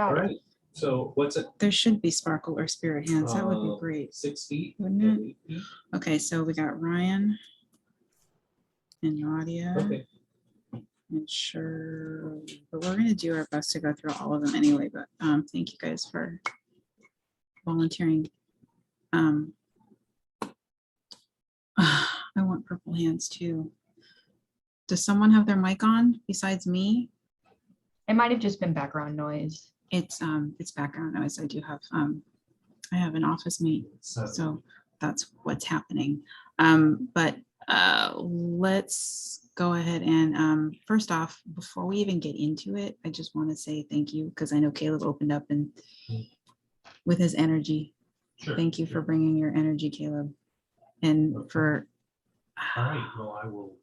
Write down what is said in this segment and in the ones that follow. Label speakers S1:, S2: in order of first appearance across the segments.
S1: All
S2: Got it.
S1: right. So what's it?
S3: There should be sparkle or spirit hands. That would be great.
S1: 6 feet.
S3: Wouldn't it?
S1: 8 feet.
S3: Okay, so we got Ryan and Nadia
S1: Okay.
S3: and sure, but we're gonna do our best to go through all of them anyway, but thank you guys for volunteering. I want purple hands too. Does someone have their mic on besides me?
S2: It might have just been background noise.
S3: It's background noise. I do have I have an office mate, so that's what's happening. But let's go ahead and first off, before we even get into it, I just want to say thank you because I know Caleb opened up and with his energy.
S1: Sure.
S3: Thank you for bringing your energy, Caleb, and for
S1: All right. Well, I will.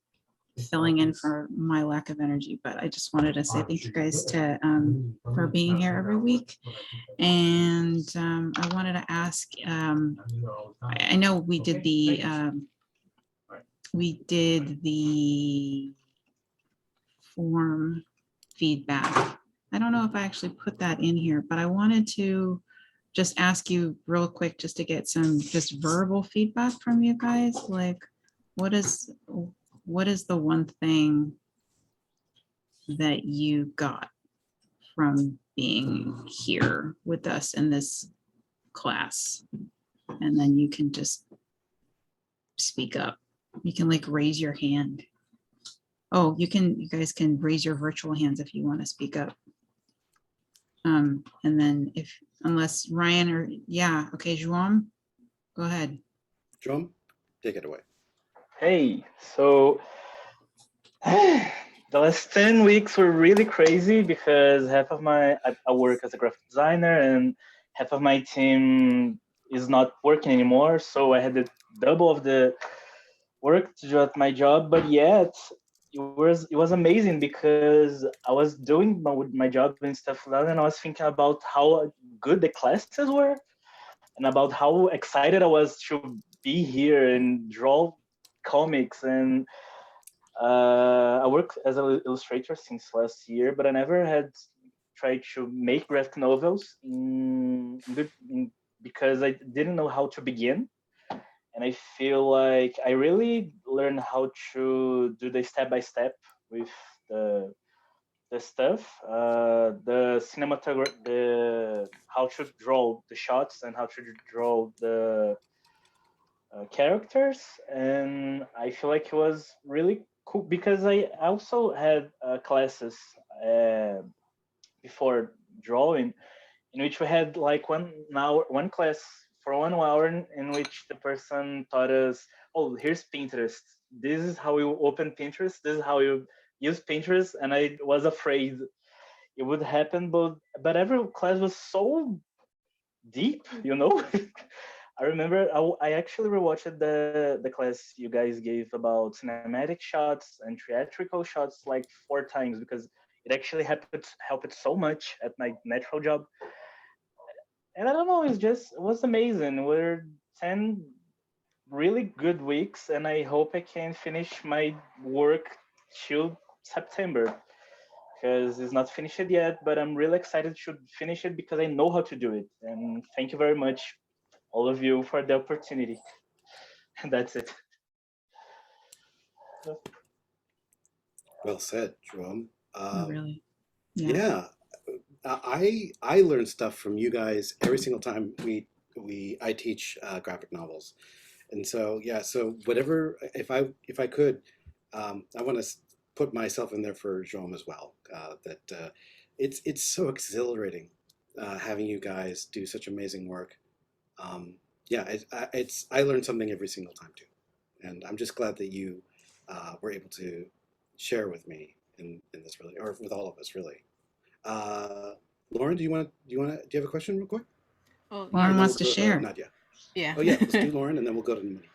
S3: filling in for my lack of energy. But I just wanted to say thank you guys to for being here every week. And I wanted to ask, I know we did the form feedback. I don't know if I actually put that in here, but I wanted to just ask you real quick just to get some just verbal feedback from you guys. Like, what is the one thing that you got from being here with us in this class? And then you can just speak up. You can like raise your hand. Oh, you guys can raise your virtual hands if you want to speak up. And then unless Ryan or, yeah, okay, Joam, go ahead.
S4: Joam, take it away.
S5: Hey, so the last 10 weeks were really crazy because I work as a graphic designer and half of my team is not working anymore. So I had the double of the work to do at my job, but yet it was amazing because I was doing my job and stuff like that, and I was thinking about how good the classes were and about how excited I was to be here and draw comics. And I work as an illustrator since last year, but I never had tried to make graphic novels because I didn't know how to begin. And I feel like I really learned how to do the step-by-step with the stuff, the cinematography, how to draw the shots and how to draw the characters. And I feel like it was really cool because I also had classes before drawing in which we had like one class for 1 hour in which the person taught us, oh, here's Pinterest. This is how you open Pinterest. This is how you use Pinterest. And I was afraid it would happen, but every class was so deep, you know? I remember I actually rewatched the class you guys gave about cinematic shots and theatrical shots like 4 times because it actually helped so much at my natural job. And I don't know, it was amazing. We're 10 really good weeks, and I hope I can finish my work till September because it's not finished yet, but I'm really excited to finish it because I know how to do it. And thank you very much, all of you, for the opportunity. And that's it.
S4: Well said, Joam.
S3: Really?
S4: Yeah. I learn stuff from you guys every single time I teach graphic novels, and so yeah. So whatever, if I could, I want to put myself in there for Joam as well. That it's so exhilarating having you guys do such amazing work. Yeah, I learn something every single time too, and I'm just glad that you were able to share with me in this really, or with all of us really. Lauren, do you have a question real quick?
S6: Oh,
S3: Lauren
S6: yeah.
S3: wants to share.
S4: Nadia.
S6: Yeah.
S4: Oh yeah, let's do Lauren and then we'll go to Monique.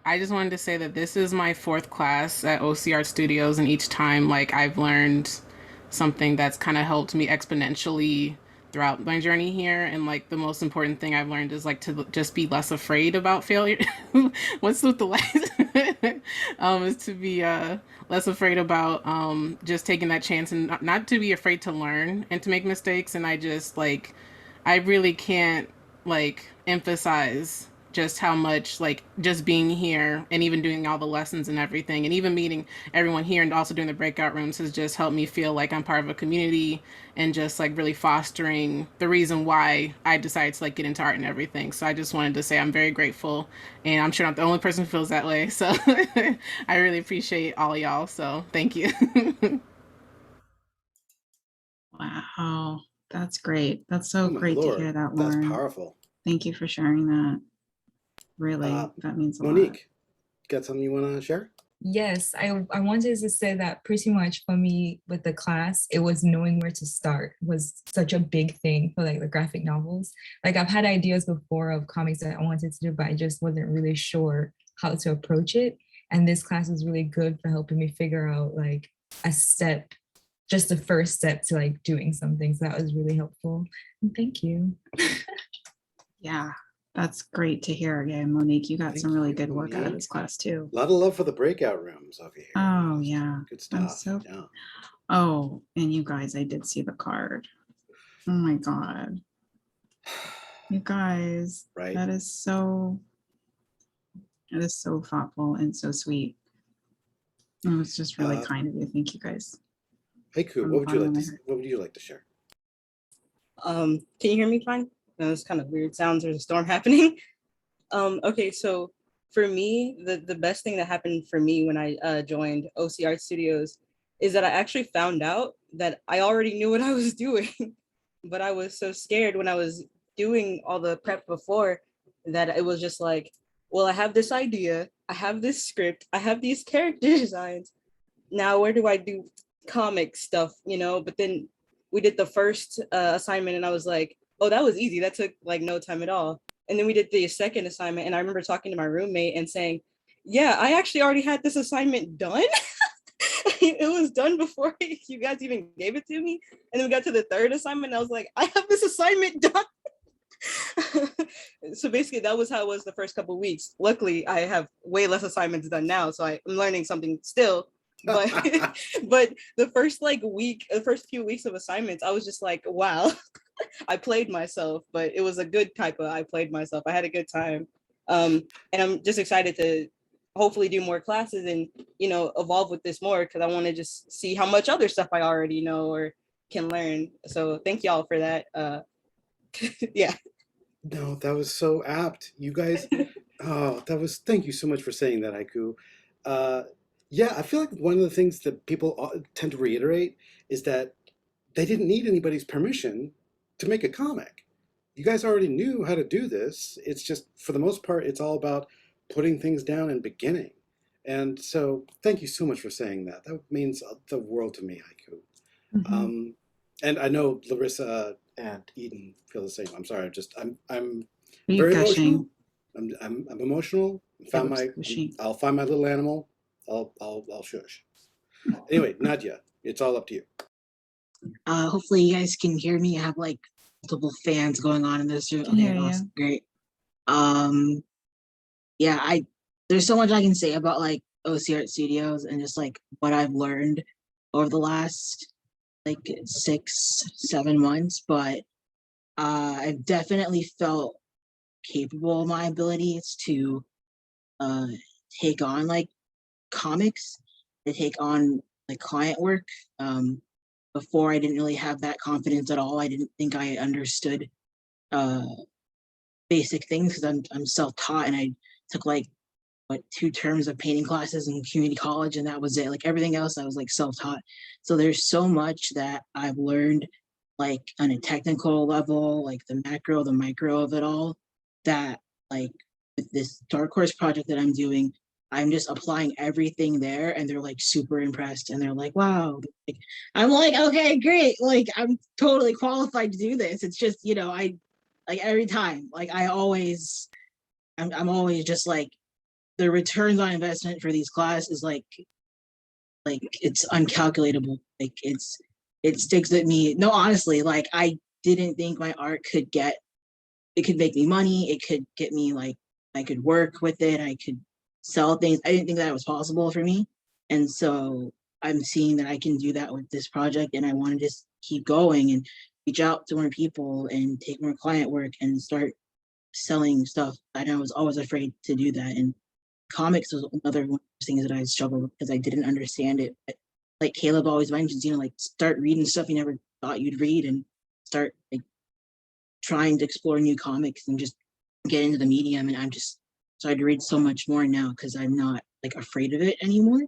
S6: I just wanted to say that this is my 4th class at OC Art Studios, and each time, like, I've learned something that's kind of helped me exponentially throughout my journey here. And like the most important thing I've learned is like to just be less afraid about failure. What's with the lights? Is to be less afraid about just taking that chance and not to be afraid to learn and to make mistakes. And I just like, I really can't like emphasize just how much like just being here and even doing all the lessons and everything and even meeting everyone here and also doing the breakout rooms has just helped me feel like I'm part of a community and just like really fostering the reason why I decided to like get into art and everything. So I just wanted to say I'm very grateful, and I'm sure I'm not the only person who feels that way. So I really appreciate all of y'all. So thank you.
S3: Wow, that's great. That's so
S4: Oh my
S3: great
S4: Lord,
S3: to hear that,
S4: that's
S3: Lauren.
S4: powerful.
S3: Thank you for sharing that. Really, that means a lot.
S4: Monique, got something you want to share?
S7: Yes, I wanted to say that pretty much for me with the class, it was knowing where to start was such a big thing for like the graphic novels. Like I've had ideas before of comics that I wanted to do, but I just wasn't really sure how to approach it. And this class was really good for helping me figure out like a step, just the first step to like doing something. So that was really helpful. And thank you.
S3: Yeah, that's great to hear. Yeah, Monique, you got
S4: Thank
S3: some really
S4: you,
S3: good work out of
S4: Monique.
S3: this class too.
S4: A lot of love for the breakout rooms over here.
S3: Oh yeah.
S4: Good
S3: I'm
S4: stuff.
S3: so-
S4: Yeah.
S3: Oh, and you guys, I did see the card. Oh my God. You guys,
S4: Right.
S3: that is so thoughtful and so sweet. It was just really kind of you. Thank you guys.
S4: Haiku,
S3: From
S4: what
S3: the
S4: would you
S3: bottom
S4: like
S3: of my
S4: to
S3: heart.
S4: what would you like to share?
S8: Can you hear me fine? No, it's kind of weird sounds. There's a storm happening. Okay, so for me, the best thing that happened for me when I joined OC Art Studios is that I actually found out that I already knew what I was doing, but I was so scared when I was doing all the prep before that it was just like, well, I have this idea, I have this script, I have these character designs. Now, where do I do comic stuff, you know? But then we did the first assignment and I was like, oh, that was easy. That took like no time at all. And then we did the second assignment and I remember talking to my roommate and saying, yeah, I actually already had this assignment done. It was done before you guys even gave it to me. And then we got to the third assignment and I was like, I have this assignment done. So basically that was how it was the first couple of weeks. Luckily, I have way less assignments done now. So I'm learning something still. But but the first like week, the first few weeks of assignments, I was just like, wow, I played myself, but it was a good type of I played myself. I had a good time. And I'm just excited to hopefully do more classes and, you know, evolve with this more because I want to just see how much other stuff I already know or can learn. So thank y'all for that. Yeah.
S4: No, that was so apt. You guys, thank you so much for saying that, Haiku. Yeah, I feel like one of the things that people tend to reiterate is that they didn't need anybody's permission to make a comic. You guys already knew how to do this. It's just, for the most part, it's all about putting things down and beginning. And so thank you so much for saying that. That means the world to me, Haiku.
S7: Mhm.
S4: And I know Larissa and Eden feel the same. I'm sorry. I'm
S3: Are you
S4: very
S3: gushing?
S4: emotional. I'm emotional. I'll find my little animal. I'll shush. Anyway, Nadia, it's all up to you.
S9: Hopefully you guys can hear me. I have like multiple fans going on in this room.
S3: Can hear you.
S9: Awesome, great. Yeah, there's so much I can say about like OC Art Studios and just like what I've learned over the last like 6-7 months, but I've definitely felt capable of my abilities to take on like comics, to take on like client work. Before I didn't really have that confidence at all. I didn't think I understood basic things because I'm self-taught and I took like 2 terms of painting classes in community college and that was it. Like everything else I was like self-taught. So there's so much that I've learned like on a technical level, like the macro, the micro of it all, that like with this Dark Horse project that I'm doing, I'm just applying everything there and they're like super impressed and they're like, wow. Like, I'm like, okay, great. Like I'm totally qualified to do this. It's just, you know, I like every time, like I'm always just like the returns on investment for these classes is like it's uncalculatable. Like it sticks with me. No, honestly, like I didn't think my art could make me money. It could get me like, I could work with it. I could sell things. I didn't think that was possible for me. And so I'm seeing that I can do that with this project, and I want to just keep going and reach out to more people and take more client work and start selling stuff. I know I was always afraid to do that. And comics was another one of those things that I struggled with because I didn't understand it. But like Caleb always mentions, like start reading stuff you never thought you'd read and start like trying to explore new comics and just get into the medium. And I'm just started to read so much more now because I'm not like afraid of it anymore.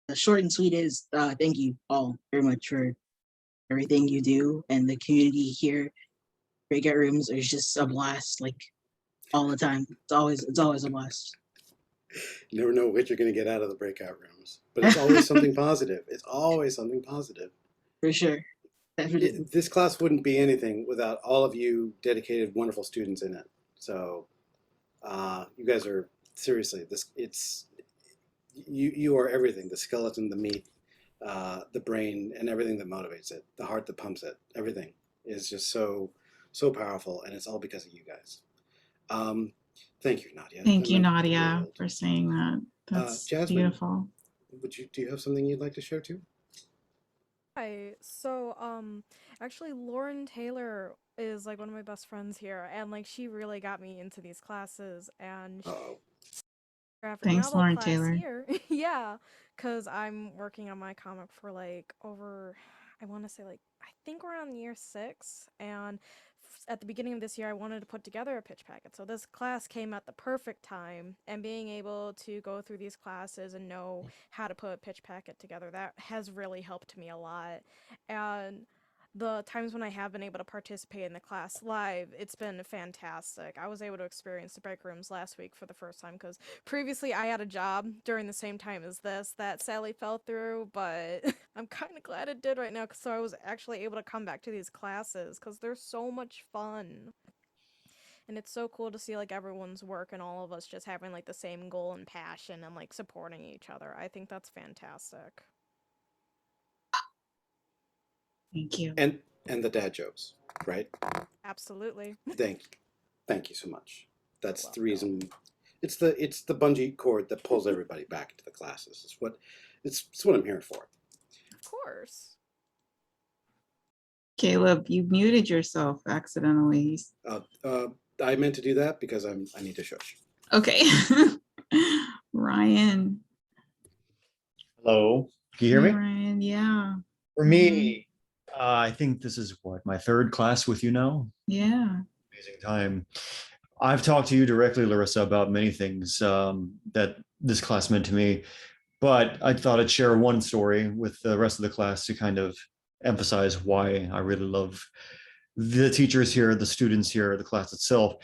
S9: The short and sweet is thank you all very much for everything you do, and the community here. Breakout rooms is just a blast, like all the time. It's always a blast.
S4: You never know what you're going to get out of the breakout rooms, but it's always something positive. It's always something positive.
S9: For sure. Definitely.
S4: This class wouldn't be anything without all of you dedicated, wonderful students in it. So you guys are seriously, you are everything, the skeleton, the meat, the brain, and everything that motivates it, the heart that pumps it. Everything is just so powerful, and it's all because of you guys. Thank you, Nadia.
S3: Thank you,
S4: That meant the
S3: Nadia,
S4: world.
S3: for saying that. That's
S4: Jasmine,
S3: beautiful.
S4: do you have something you'd like to share too?
S10: Hi. So, actually, Lauren Taylor is like one of my best friends here, and like she really got me into these classes and
S4: Uh-oh.
S10: graphic
S3: Thanks,
S10: novel
S3: Lauren
S10: class
S3: Taylor.
S10: here. Yeah, because I'm working on my comic for like over, I want to say like I think we're on year 6, and at the beginning of this year, I wanted to put together a pitch packet. So this class came at the perfect time, and being able to go through these classes and know how to put a pitch packet together, that has really helped me a lot. And the times when I have been able to participate in the class live, it's been fantastic. I was able to experience the break rooms last week for the first time because previously I had a job during the same time as this that sadly fell through, but I'm kind of glad it did right now, so I was actually able to come back to these classes because they're so much fun. And it's so cool to see like everyone's work and all of us just having like the same goal and passion and like supporting each other. I think that's fantastic.
S3: Thank you.
S4: And the dad jokes, right?
S10: Absolutely.
S4: Thank you so much. That's the
S10: Welcome.
S4: reason. It's the bungee cord that pulls everybody back into the classes. It's what I'm here for.
S10: Of course.
S3: Caleb, you muted yourself accidentally.
S4: I meant to do that because I need to shush.
S3: Okay. Ryan.
S11: Hello, can you hear me?
S3: Ryan, yeah.
S11: For me, I think this is my third class with you now.
S3: Yeah.
S11: Amazing time. I've talked to you directly, Larissa, about many things that this class meant to me, but I thought I'd share one story with the rest of the class to kind of emphasize why I really love the teachers here, the students here, the class itself.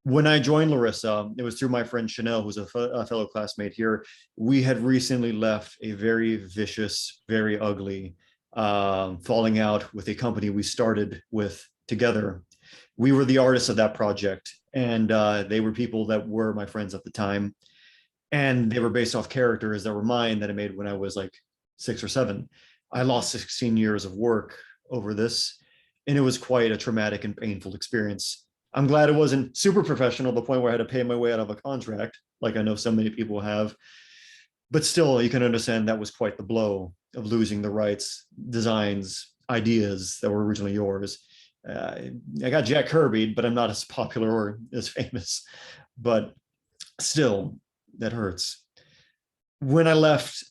S11: When I joined Larissa, it was through my friend Chanel, who's a fellow classmate here. We had recently left a very vicious, very ugly falling out with a company we started with together. We were the artists of that project, and they were people that were my friends at the time. And they were based off characters that were mine that I made when I was like 6 or 7. I lost 16 years of work over this, and it was quite a traumatic and painful experience. I'm glad it wasn't super professional to the point where I had to pay my way out of a contract, like I know so many people have. But still, you can understand that was quite the blow of losing the rights, designs, ideas that were originally yours. I got Jack Kirby, but I'm not as popular or as famous. But still, that hurts. When I left,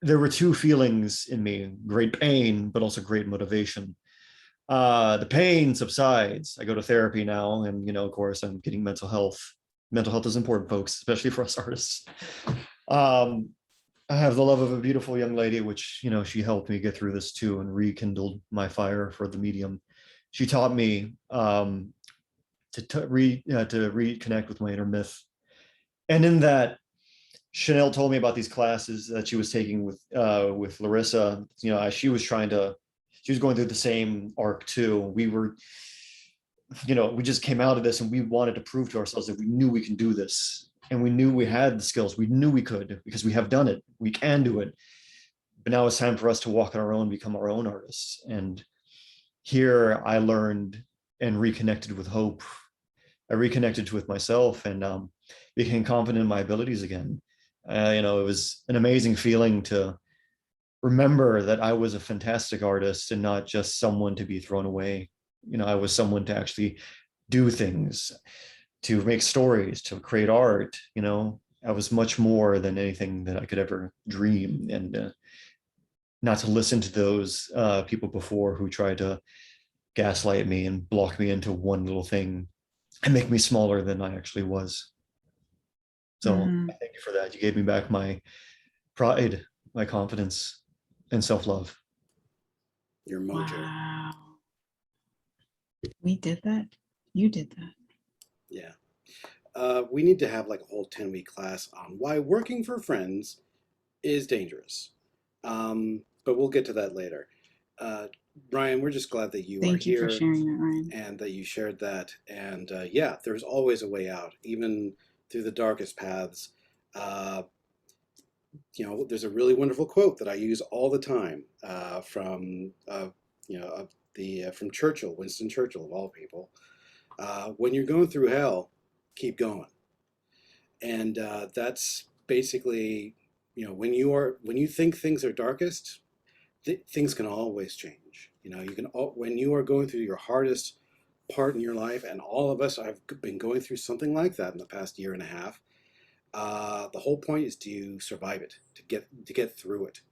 S11: there were 2 feelings in me: great pain, but also great motivation. The pain subsides. I go to therapy now, and of course, I'm getting mental health. Mental health is important, folks, especially for us artists. I have the love of a beautiful young lady, which, she helped me get through this too and rekindled my fire for the medium. She taught me to reconnect with my inner myth. And in that, Chanel told me about these classes that she was taking with Larissa. She was going through the same arc too. We just came out of this and we wanted to prove to ourselves that we knew we can do this. And we knew we had the skills. We knew we could because we have done it. We can do it. but now it's time for us to walk on our own, become our own artists. And here I learned and reconnected with hope. I reconnected with myself and became confident in my abilities again. You know, it was an amazing feeling to remember that I was a fantastic artist and not just someone to be thrown away. You know, I was someone to actually do things, to make stories, to create art. You know, I was much more than anything that I could ever dream. And not to listen to those people before who tried to gaslight me and block me into one little thing and make me smaller than I actually was. So I thank you for that. You gave me back my pride, my confidence, and self-love.
S4: Your mojo.
S3: Wow. We did that. You did that.
S4: Yeah. We need to have like a whole 10-week class on why working for friends is dangerous. But we'll get to that later. Ryan, we're just glad that you are
S3: Thank you
S4: here
S3: for sharing that, Ryan.
S4: and that you shared that. And yeah, there's always a way out, even through the darkest paths. You know, there's a really wonderful quote that I use all the time from from Churchill, Winston Churchill of all people. When you're going through hell, keep going. And that's basically, you know, when you think things are darkest, things can always change. You know, when you are going through your hardest part in your life, and all of us have been going through something like that in the past year and a half. The whole point is to survive it, to get through it,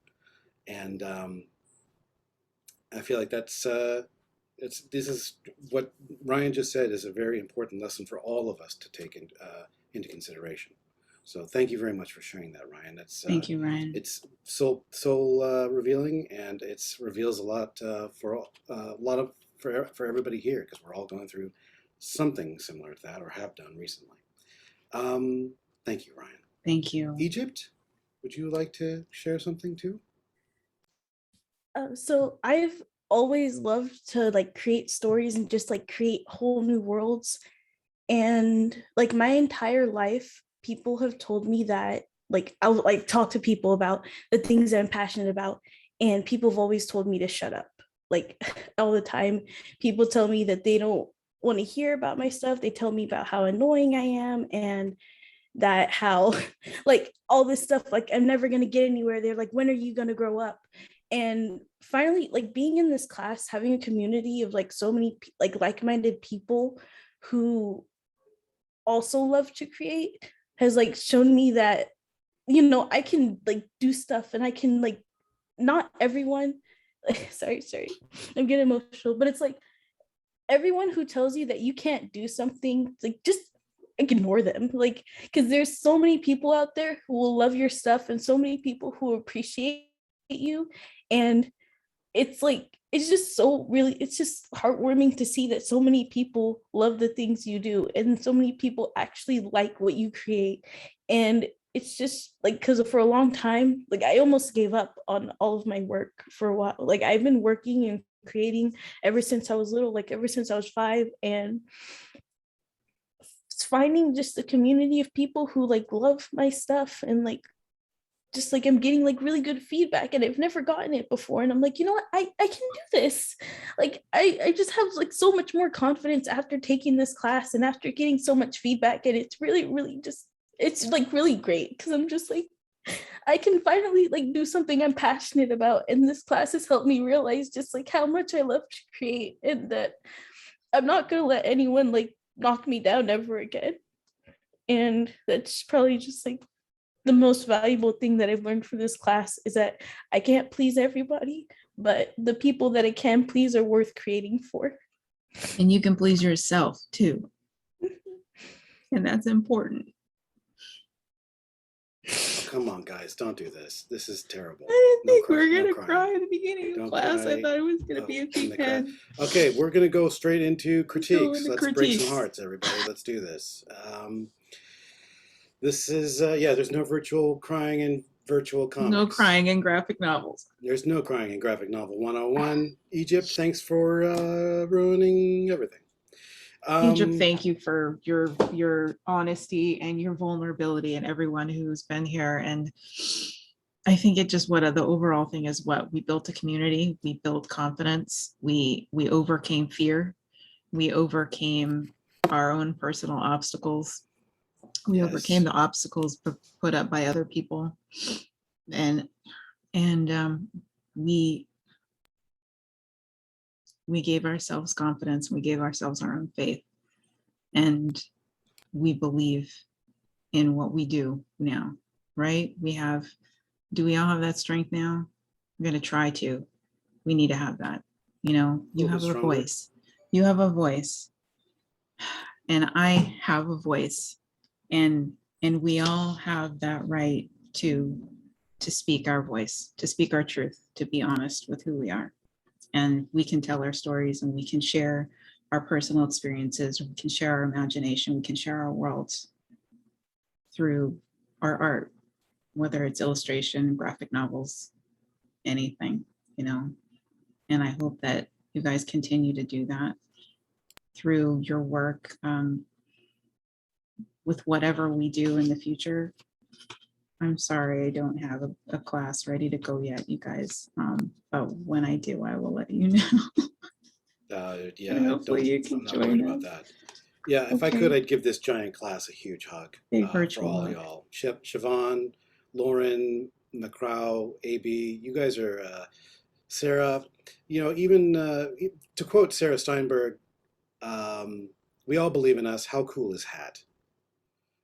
S4: and I feel like this is what Ryan just said is a very important lesson for all of us to take into consideration. So thank you very much for sharing that, Ryan.
S3: Thank you, Ryan.
S4: It's soul revealing, and it reveals a lot for everybody here, because we're all going through something similar to that, or have done recently. Thank you, Ryan.
S3: Thank you.
S4: Egypt, would you like to share something too?
S12: So I've always loved to like create stories and just like create whole new worlds. And like my entire life, people have told me that like I'll like talk to people about the things that I'm passionate about, and people have always told me to shut up. Like all the time, people tell me that they don't want to hear about my stuff. They tell me about how annoying I am, and that how like all this stuff, like I'm never going to get anywhere. They're like, when are you going to grow up? And finally, like being in this class, having a community of like so many like-minded people who also love to create has like shown me that, you know, I can like do stuff, and I can like, not everyone, sorry, I'm getting emotional, but it's like everyone who tells you that you can't do something, like just ignore them, like, because there's so many people out there who will love your stuff, and so many people who appreciate you. And it's like, it's just it's just heartwarming to see that so many people love the things you do, and so many people actually like what you create. And it's just like, because for a long time, like I almost gave up on all of my work for a while. Like I've been working and creating ever since I was little, like ever since I was 5, and finding just a community of people who like love my stuff, and like just like I'm getting like really good feedback, and I've never gotten it before, and I'm like, you know what, I can do this. Like I just have like so much more confidence after taking this class and after getting so much feedback, and it's really just, it's like really great, because I'm just like, I can finally like do something I'm passionate about, and this class has helped me realize just like how much I love to create, and that I'm not gonna let anyone like knock me down ever again. And that's probably just like the most valuable thing that I've learned from this class, is that I can't please everybody, but the people that I can please are worth creating for.
S3: And you can please yourself too. And that's important.
S4: Come on, guys, don't do this. This is terrible.
S3: I didn't think we were
S4: No
S3: gonna
S4: crying.
S3: cry at the beginning of
S4: Don't
S3: class.
S4: cry.
S3: I thought it was gonna be a
S4: in
S3: big
S4: the crowd.
S3: head.
S4: Okay, we're gonna go straight into critiques.
S3: into
S4: Let's break
S3: critiques.
S4: some hearts, everybody. Let's do this. This is there's no virtual crying in virtual comics.
S3: No crying in graphic novels.
S4: There's no crying in graphic novel 101. Egypt, thanks for ruining everything.
S3: Egypt, thank you for your honesty and your vulnerability, and everyone who's been here. And I think it just the overall thing is what we built a community, we built confidence, we overcame fear, we overcame our own personal obstacles, we overcame the obstacles put up by other people, and we gave ourselves confidence, we gave ourselves our own faith, and we believe in what we do now, right? Do we all have that strength now? I'm going to try to. We need to have that. You know, you have a voice. You have a voice. And I have a voice. And we all have that right to speak our voice, to speak our truth, to be honest with who we are. And we can tell our stories, and we can share our personal experiences, we can share our imagination, we can share our worlds through our art, whether it's illustration, graphic novels, anything, you know. And I hope that you guys continue to do that through your work, with whatever we do in the future. I'm sorry I don't have a class ready to go yet, you guys. But when I do, I will let you know.
S4: Yeah,
S3: And hopefully you can
S4: I'm not
S3: join
S4: worried about
S3: us.
S4: that. Yeah, if I
S3: Okay.
S4: could, I'd give this giant class a huge hug
S3: Big
S4: for
S3: virtual
S4: all
S3: hug.
S4: y'all. Siobhan, Lauren, McCrow, AB, you guys are, Sarah, you know, even to quote Sarah Steinberg, we all believe in us. How cool is Hat?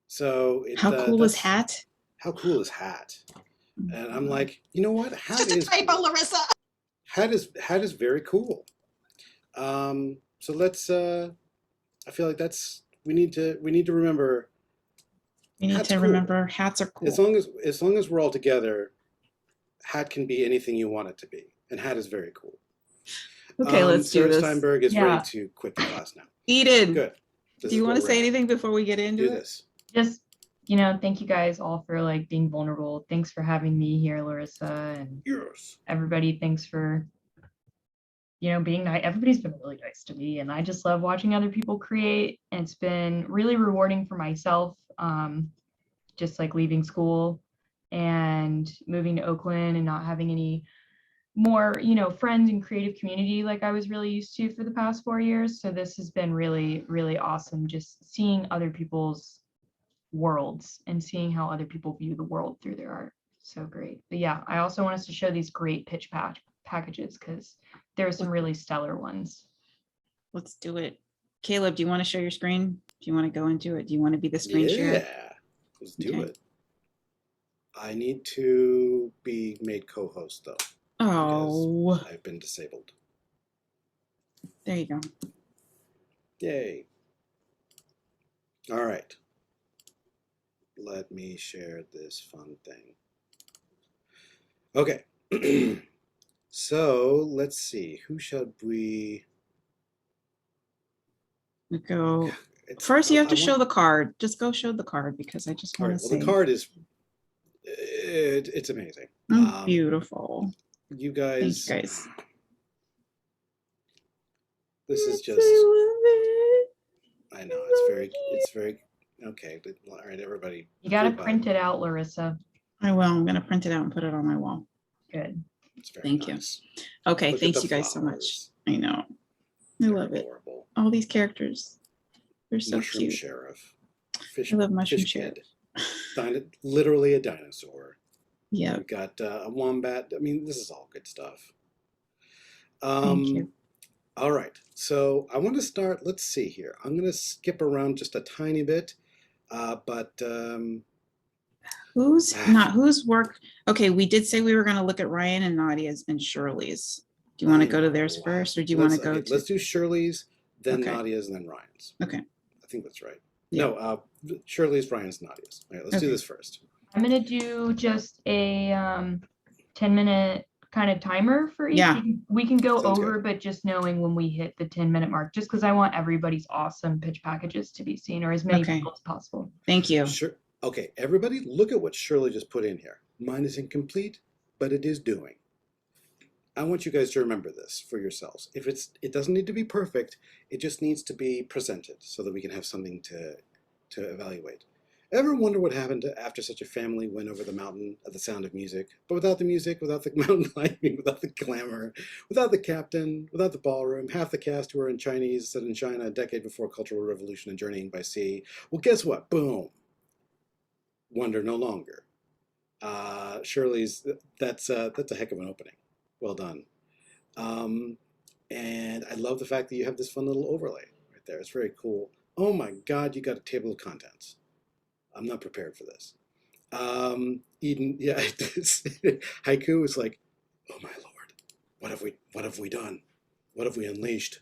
S4: So
S3: How cool is Hat?
S4: How cool is Hat? And I'm like, you know what? Hat
S6: Just a
S4: is
S6: typo, Larissa.
S4: Hat is very cool. So let's. I feel like we need to remember.
S3: We need
S4: Hat's
S3: to
S4: cool.
S3: remember hats are cool.
S4: As long as we're all together, Hat can be anything you want it to be, and Hat is very cool.
S3: Okay, let's do
S4: Sarah
S3: this.
S4: Steinberg is
S2: Yeah.
S4: ready to quit the class now.
S3: Eden,
S4: Good. This
S3: do you
S4: is
S3: want
S4: where
S3: to
S4: we're
S3: say
S4: at.
S3: anything before we get into
S4: Do
S3: it?
S4: this.
S2: Just, thank you guys all for like being vulnerable. Thanks for having me here, Larissa, and
S4: Yes.
S2: everybody. Thanks for, being nice. Everybody's been really nice to me, and I just love watching other people create. And it's been really rewarding for myself, just like leaving school and moving to Oakland and not having any more, friends and creative community like I was really used to for the past 4 years. So this has been really, really awesome, just seeing other people's worlds and seeing how other people view the world through their art. So great. But yeah, I also want us to show these great pitch packages because there are some really stellar ones.
S3: Let's do it. Caleb, do you want to share your screen? Do you want to go into it? Do you want to be the screen share?
S4: Yeah. Let's do
S3: Okay.
S4: it. I need to be made co-host though.
S3: Oh,
S4: Because I've been disabled.
S3: there you go.
S4: Yay. All right. Let me share this fun thing. Okay. So let's see. Who should we
S3: We go.
S4: It's-
S3: First, you have to
S4: I
S3: show
S4: want-
S3: the card. Just go show the card because I just
S4: All
S3: want
S4: right.
S3: to
S4: Well,
S3: see.
S4: the card is it's amazing.
S3: Beautiful.
S4: You
S3: Thanks,
S4: guys.
S3: guys.
S4: This is just. I know it's very okay. All right, everybody.
S2: You got to
S4: group up.
S2: print it out, Larissa.
S3: I will. I'm going to print it out and put it on my wall.
S2: Good.
S4: It's very
S3: Thank
S4: nice.
S3: you. Okay,
S4: Look at
S3: thanks
S4: the
S3: you guys so much.
S4: flowers.
S3: I know. I
S4: They're
S3: love it.
S4: adorable.
S3: All these characters. They're so
S4: Mushroom
S3: cute.
S4: Sheriff. Fish,
S3: I love Mushroom
S4: fish
S3: Sheriff.
S4: kid. Literally a dinosaur.
S3: Yeah.
S4: We've got a wombat. I mean, this is all good stuff.
S3: Thank you.
S4: All right. So I want to start. Let's see here. I'm going to skip around just a tiny bit. But
S3: whose work? Okay, we did say we were going to look at Ryan and Nadia's and Shirley's. Do you want to go to theirs first, or do you want to go to?
S4: Let's do Shirley's, then
S3: Okay.
S4: Nadia's, and then Ryan's.
S3: Okay.
S4: I think that's right.
S3: Yeah.
S4: No, Shirley's, Ryan's, Nadia's. All right, let's do
S3: Okay.
S4: this first.
S2: I'm gonna do just a 10-minute kind of timer for each.
S3: Yeah.
S2: We can go
S4: Sounds
S2: over, but just knowing when we hit the 10-minute mark, just because I want everybody's awesome pitch packages to be seen, or as many
S3: Okay.
S2: people as possible.
S3: Thank you.
S4: Sure. Okay, everybody, look at what Shirley just put in here. Mine is incomplete, but it is doing. I want you guys to remember this for yourselves. It doesn't need to be perfect. It just needs to be presented so that we can have something to evaluate. Ever wonder what happened after such a family went over the mountain at the sound of music, but without the music, without the mountain lighting, without the glamour, without the captain, without the ballroom, half the cast who were in Chinese set in China a decade before Cultural Revolution and journeying by sea? Well, guess what? Boom. Wonder no longer. Shirley's, that's a heck of an opening. Well done. And I love the fact that you have this fun little overlay right there. It's very cool. Oh my God, you got a table of contents. I'm not prepared for this. Eden, yeah, Haiku is like, oh my Lord, what have we done? What have we unleashed?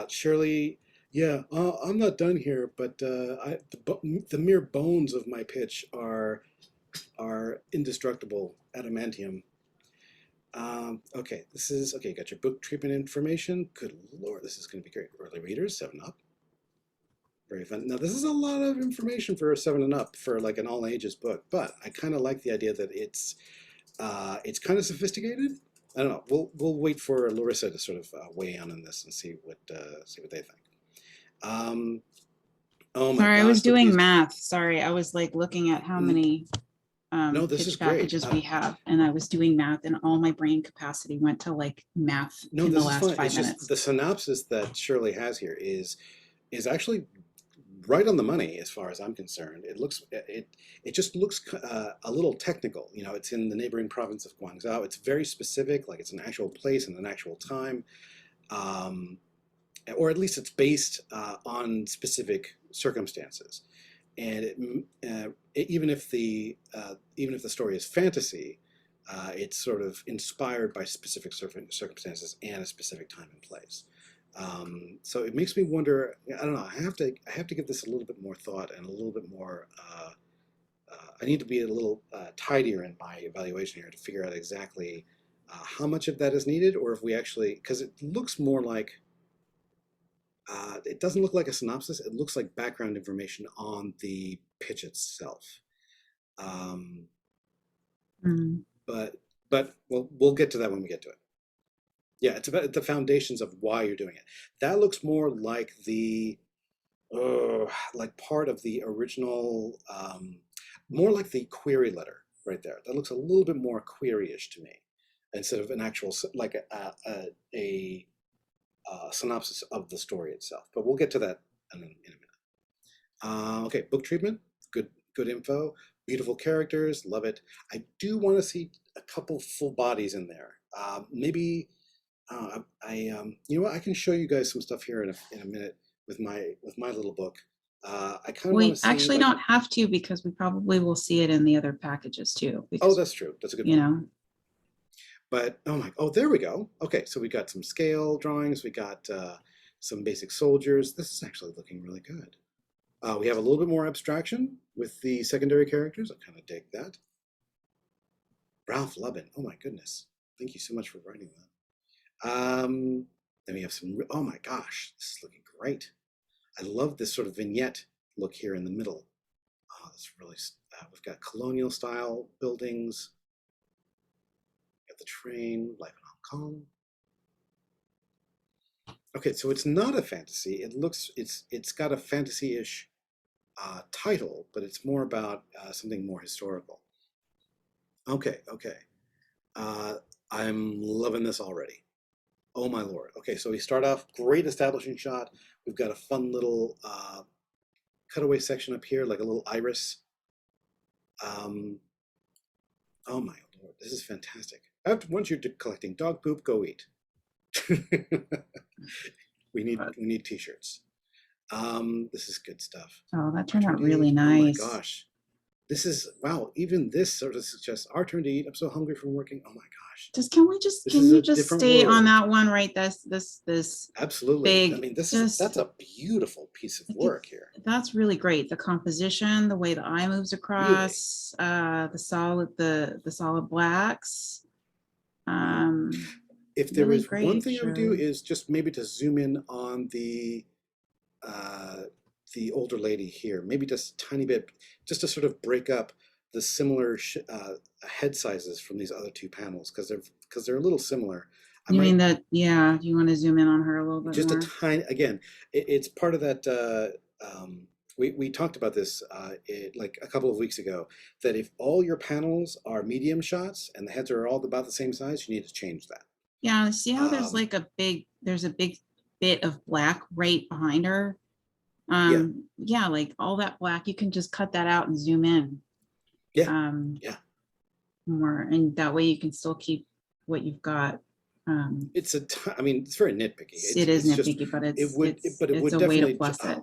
S4: Shirley, yeah, I'm not done here, but the mere bones of my pitch are indestructible adamantium. Okay, okay, got your book treatment information. Good Lord, this is going to be great. Early readers, 7 Up. Very fun. Now, this is a lot of information for a 7 and up for like an all ages book, but I kind of like the idea that it's kind of sophisticated. I don't know. We'll wait for Larissa to sort of weigh in on this and see what they think. Oh my
S3: Sorry, I
S4: gosh,
S3: was doing
S4: these-
S3: math. Sorry, I was like looking at how many
S4: No, this is
S3: pitch
S4: great.
S3: packages we have, and I was doing math, and all my brain capacity went to like math
S4: No,
S3: in
S4: this
S3: the
S4: is
S3: last
S4: fine.
S3: 5
S4: It's
S3: minutes.
S4: just the synopsis that Shirley has here is actually right on the money as far as I'm concerned. It just looks a little technical. You know, it's in the neighboring province of Guangzhou. It's very specific, like it's an actual place and an actual time, or at least it's based on specific circumstances. And even if the story is fantasy, it's sort of inspired by specific circumstances and a specific time and place. So it makes me wonder. I don't know. I have to give this a little bit more thought and a little bit more. I need to be a little tidier in my evaluation here to figure out exactly how much of that is needed, or if we actually, because it looks more like. It doesn't look like a synopsis. It looks like background information on the pitch itself. But we'll get to that when we get to it. Yeah, it's about the foundations of why you're doing it. That looks more like like part of the original, more like the query letter right there. That looks a little bit more query-ish to me, instead of an actual like a synopsis of the story itself. But we'll get to that in a minute. Okay, book treatment, good info, beautiful characters, love it. I do want to see a couple full bodies in there. Maybe you know what? I can show you guys some stuff here in a minute with my little book. I kind of
S3: We
S4: want to see,
S3: actually
S4: like,
S3: don't have to, because we probably will see it in the other packages too.
S4: Oh,
S3: Because,
S4: that's true. That's a good
S3: you
S4: point.
S3: know,
S4: But there we go. Okay, so we got some scale drawings. We got some basic soldiers. This is actually looking really good. We have a little bit more abstraction with the secondary characters. I kind of dig that. Ralph Lubin. Oh my goodness. Thank you so much for writing that. Then we have some, oh my gosh, this is looking great. I love this sort of vignette look here in the middle. Oh, that's really, we've got colonial style buildings. Got the train, life in Hong Kong. Okay, so it's not a fantasy. It's got a fantasy-ish title, but it's more about something more historical. Okay. I'm loving this already. Oh my Lord. Okay, so we start off, great establishing shot. We've got a fun little cutaway section up here, like a little iris. Oh my Lord, this is fantastic. Once you're collecting dog poop, go eat. we need t-shirts. This is good stuff.
S3: oh, that turned out
S4: Turn to
S3: really
S4: eat.
S3: nice.
S4: Oh my gosh. This is, wow, even this sort of suggests our turn to eat. I'm so hungry from working. Oh my gosh.
S3: Can
S4: This
S3: you
S4: is a
S3: just
S4: different
S3: stay on
S4: world.
S3: that one right? This
S4: Absolutely.
S3: big,
S4: I mean, that's
S3: just-
S4: a beautiful piece of work here.
S3: that's really great. The composition, the way the eye moves across, the solid blacks.
S4: If there
S3: really
S4: is one
S3: great,
S4: thing I would do
S3: Shirley.
S4: is just maybe to zoom in on the older lady here, maybe just a tiny bit, just to sort of break up the similar head sizes from these other two panels, because they're a little similar. I
S3: You
S4: might-
S3: mean that? Yeah. Do you want to zoom in on her a little bit
S4: just
S3: more?
S4: a tiny, again, it's part of that we talked about this like a couple of weeks ago, that if all your panels are medium shots and the heads are all about the same size, you need to change that.
S3: Yeah, see how there's
S4: Um,
S3: like there's a big bit of black right behind her. Yeah, like all that black, you can just cut that out and zoom in.
S4: Yeah, yeah.
S3: More, and that way you can still keep what you've got.
S4: It's I mean, it's very nitpicky.
S3: It is
S4: it's just-
S3: nitpicky, but
S4: it
S3: it's
S4: would, but it
S3: it's
S4: would
S3: a way to
S4: definitely.
S3: plus it.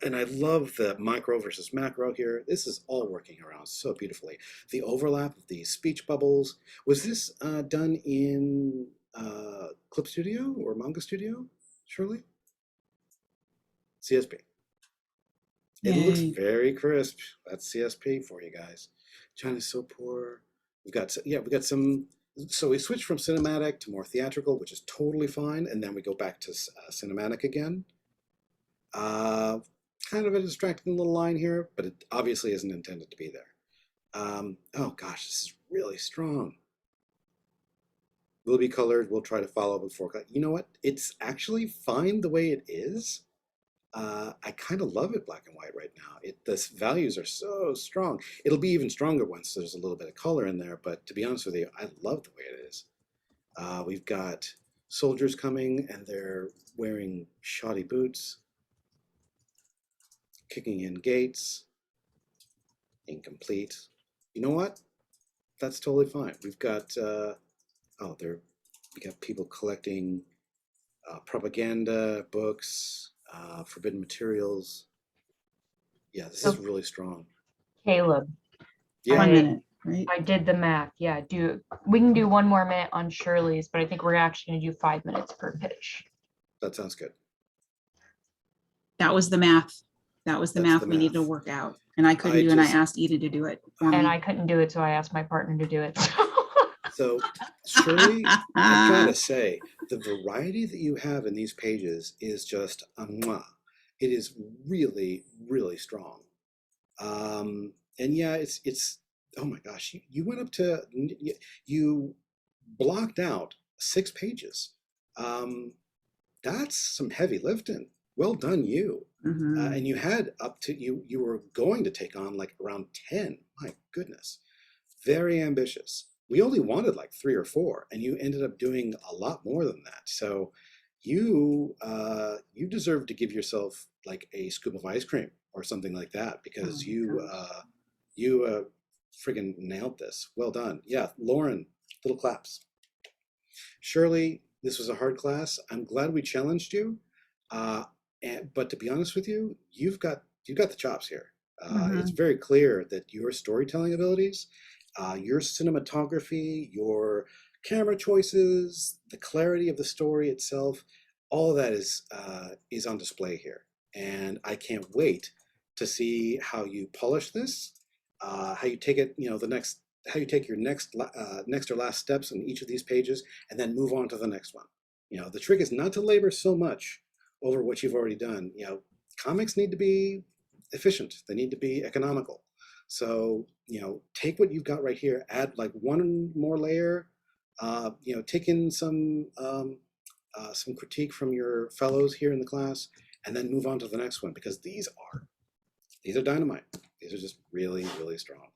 S4: And I love the micro versus macro here. This is all working around so beautifully. The overlap of the speech bubbles. Was this done in Clip Studio or Manga Studio, Shirley? CSP. It looks
S3: Yay.
S4: very crisp. That's CSP for you guys. China's so poor. We got some. So we switched from cinematic to more theatrical, which is totally fine, and then we go back to cinematic again. Kind of a distracting little line here, but it obviously isn't intended to be there. Oh gosh, this is really strong. Will be colored. We'll try to follow before. You know what? It's actually fine the way it is. I kind of love it black and white right now. The values are so strong. It'll be even stronger once there's a little bit of color in there, but to be honest with you, I love the way it is. We've got soldiers coming and they're wearing shoddy boots, kicking in gates, incomplete. You know what? That's totally fine. We've got, we got people collecting propaganda books, forbidden materials. Yeah, this is really strong.
S2: Caleb,
S4: Yeah.
S3: 1 minute, right?
S2: I did the math. Yeah, we can do 1 more minute on Shirley's, but I think we're actually gonna do 5 minutes per pitch.
S4: That sounds good.
S3: That was the math. That was the
S4: That's
S3: math
S4: the
S3: we needed to
S4: math.
S3: work out. And I couldn't
S4: I
S3: do it, and I
S4: just-
S3: asked Eda to do it for me.
S2: And I couldn't do it, so I asked my partner to do it.
S4: So, Shirley, I gotta say, the variety that you have in these pages is just a mwah. It is really, really strong. And yeah, it's oh my gosh, you went up to, you blocked out 6 pages. That's some heavy lifting. Well done, you.
S3: Mhm.
S4: And you had up to, you were going to take on like around 10. My goodness. Very ambitious. We only wanted like 3 or 4, and you ended up doing a lot more than that. So you deserve to give yourself like a scoop of ice cream or something like that, because
S3: Oh,
S4: you friggin' nailed this. Well done. Yeah, Lauren, little claps. Shirley, this was a hard class. I'm glad we challenged you. But to be honest with you, you've got the chops here. It's very clear that your storytelling abilities, your cinematography, your camera choices, the clarity of the story itself, all of that is on display here. And I can't wait to see how you polish this, how you take it, how you take your next or last steps in each of these pages, and then move on to the next one. The trick is not to labor so much over what you've already done. Comics need to be efficient. They need to be economical. So, take what you've got right here, add like 1 more layer, take in some critique from your fellows here in the class, and then move on to the next one, because these are dynamite. These are just really, really strong.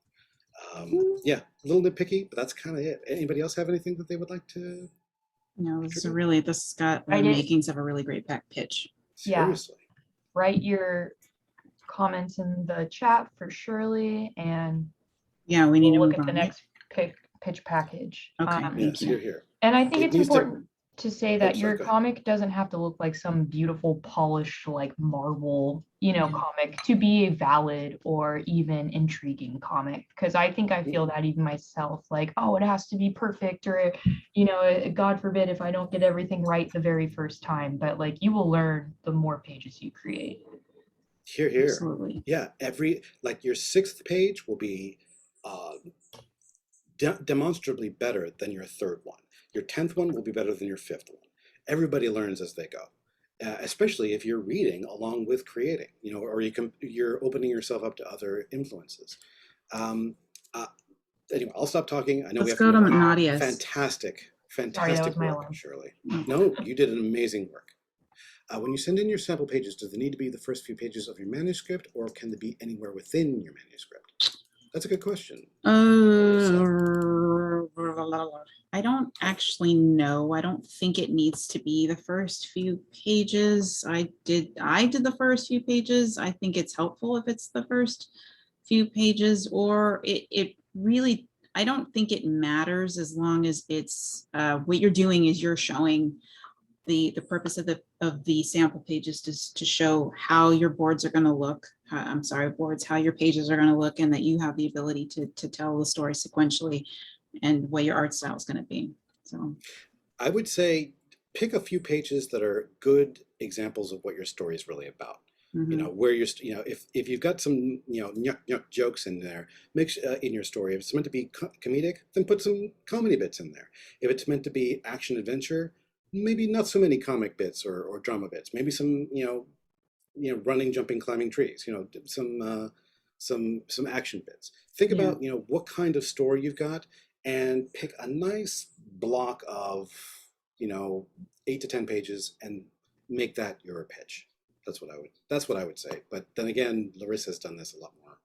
S4: Yeah, a little nitpicky, but that's kind of it. Anybody else have anything that they would like to?
S3: No, this has got
S2: I
S3: the
S2: did-
S3: makings of a really great pitch.
S2: Yeah.
S4: Seriously.
S2: Write your comments in the chat for Shirley, and
S3: Yeah, we need
S2: we'll
S3: to
S2: look
S3: move
S2: at the
S3: on.
S2: next pitch package.
S3: Okay,
S2: Um,
S3: thank
S4: Yes,
S3: you.
S4: you're here.
S2: And I think
S4: It
S2: it's
S4: needs to-
S2: important to say that
S4: sorry,
S2: your
S4: go ahead.
S2: comic doesn't have to look like some beautiful, polished, like marble,
S3: Yeah.
S2: comic to be a valid or even intriguing comic. Because I think I feel that even myself, like, oh, it has to be perfect, or, God forbid if I don't get everything right the very first time. But like, you will learn the more pages you create.
S4: Here.
S3: Absolutely.
S4: Yeah, your 6th page will be demonstrably better than your 3rd one. Your 10th one will be better than your 5th one. Everybody learns as they go, especially if you're reading along with creating, or you're opening yourself up to other influences. Anyway, I'll stop talking. I know we
S3: Let's
S4: have to
S3: go to
S4: move on.
S3: Nadia's.
S4: Fantastic
S2: Sorry, that was my
S4: work,
S2: alarm.
S4: Shirley.
S3: Oh.
S4: No, you did an amazing work. When you send in your sample pages, do they need to be the first few pages of your manuscript, or can they be anywhere within your manuscript? That's a good question.
S3: I don't actually know. I don't think it needs to be the first few pages. I did the first few pages. I think it's helpful if it's the first few pages, or it really, I don't think it matters as long as it's what you're doing is you're showing the purpose of the sample pages to show how your boards are going to look. How your pages are going to look, and that you have the ability to tell the story sequentially and what your art style is going to be. So
S4: I would say pick a few pages that are good examples of what your story is really about. You know, where you're, you know, if you've got some, you know, nyuk jokes in there, in your story. If it's meant to be comedic, then put some comedy bits in there. If it's meant to be action adventure, maybe not so many comic bits or drama bits. Maybe some, you know, running, jumping, climbing trees. You know, some action bits. Think
S3: Yeah.
S4: about, you know, what kind of story you've got, and pick a nice block of, you know, 8 to 10 pages, and make that your pitch. That's what I would say. But then again, Larissa's done this a lot more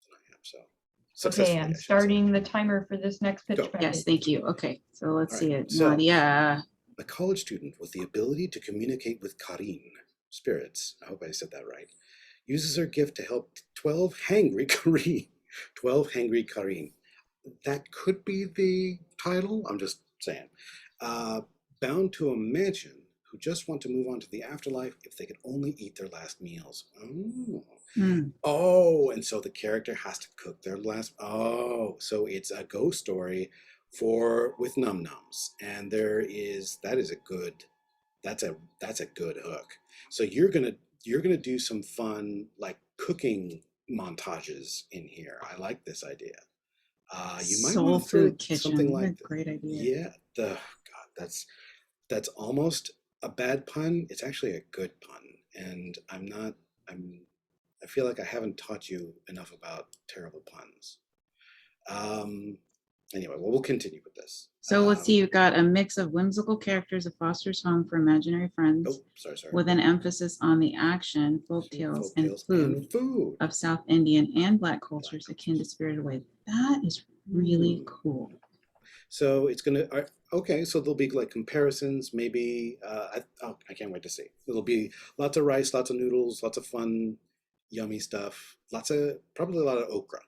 S4: than I have. So
S2: Okay,
S4: successfully, I
S2: I'm
S4: should say.
S2: starting the timer for this next pitch
S4: Go.
S2: packet.
S3: yes, thank you. Okay, so let's
S4: All
S3: see
S4: right,
S3: it.
S4: so-
S3: Nadia.
S4: A college student with the ability to communicate with Karin, spirits, I hope I said that right, uses her gift to help 12 hangry Karin. 12 hangry Karin. That could be the title, I'm just saying. Bound to a mansion, who just want to move on to the afterlife if they could only eat their last meals. Oh.
S3: Hmm.
S4: Oh, and so the character has to cook their last. Oh, so it's a ghost story with num nums, and that's a good hook. So you're gonna do some fun like cooking montages in here. I like this idea. You might
S3: Soul
S4: want to throw
S3: food kitchen.
S4: something
S3: What a
S4: like
S3: great idea.
S4: yeah. God, that's almost a bad pun. It's actually a good pun, and I feel like I haven't taught you enough about terrible puns. Anyway, well, we'll continue with this.
S3: So let's see, you've got a mix of whimsical characters, a foster's home for imaginary friends,
S4: Oh, sorry.
S3: with an emphasis on the action, folk tales, and
S4: Folktales
S3: food
S4: and food.
S3: of South Indian and Black cultures akin to Spirited Away. That is really cool.
S4: So it's gonna okay. So there'll be like comparisons, maybe. I can't wait to see. There'll be lots of rice, lots of noodles, lots of fun, yummy stuff. Probably a lot of okra.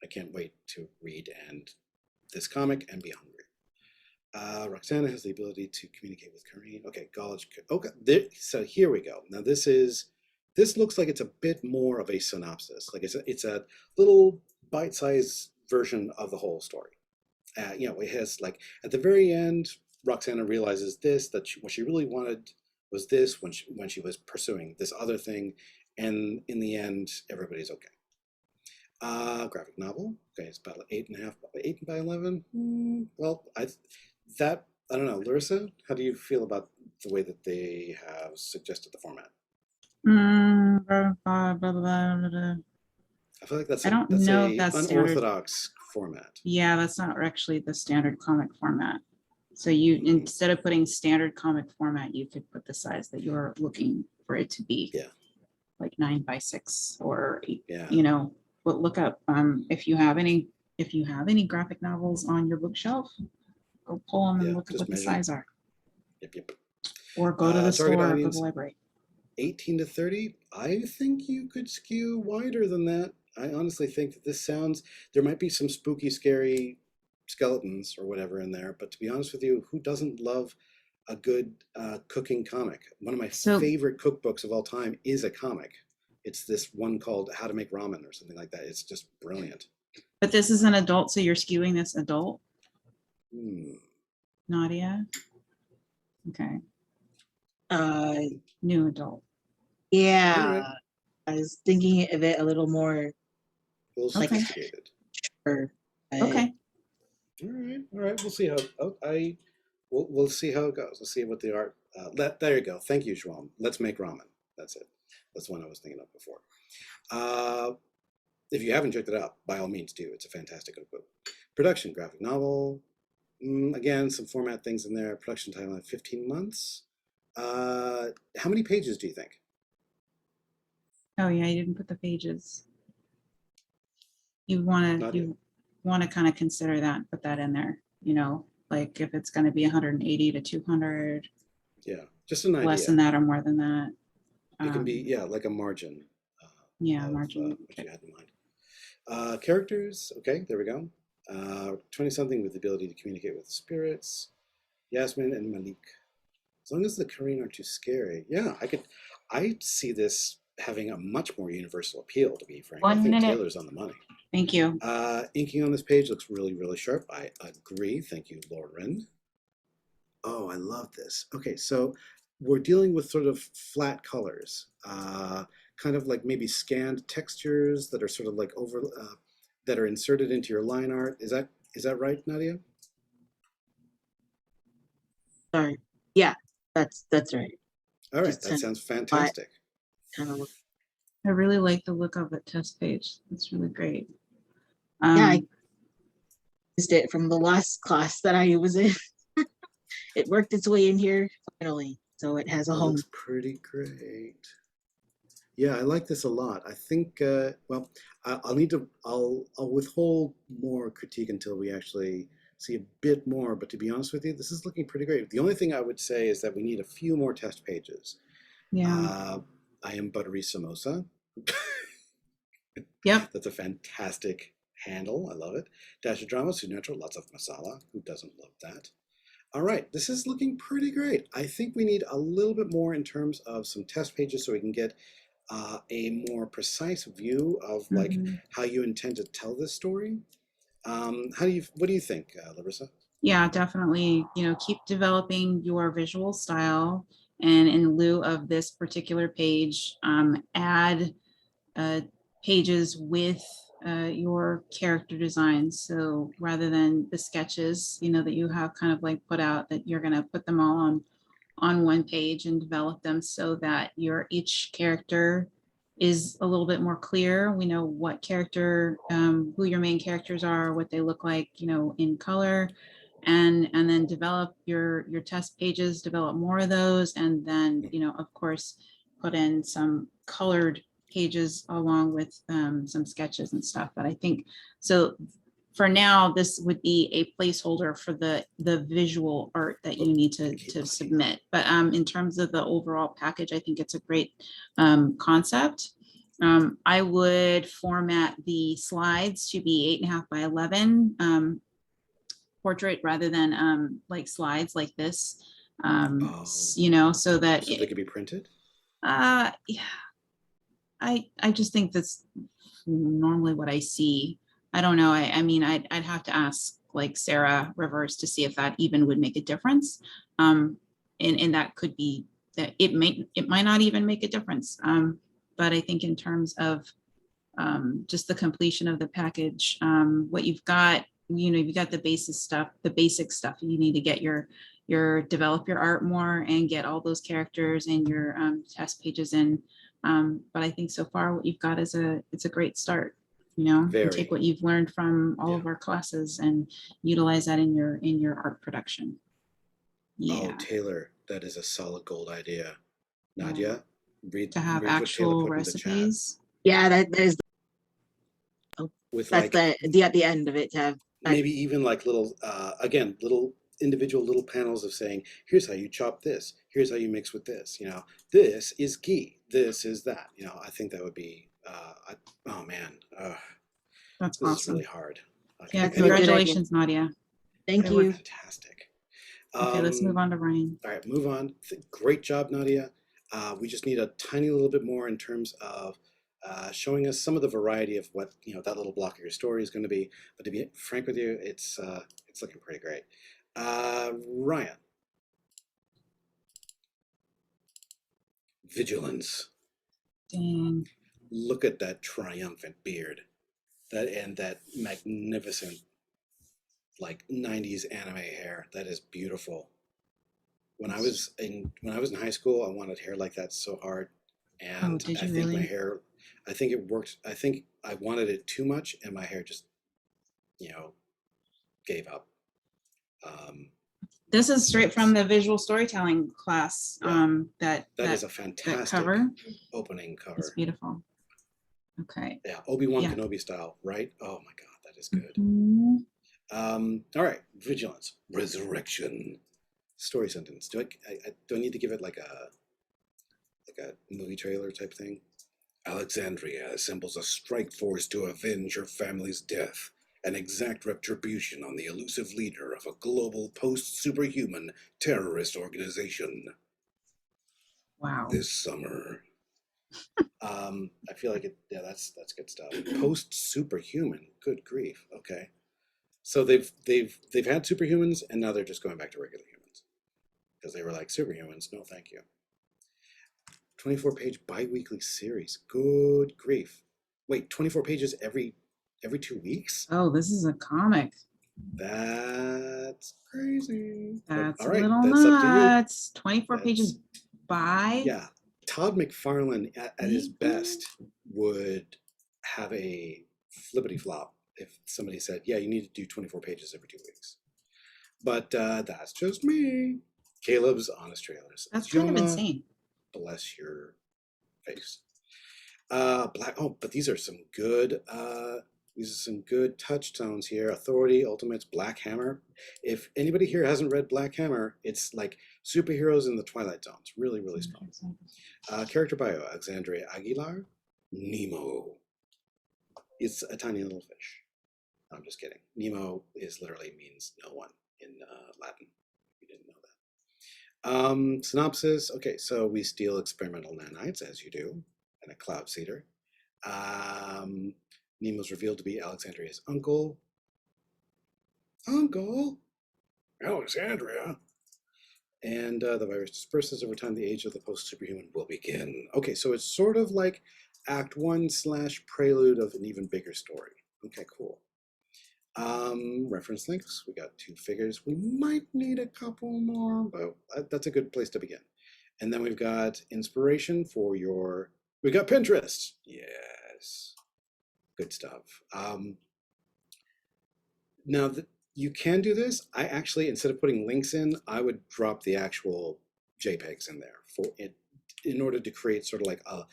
S4: I can't wait to read this comic and be hungry. Roxana has the ability to communicate with Karin. Okay, college. Okay, so here we go. Now this looks like it's a bit more of a synopsis. Like it's a little bite-sized version of the whole story. You know, it has like at the very end, Roxana realizes what she really wanted was this when she was pursuing this other thing, and in the end, everybody's okay. Graphic novel. Okay, it's about 8 by 11. Well, I don't know, Larissa. How do you feel about the way that they have suggested the format? I feel like that's
S3: I don't know if that's standard.
S4: unorthodox format.
S3: Yeah, that's not actually the standard comic format. So you, instead of putting standard comic format, you could put the size that you're looking for it to be.
S4: Yeah.
S3: Like 9 by 6 or 8,
S4: Yeah.
S3: you know, but look up if you have any graphic novels on your bookshelf, go pull them and
S4: Yeah,
S3: look at
S4: just
S3: what the
S4: measure.
S3: size are.
S4: Yep.
S3: Or go to the
S4: Target
S3: store or go to
S4: audience,
S3: the library.
S4: 18 to 30. I think you could skew wider than that. I honestly think that there might be some spooky, scary skeletons or whatever in there, but to be honest with you, who doesn't love a good cooking comic? One of my favorite cookbooks of all time is a comic. It's this one called How to Make Ramen or something like that. It's just brilliant.
S3: But this is an adult, so you're skewing this adult,
S4: Hmm.
S3: Nadia. Okay, new adult.
S9: Yeah, I was thinking of it a little more
S4: Well sophisticated.
S9: sure.
S3: Okay.
S4: All right. We'll see how. We'll see how it goes. We'll see what the art. There you go. Thank you, Joam. Let's make ramen. That's it. That's one I was thinking of before. If you haven't checked it out, by all means do. It's a fantastic book. Production, graphic novel. Again, some format things in there. Production timeline, 15 months. How many pages do you think?
S3: Oh yeah, you didn't put the pages. You want to
S4: Nadia?
S3: you want to kind of consider that, put that in there. You know, like if it's going to be 180 to 200,
S4: Yeah, just an
S3: less
S4: idea.
S3: than that or more than that.
S4: It can be, yeah, like a margin
S3: Yeah,
S4: of
S3: margin.
S4: what you had in mind. Characters, okay, there we go. 20-something with the ability to communicate with spirits. Yasmin and Malik. As long as the Korean aren't too scary. Yeah, I see this having a much more universal appeal, to be frank. I
S2: 1
S4: think
S2: minute.
S4: Taylor's on the money.
S3: Thank you.
S4: Inking on this page looks really, really sharp. I agree. Thank you, Lauren. Oh, I love this. Okay, so we're dealing with sort of flat colors, kind of like maybe scanned textures that are sort of like that are inserted into your line art. Is that right, Nadia?
S9: Sorry. Yeah, that's right.
S4: All right,
S9: Just
S4: that
S9: kind
S4: sounds
S9: of
S4: fantastic.
S9: kind of
S3: I really like the look of the test page. It's really great.
S9: yeah, I used it from the last class that I was in. It worked its way in here finally, so it has a
S4: That
S9: home.
S4: looks pretty great. Yeah, I like this a lot. I think, well, I'll withhold more critique until we actually see a bit more, but to be honest with you, this is looking pretty great. The only thing I would say is that we need a few more test pages.
S3: Yeah.
S4: I am Buttery Samosa.
S3: Yep.
S4: That's a fantastic handle. I love it. Dash of drama, supernatural, lots of masala. Who doesn't love that? All right, this is looking pretty great. I think we need a little bit more in terms of some test pages so we can get a more precise view of like how you intend to tell this story. What do you think, Larissa?
S3: Yeah, definitely. You know, keep developing your visual style, and in lieu of this particular page, add pages with your character designs. So rather than the sketches, you know, that you have kind of like put out, that you're going to put them all on one page and develop them so that your each character is a little bit more clear. We know what character, who your main characters are, what they look like, you know, in color, and then develop your test pages, develop more of those, and then, you know, of course, put in some colored pages along with some sketches and stuff. But I think so. For now, this would be a placeholder for the visual art that you need to submit. But in terms of the overall package, I think it's a great concept. I would format the slides to be 8.5 by 11 portrait rather than like slides like this. You know, so that
S4: so they could be printed.
S3: Yeah, I just think that's normally what I see. I don't know. I mean, I'd have to ask like Sarah Rivers to see if that even would make a difference. And that could be that it might not even make a difference. But I think in terms of just the completion of the package, what you've got, you know, you've got the basic stuff. You need to get your develop your art more and get all those characters and your test pages in. But I think so far what you've got is it's a great start. You know, and take what you've learned from all of our classes and utilize that in your art production.
S4: Yeah. Oh, Taylor, that is a solid gold idea. Nadia,
S3: to have actual recipes.
S9: Yeah, that is.
S4: With
S9: that's
S4: like
S9: the end of it to have
S4: maybe even like little little individual little panels of saying, here's how you chop this, here's how you mix with this, you know, this is ghee, this is that, you know. I think that would be oh man,
S3: that's
S4: this
S3: awesome.
S4: is really hard. Okay.
S3: Yeah, congratulations, Nadia.
S9: Thank you.
S4: Fantastic.
S3: Okay, let's move on to Ryan.
S4: All right, move on. Great job, Nadia. We just need a tiny little bit more in terms of showing us some of the variety of what, you know, that little block of your story is going to be. But to be frank with you, it's looking pretty great. Ryan. Vigilance.
S3: Dang.
S4: Look at that triumphant beard. That magnificent like 90s anime hair. That is beautiful. When I was in high school, I wanted hair like that so hard. And I think my hair, I think it worked. I think I wanted it too much and my hair just, you know, gave up.
S3: This is straight from the visual storytelling class.
S4: Yeah.
S3: That
S4: That is a
S3: that
S4: fantastic
S3: cover.
S4: opening
S3: It's
S4: cover.
S3: beautiful. Okay.
S4: Yeah, Obi-Wan
S3: Yeah.
S4: Kenobi style, right? Oh my God, that is good.
S3: Mhm.
S4: All right, Vigilance, Resurrection, story sentence. Do I need to give it like a movie trailer type thing? Alexandria assembles a strike force to avenge her family's death and exact retribution on the elusive leader of a global post-superhuman terrorist organization.
S3: Wow.
S4: This summer. I feel like it. Yeah, that's good stuff. Post-superhuman. Good grief. Okay. So they've had superhumans and now they're just going back to regular humans because they were like superhumans. No, thank you. 24-page bi-weekly series. Good grief. Wait, 24 pages every 2 weeks?
S3: Oh, this is a comic.
S4: That's crazy. But,
S3: That's
S4: all
S3: a
S4: right,
S3: little
S4: that's up to you.
S3: nuts. 24 pages by.
S4: Yeah. Todd McFarlane at his best would have a flippity flop if somebody said, yeah, you need to do 24 pages every 2 weeks. But that's just me. Caleb's Honest Trailers.
S3: That's kind of
S4: Jonah,
S3: insane.
S4: Bless your face. But these are some good touchstones here. Authority, Ultimates, Black Hammer. If anybody here hasn't read Black Hammer, it's like superheroes in the Twilight Zone. It's really, really strong. Character bio, Alexandria Aguilar, Nemo. It's a tiny little fish. I'm just kidding. Nemo literally means no one in Latin. You didn't know that. Synopsis. Okay, so we steal experimental nanites, as you do, and a cloud seeder. Nemo's revealed to be Alexandria's uncle. Alexandria. And the virus disperses over time. The age of the post-superhuman will begin. Okay, so it's sort of like Act 1 / prelude of an even bigger story. Okay, cool. Reference links. We got 2 figures. We might need a couple more, but that's a good place to begin. And then we've got inspiration for we got Pinterest. Yes. Good stuff. Now that you can do this, I actually, instead of putting links in, I would drop the actual JPEGs in there for it in order to create sort of like a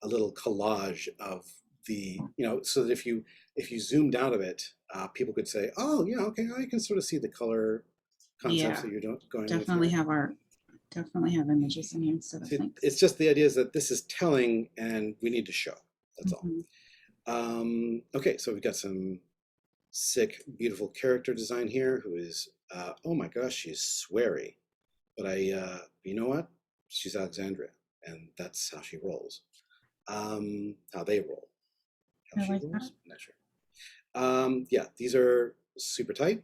S4: little collage of the, so that if you zoomed out of it, people could say, oh yeah, okay, I can sort of see the color concepts that you're going
S3: Definitely
S4: with here.
S3: have definitely have images in here instead of links.
S4: It's just the idea is that this is telling and we need to show. That's all. Okay, so we've got some sick, beautiful character design here who is, oh my gosh, she's sweary. But you know what? She's Alexandria, and that's how she rolls. How they roll. How she rolls? Not sure. Yeah, these are super tight.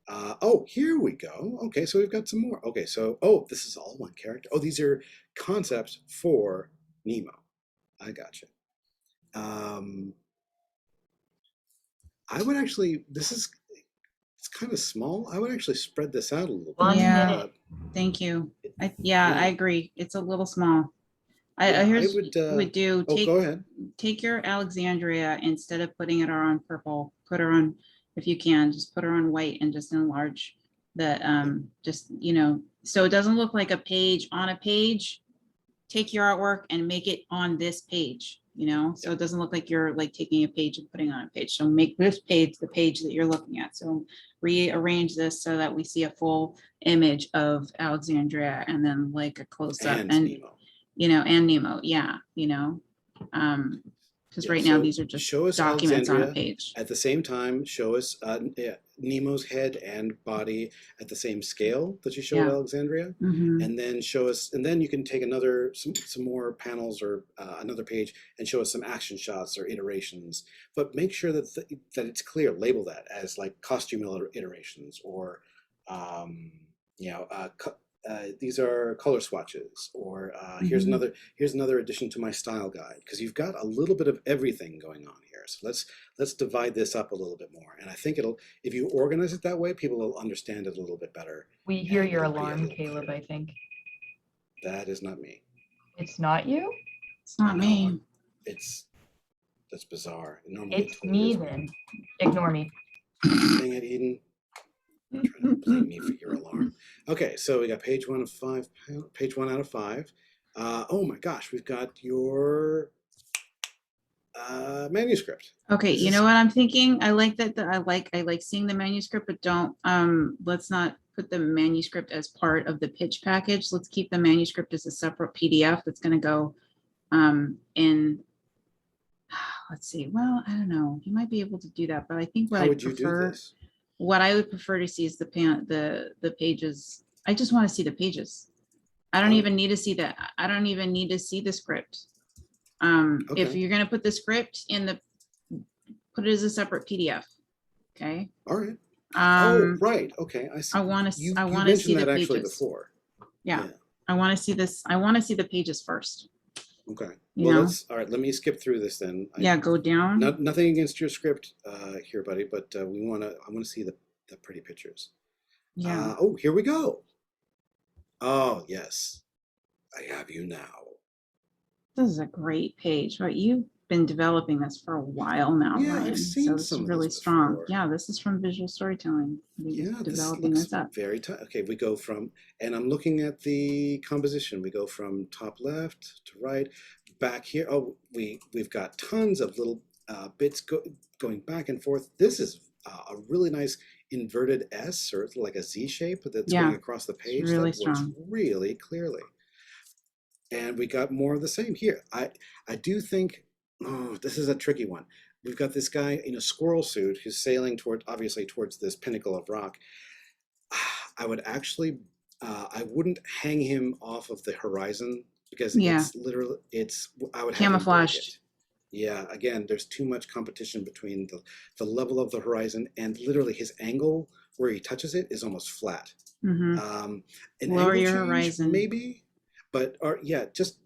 S4: Oh, here we go. Okay, so we've got some more. Okay, so, this is all one character. Oh, these are concepts for Nemo. I gotcha. I would actually, it's kind of small. I would actually spread this out a little bit.
S3: Yeah, thank you. I agree. It's a little small. Here's what would do.
S4: Go ahead.
S3: Take your Alexandria, instead of putting it on purple, put her on, if you can, just put her on white and just enlarge the, so it doesn't look like a page on a page. Take your artwork and make it on this page, so it doesn't look like you're like taking a page and putting on a page. So make this page the page that you're looking at. So rearrange this so that we see a full image of Alexandria and then like a close up and Nemo. And Nemo. Yeah. Because right now these are just
S4: show us
S3: documents on a
S4: Alexandria.
S3: page.
S4: At the same time, show us Nemo's head and body at the same scale that you showed Alexandria, and then show us. And then you can take some more panels or another page and show us some action shots or iterations. But make sure that that it's clear. Label that as like costume iterations or these are color swatches, or here's another addition to my style guide, because you've got a little bit of everything going on here. So let's divide this up a little bit more, and I think if you organize it that way, people will understand it a little bit better.
S2: We hear your alarm, Caleb, I think.
S4: That is not me.
S2: It's not you?
S3: It's not me.
S4: That's bizarre. Normally
S2: it's me then. Ignore me.
S4: Dang it, Eden. Trying to blame me for your alarm. Okay, so we got page 1 of 5, page 1 out of 5. Oh my gosh, we've got your manuscript.
S3: Okay,
S4: This
S3: you
S4: is-
S3: know what I'm thinking? I like that. I like seeing the manuscript, but don't let's not put the manuscript as part of the pitch package. Let's keep the manuscript as a separate PDF that's going to go in. Let's see. Well, I don't know. You might be able to do that, but I think what
S4: How
S3: I
S4: would you do
S3: prefer,
S4: this?
S3: what I would prefer to see is the pages. I just want to see the pages. I don't
S4: Oh.
S3: even need to see that. I don't even need to see the script. If
S4: Okay.
S3: you're gonna put the script in the, put it as a separate PDF. Okay.
S4: All right. Oh,
S3: Um,
S4: right. Okay, I see.
S3: I want to.
S4: You
S3: I
S4: you
S3: want to see
S4: mentioned
S3: the
S4: that actually
S3: pages.
S4: before.
S3: Yeah. I want to see this. I want to see the pages first.
S4: Okay.
S3: You
S4: Well,
S3: know?
S4: let's. All right. Let me skip through this then.
S3: Yeah. Go down.
S4: Nothing against your script here, buddy, but we want to. I want to see the pretty pictures.
S3: Yeah.
S4: Oh, here we go. Oh yes, I have you now.
S3: This is a great page, right? You've been developing this for a while now,
S4: Yeah, I've
S3: Ryan.
S4: seen
S3: So this
S4: some
S3: is
S4: of
S3: really
S4: this
S3: strong.
S4: before.
S3: Yeah. This is from Visual Storytelling. You're
S4: Yeah, this
S3: developing
S4: looks
S3: this up.
S4: very tight. Okay, we go from, and I'm looking at the composition. We go from top left to right, back here. Oh, we've got tons of little bits going back and forth. This is a really nice inverted S or like a Z shape that's
S3: Yeah,
S4: going across the page.
S3: really
S4: That works
S3: strong.
S4: really clearly. And we got more of the same here. I do think, oh, this is a tricky one. We've got this guy in a squirrel suit who's sailing obviously towards this pinnacle of rock. I would actually, I wouldn't hang him off of the horizon because
S3: Yeah.
S4: it's literally, I would have him break
S3: Camouflaged.
S4: it. Yeah, again, there's too much competition between the level of the horizon and literally his angle where he touches it is almost flat.
S3: Mm-hmm.
S4: An
S3: Lower
S4: angle
S3: your
S4: change,
S3: horizon.
S4: maybe, but yeah, just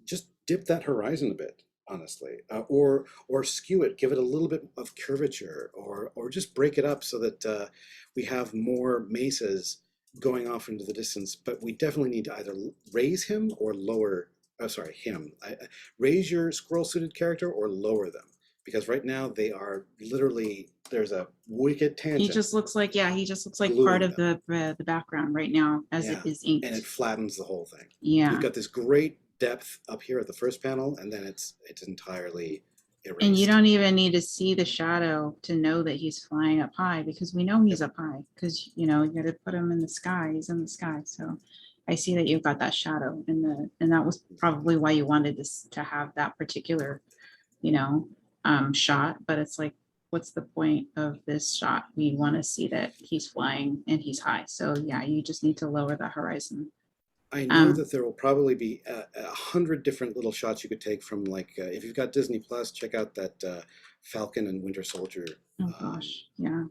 S4: dip that horizon a bit, honestly, or skew it, give it a little bit of curvature, or just break it up so that we have more mesas going off into the distance. But we definitely need to either raise him or lower. Oh, sorry, him. Raise your squirrel-suited character or lower them because right now they are literally there's a wicked tangent.
S3: He just looks like, yeah, he just looks like
S4: gluing
S3: part of the background right now as
S4: Yeah,
S3: it is inked.
S4: and it flattens the whole thing.
S3: Yeah.
S4: You've got this great depth up here at the first panel, and then it's entirely erased.
S3: And you don't even need to see the shadow to know that he's flying up high because we know he's up high because, you know, you got to put him in the sky. He's in the sky. So I see that you've got that shadow and that was probably why you wanted this to have that particular, you know, shot. But it's like, what's the point of this shot? We want to see that he's flying and he's high. So yeah, you just need to lower the horizon.
S4: I know that there will probably be 100 different little shots you could take from like if you've got Disney Plus, check out that Falcon and Winter Soldier
S3: Oh gosh, yeah.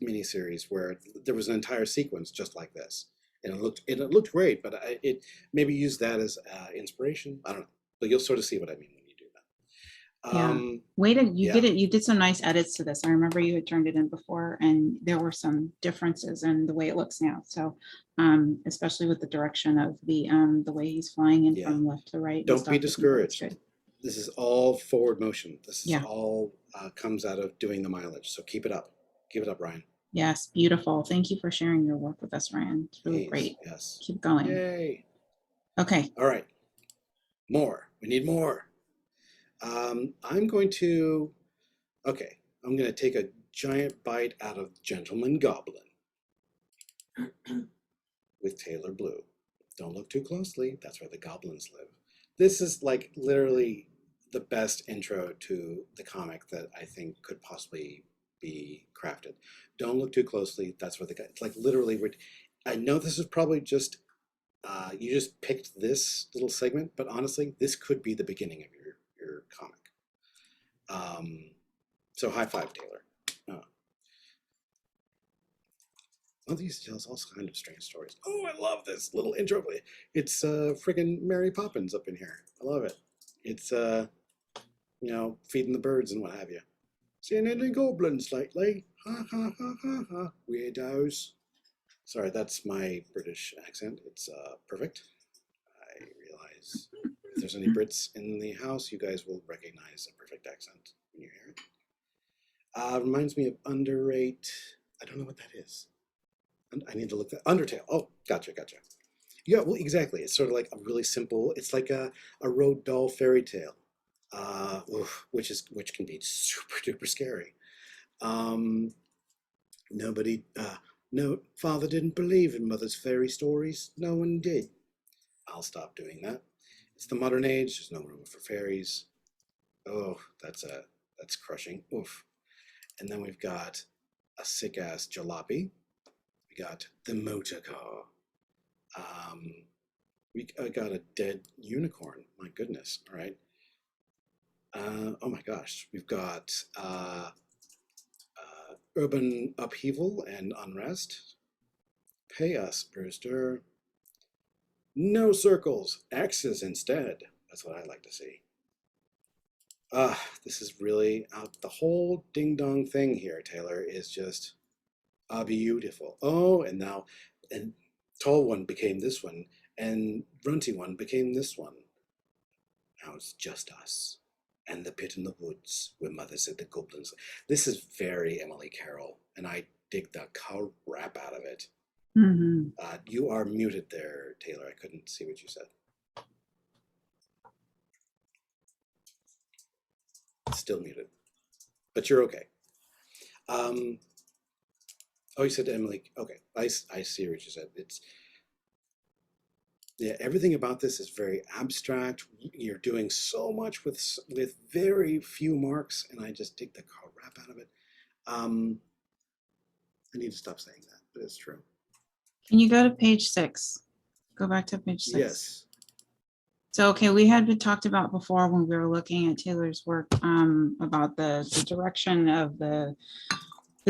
S4: miniseries where there was an entire sequence just like this, and it looked great. But it maybe use that as inspiration. I don't know, but you'll sort of see what I mean when you do that.
S3: Yeah. Wait, you
S4: yeah.
S3: did it. You did some nice edits to this. I remember you had turned it in before, and there were some differences in the way it looks now. So, especially with the direction of the way he's flying in
S4: Yeah.
S3: from left to right. and
S4: Don't
S3: stuff,
S4: be
S3: I think that's
S4: discouraged.
S3: good.
S4: This is all forward motion. This is
S3: Yeah.
S4: all comes out of doing the mileage. So keep it up. Keep it up, Ryan.
S3: Yes, beautiful. Thank you for sharing your work with us, Ryan. It's really
S4: Please,
S3: great.
S4: yes.
S3: Keep going.
S4: Yay.
S3: Okay.
S4: All right. More. We need more. I'm going to take a giant bite out of Gentleman Goblin with Taylor Blue. Don't look too closely. That's where the goblins live. This is like literally the best intro to the comic that I think could possibly be crafted. Don't look too closely. That's where like literally, I know this is probably just, you just picked this little segment, but honestly, this could be the beginning of your comic. So high five, Taylor. All these tells all kinds of strange stories. Oh, I love this little intro. It's friggin' Mary Poppins up in here. I love it. It's feeding the birds and what have you. Seen any goblins lately? Ha ha ha ha ha. Weirdos. Sorry, that's my British accent. It's perfect. I realize if there's any Brits in the house, you guys will recognize a perfect accent when you hear it. Reminds me of Underrate. I don't know what that is. I need to look at Undertale. Oh, gotcha. Yeah, well, exactly. It's sort of like a really simple. It's like a Roald Dahl fairy tale, which can be super duper scary. Um, Nobody, no, father didn't believe in mother's fairy stories. No one did. I'll stop doing that. It's the modern age. There's no room for fairies. Oh, that's crushing. Oof. And then we've got a sick ass jalopy. We got the motor car. I got a dead unicorn. My goodness. All right. Oh my gosh. We've got urban upheaval and unrest. Pay us, Brewster. No circles, X's instead. That's what I like to see. This is really the whole ding dong thing here, Taylor, is just beautiful. Oh, and now, and tall one became this one, and runty one became this one. Now it's just us and the pit in the woods where mother said the goblins. This is very Emily Carroll, and I dig the crap out of it.
S3: Mm-hmm.
S4: You are muted there, Taylor. I couldn't see what you said. Still muted, but you're okay. Oh, you said Emily. Okay, I see what you said. Yeah, everything about this is very abstract. You're doing so much with very few marks, and I just dig the crap out of it. I need to stop saying that, but it's true.
S3: Can you go to page 6? Go back to page 6.
S4: Yes.
S3: So, okay, we had been talked about before when we were looking at Taylor's work about the direction of the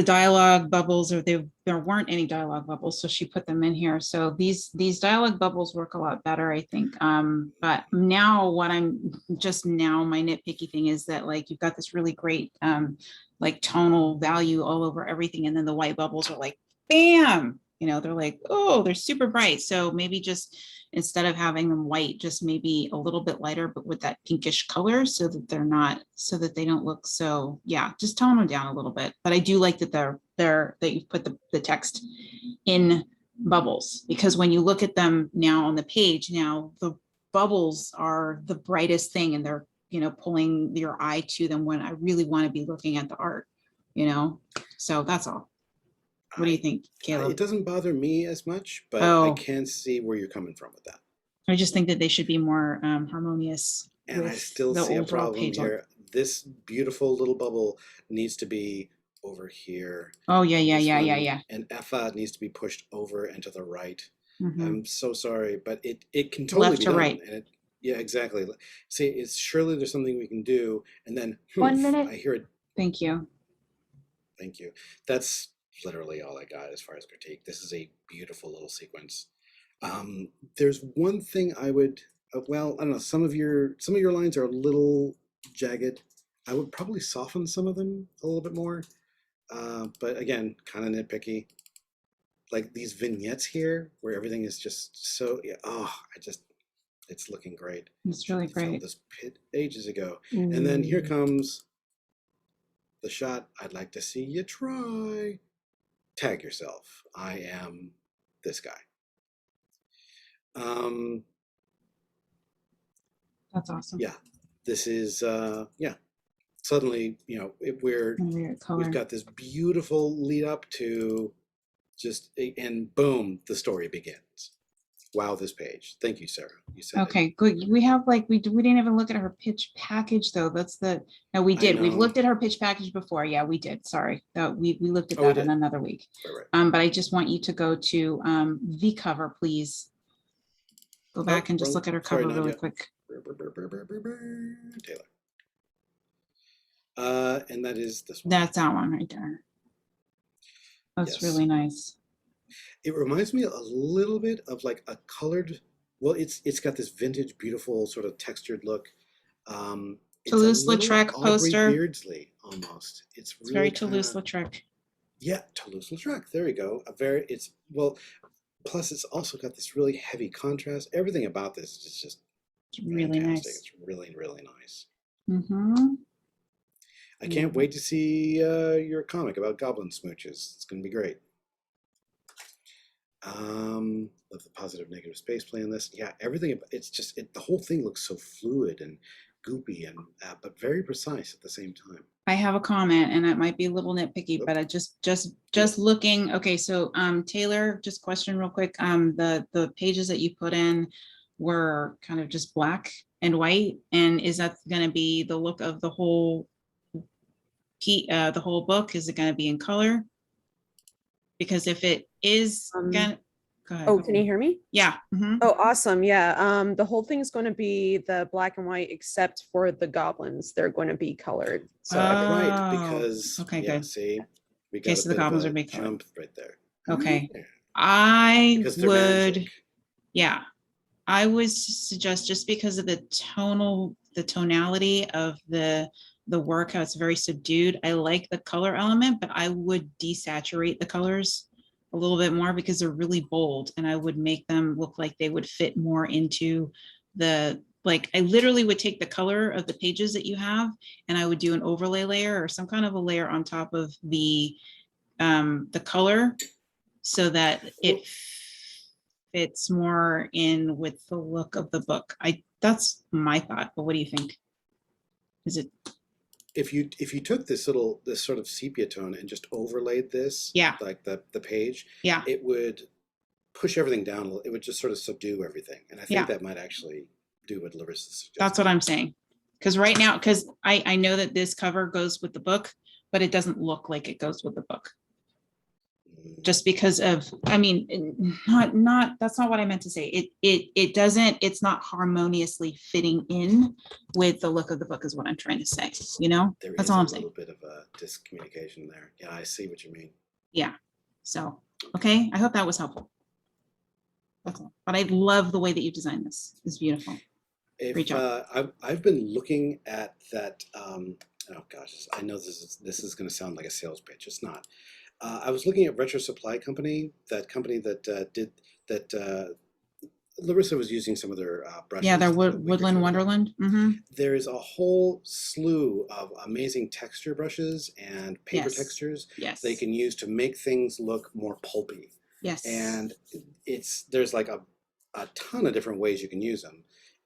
S3: dialogue bubbles, or there weren't any dialogue bubbles, so she put them in here. So these dialogue bubbles work a lot better, I think. But now what my nitpicky thing is that like you've got this really great like tonal value all over everything, and then the white bubbles are like bam, they're like, oh, they're super bright. So maybe just instead of having them white, just maybe a little bit lighter, but with that pinkish color so that they don't look so, yeah, just tone them down a little bit. But I do like that that you've put the text in bubbles, because when you look at them now on the page, now the bubbles are the brightest thing, and they're, pulling your eye to them when I really want to be looking at the art, so that's all. What do you think, Caleb?
S4: It doesn't bother me as much, but
S3: Oh.
S4: I can see where you're coming from with that.
S3: I just think that they should be more harmonious.
S4: And I
S3: with
S4: still
S3: the
S4: see a
S3: overall
S4: problem
S3: page art.
S4: here. This beautiful little bubble needs to be over here.
S3: Oh, yeah.
S4: And Effa needs to be pushed over and to the right.
S3: Mhm.
S4: I'm so sorry, but it can totally
S3: Left
S4: be
S3: to
S4: done.
S3: right.
S4: And yeah, exactly. See, it's surely there's something we can do. And then
S2: 1 minute.
S4: I hear it.
S3: Thank you.
S4: Thank you. That's literally all I got as far as critique. This is a beautiful little sequence. There's one thing I would, well, I don't know. Some of your lines are a little jagged. I would probably soften some of them a little bit more. But again, kind of nitpicky. Like these vignettes here, where everything is just so, yeah. Oh, it's looking great.
S3: It's really
S4: I filmed
S3: great.
S4: this ages ago, and then here
S3: Ooh.
S4: comes the shot. I'd like to see you try. Tag yourself. I am this guy.
S3: That's awesome.
S4: Yeah, this is yeah. Suddenly, we've got this beautiful lead up to and boom, the story begins. Wow, this page. Thank you, Sarah. You said
S3: Okay, good. We have we didn't even look at her pitch package though. No, we did. We've
S4: know.
S3: looked at her pitch package before. Yeah, we did. Sorry. We looked at
S4: Oh, we
S3: that in
S4: did.
S3: another week.
S4: Right.
S3: But I just want you to go to the cover, please. Go back and just
S4: wrong-
S3: look at her
S4: sorry,
S3: cover really
S4: Nadia.
S3: quick.
S4: Taylor. And that is this one.
S3: That's that one right there. That's
S4: Yes.
S3: really nice.
S4: It reminds me a little bit of like a colored. Well, it's got this vintage, beautiful sort of textured look. It's a
S3: Toulouse-Lautrec
S4: little Aubrey
S3: poster.
S4: Beardsley almost. It's
S3: It's
S4: really
S3: very Toulouse-Lautrec.
S4: Yeah, Toulouse-Lautrec. There you go. Plus it's also got this really heavy contrast. Everything about this is just
S3: It's really
S4: fantastic.
S3: nice.
S4: It's really, really nice.
S3: Mm-hmm.
S4: I can't wait to see your comic about goblin smooches. It's going to be great. Love the positive negative space play on this. Yeah, everything. It's just the whole thing looks so fluid and goopy and but very precise at the same time.
S3: I have a comment, and it might be a little nitpicky, but I just looking. Okay, so Taylor, just question real quick. The pages that you put in were kind of just black and white, and is that going to be the look of the whole the whole book? Is it going to be in color? Because if it is gonna, go ahead.
S13: Oh, can you hear me?
S3: Yeah. Mhm.
S13: Oh, awesome. Yeah. The whole thing is going to be the black and white, except for the goblins. They're going to be colored. So
S4: Right,
S3: Oh,
S4: because
S3: okay,
S4: yeah,
S3: good.
S4: see, we
S3: Okay,
S4: got
S3: so
S4: a
S3: the
S4: bit of
S3: goblins
S4: a
S3: are big colored.
S4: jump right there.
S3: Okay.
S4: Yeah.
S3: I
S4: Because they're
S3: would,
S4: magic.
S3: yeah, I would suggest, just because of the tonality of the work, how it's very subdued. I like the color element, but I would desaturate the colors a little bit more because they're really bold, and I would make them look like they would fit more into like I literally would take the color of the pages that you have, and I would do an overlay layer or some kind of a layer on top of the color, so that it fits more in with the look of the book. That's my thought, but what do you think? Is it?
S4: If you took this sort of sepia tone and just overlaid this,
S3: Yeah.
S4: like the page,
S3: Yeah.
S4: it would push everything down a little. It would just sort of subdue everything, and I think
S3: Yeah.
S4: that might actually do what Larissa suggested.
S3: That's what I'm saying. Because right now, because I know that this cover goes with the book, but it doesn't look like it goes with the book. Just because of, I mean, that's not what I meant to say. It doesn't, it's not harmoniously fitting in with the look of the book is what I'm trying to say, you know?
S4: There
S3: That's
S4: is
S3: all
S4: a
S3: I'm saying.
S4: little bit of a discommunication there. Yeah, I see what you mean.
S3: Yeah. So, okay. I hope that was helpful. That's all. But I love the way that you designed this. It's beautiful. Great job.
S4: I've been looking at that. Oh gosh, I know this is going to sound like a sales pitch. It's not. I was looking at Retro Supply Company, that company that did that. Larissa was using some of their brushes.
S3: Yeah, they're
S4: a week or two
S3: Woodland
S4: ago.
S3: Wonderland. Mm-hmm.
S4: There is a whole slew of amazing texture brushes and paper
S3: Yes.
S4: textures
S3: Yes.
S4: they can use to make things look more pulpy.
S3: Yes.
S4: And there's like a ton of different ways you can use them,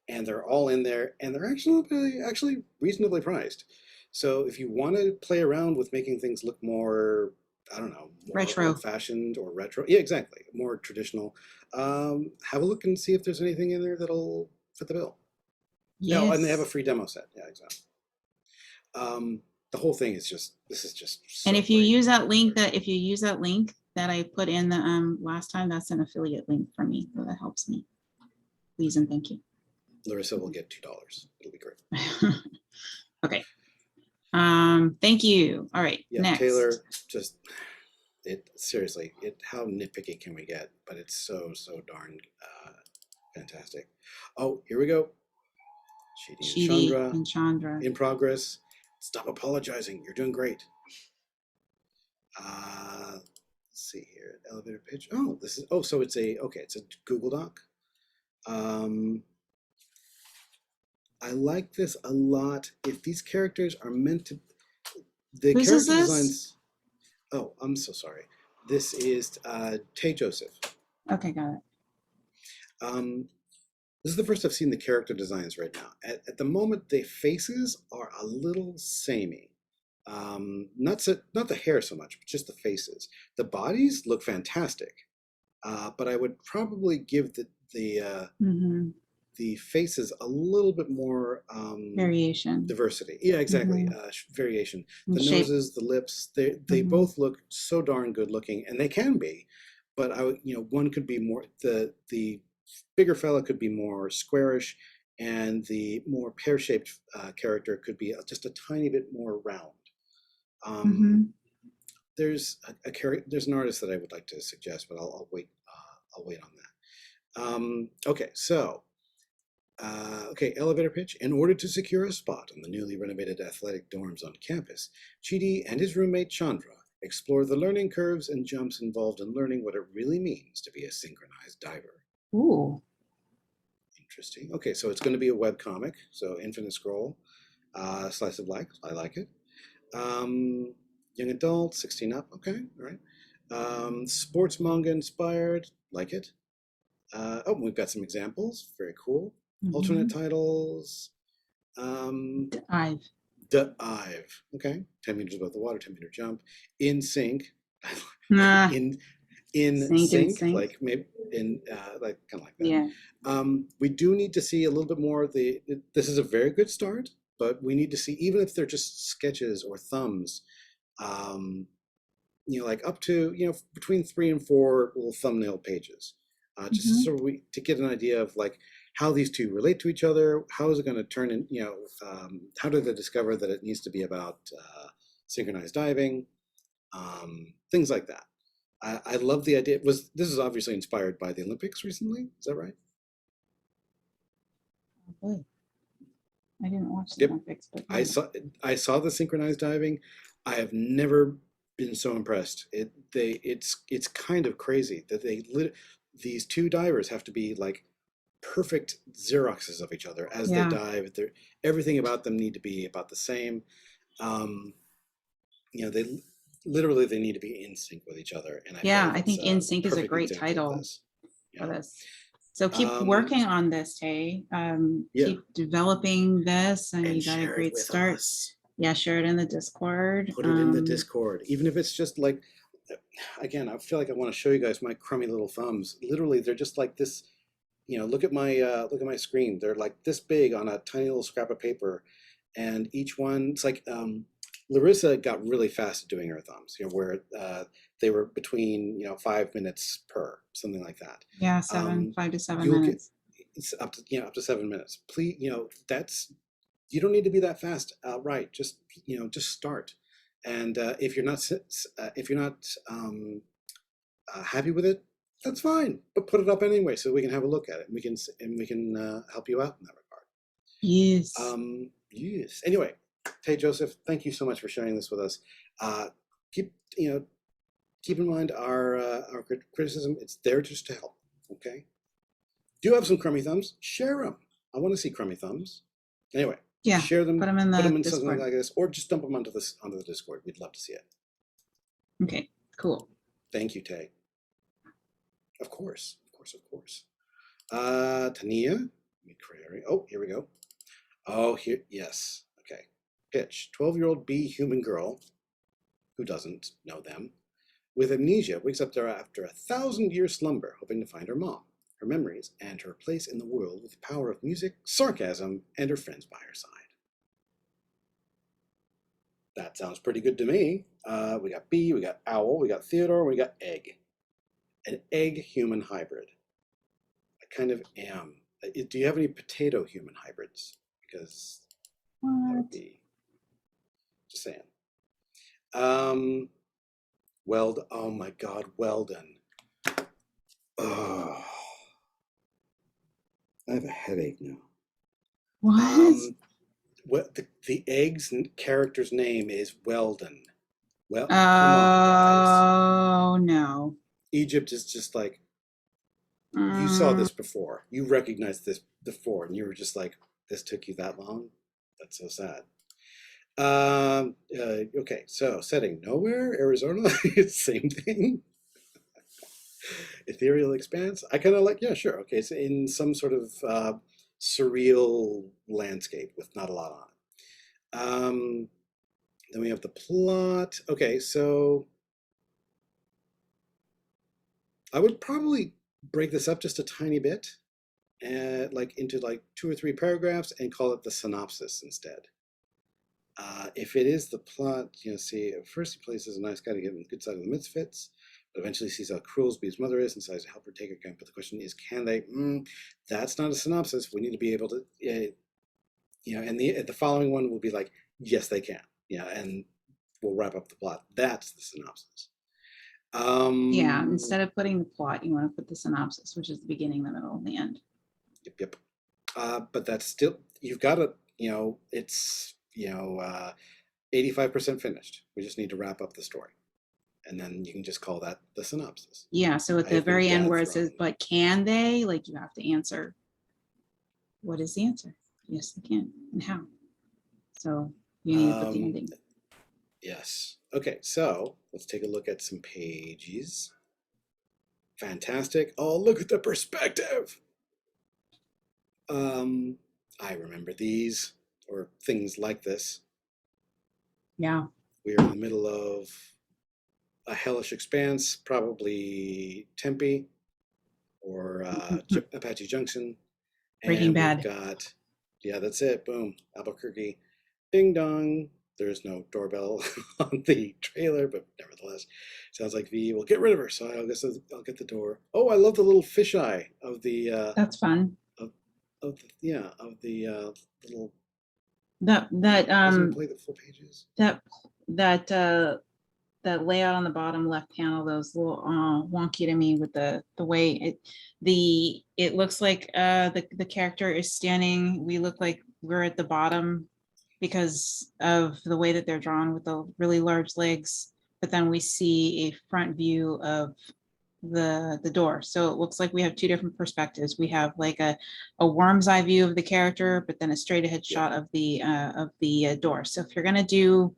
S4: and they're all in there, and they're actually reasonably priced. So if you want to play around with making things look more, I don't know, more
S3: Retro.
S4: old-fashioned or retro, yeah, exactly, more traditional, have a look and see if there's anything in there that'll fit the bill.
S3: Yes.
S4: No, and they have a free demo set. Yeah, exactly. The whole thing is this is just. So
S3: And if you
S4: great.
S3: use that link that I put in the last time, that's an affiliate link for me, so that helps me. Please and thank you.
S4: Larissa will get $2. It'll be great.
S3: Okay. Thank you. All right.
S4: Yeah,
S3: next.
S4: Taylor, just seriously, how nitpicky can we get? But it's so darn fantastic. Oh, here we go.
S3: Chidi
S4: Chandra
S3: and Chandra.
S4: in progress. Stop apologizing. You're doing great. Let's see here. Elevator pitch. Oh, so it's a Google Doc. I like this a lot. If these characters are meant to, the
S3: Whose
S4: character
S3: is this?
S4: designs. Oh, I'm so sorry. This is Tay Joseph.
S3: Okay, got it.
S4: This is the first I've seen the character designs right now. At the moment, the faces are a little samey. Not the hair so much, but just the faces. The bodies look fantastic, but I would probably give the faces a little bit more
S3: Variation.
S4: diversity. Yeah, exactly. Variation. The
S3: And shape.
S4: noses, the lips, they both look so darn good looking, and they can be, but one could be more, the bigger fella could be more squarish, and the more pear-shaped character could be just a tiny bit more round. There's there's an artist that I would like to suggest, but I'll wait. I'll wait on that. Okay, so. Elevator pitch. In order to secure a spot on the newly renovated athletic dorms on campus, Chidi and his roommate Chandra explore the learning curves and jumps involved in learning what it really means to be a synchronized diver.
S3: Ooh.
S4: Interesting. Okay, so it's going to be a web comic, so infinite scroll, slice of life. I like it. Young adult, 16 up. Okay, all right. Sports manga inspired, like it. Oh, we've got some examples. Very cool. Alternate titles.
S3: I've
S4: Dive. Okay. 10 meters above the water, 10-meter jump. In sync.
S3: Nah.
S4: in
S3: Sync and sync.
S4: like maybe in like kind of like that.
S3: Yeah.
S4: We do need to see a little bit more of the. This is a very good start, but we need to see, even if they're just sketches or thumbs, like up to between 3 and 4 little thumbnail pages, just so to get an idea of like how these two relate to each other. How is it going to turn in? How did they discover that it needs to be about synchronized diving? Things like that. I love the idea. This is obviously inspired by the Olympics recently. Is that right?
S3: Oh, I didn't watch the
S4: Yep.
S3: Olympics, but
S4: I saw the synchronized diving. I have never been so impressed. It's kind of crazy that these two divers have to be like perfect Xeroxes of each other as
S3: Yeah.
S4: they dive. Everything about them need to be about the same. They literally need to be in sync with each other. And
S3: I think In Sync is a
S4: perfect
S3: great
S4: example of
S3: title
S4: this.
S3: for this. So keep working on this, Tay.
S4: Yeah.
S3: Keep developing this, and you got a
S4: share it
S3: great
S4: with
S3: start.
S4: us.
S3: Yeah, share it in the Discord.
S4: Put it in the Discord, even if it's just like, again, I feel like I want to show you guys my crummy little thumbs. Literally, they're just like this. Look at my screen. They're like this big on a tiny little scrap of paper, and each one, it's like Larissa got really fast at doing her thumbs. Where they were between 5 minutes per, something like that.
S3: Yeah, 5 to 7
S4: you'll
S3: minutes.
S4: It's up to 7 minutes. Please, that's, you don't need to be that fast outright. Just start. And if you're not happy with it, that's fine. But put it up anyway, so we can have a look at it. And we can help you out in that regard.
S3: Yes.
S4: Yes. Anyway, Tay Joseph, thank you so much for sharing this with us. Keep in mind our criticism. It's there just to help. Okay. Do you have some crummy thumbs? Share them. I want to see crummy thumbs. Anyway.
S3: Yeah,
S4: Share them.
S3: put 'em in the
S4: something
S3: Discord.
S4: like this, or just dump them onto the Discord. We'd love to see it.
S3: Okay, cool.
S4: Thank you, Tay. Of course. Tania. Oh, here we go. Oh, here. Yes. Okay. Pitch. 12-year-old bee human girl, who doesn't know them, with amnesia, wakes up there after a 1,000-year slumber, hoping to find her mom, her memories, and her place in the world with the power of music, sarcasm, and her friends by her side. That sounds pretty good to me. We got bee, we got owl, we got Theodore, we got egg. An egg-human hybrid. I kind of am. Do you have any potato-human hybrids? Because that would be, just saying. Oh my God, Weldon. Oh, I have a headache now.
S3: What?
S4: The egg's character's name is Weldon. Well, come
S3: Oh
S4: on, guys.
S3: no.
S4: Egypt is just like, you saw this before. You recognized this before, and you were just like, this took you that long? That's so sad. Okay, so setting nowhere, Arizona, it's the same thing. Ethereal expanse. I kind of like, yeah, sure. Okay, it's in some sort of surreal landscape with not a lot on it. Then we have the plot. Okay, so I would probably break this up just a tiny bit, and like into like 2 or 3 paragraphs, and call it the synopsis instead. If it is the plot, see, at first he places a nice guy to get on the good side of the misfits, but eventually sees how cruel Bee's mother is and decides to help her take her camp. But the question is, can they? That's not a synopsis. We need to be able to, and the following one will be like, yes, they can. Yeah, and we'll wrap up the plot. That's the synopsis.
S3: Yeah, instead of putting the plot, you want to put the synopsis, which is the beginning, the middle, and the end.
S4: Yep. But that's still, you've got to, it's 85% finished. We just need to wrap up the story, and then you can just call that the synopsis.
S3: Yeah, so at the very end where it says, but can they, like, you have to answer, what is the answer? Yes, they can, and how. So you need to put the ending.
S4: Yes. Okay, so let's take a look at some pages. Fantastic. Oh, look at the perspective. I remember these or things like this.
S3: Yeah.
S4: We are in the middle of a hellish expanse, probably Tempe or Apache Junction.
S3: Breaking
S4: And
S3: Bad.
S4: we've got, yeah, that's it. Boom. Albuquerque. Ding dong. There's no doorbell on the trailer, but nevertheless, sounds like V will get rid of her. So I guess I'll get the door. Oh, I love the little fisheye of the
S3: That's fun.
S4: of the little.
S3: That
S4: Doesn't play the full pages.
S3: that that layout on the bottom left panel, those little wonky to me with the way it looks like the character is standing. We look like we're at the bottom because of the way that they're drawn with the really large legs, but then we see a front view of the door. So it looks like we have two different perspectives. We have like a worm's eye view of the character, but then a straight ahead shot of the door. So if you're gonna do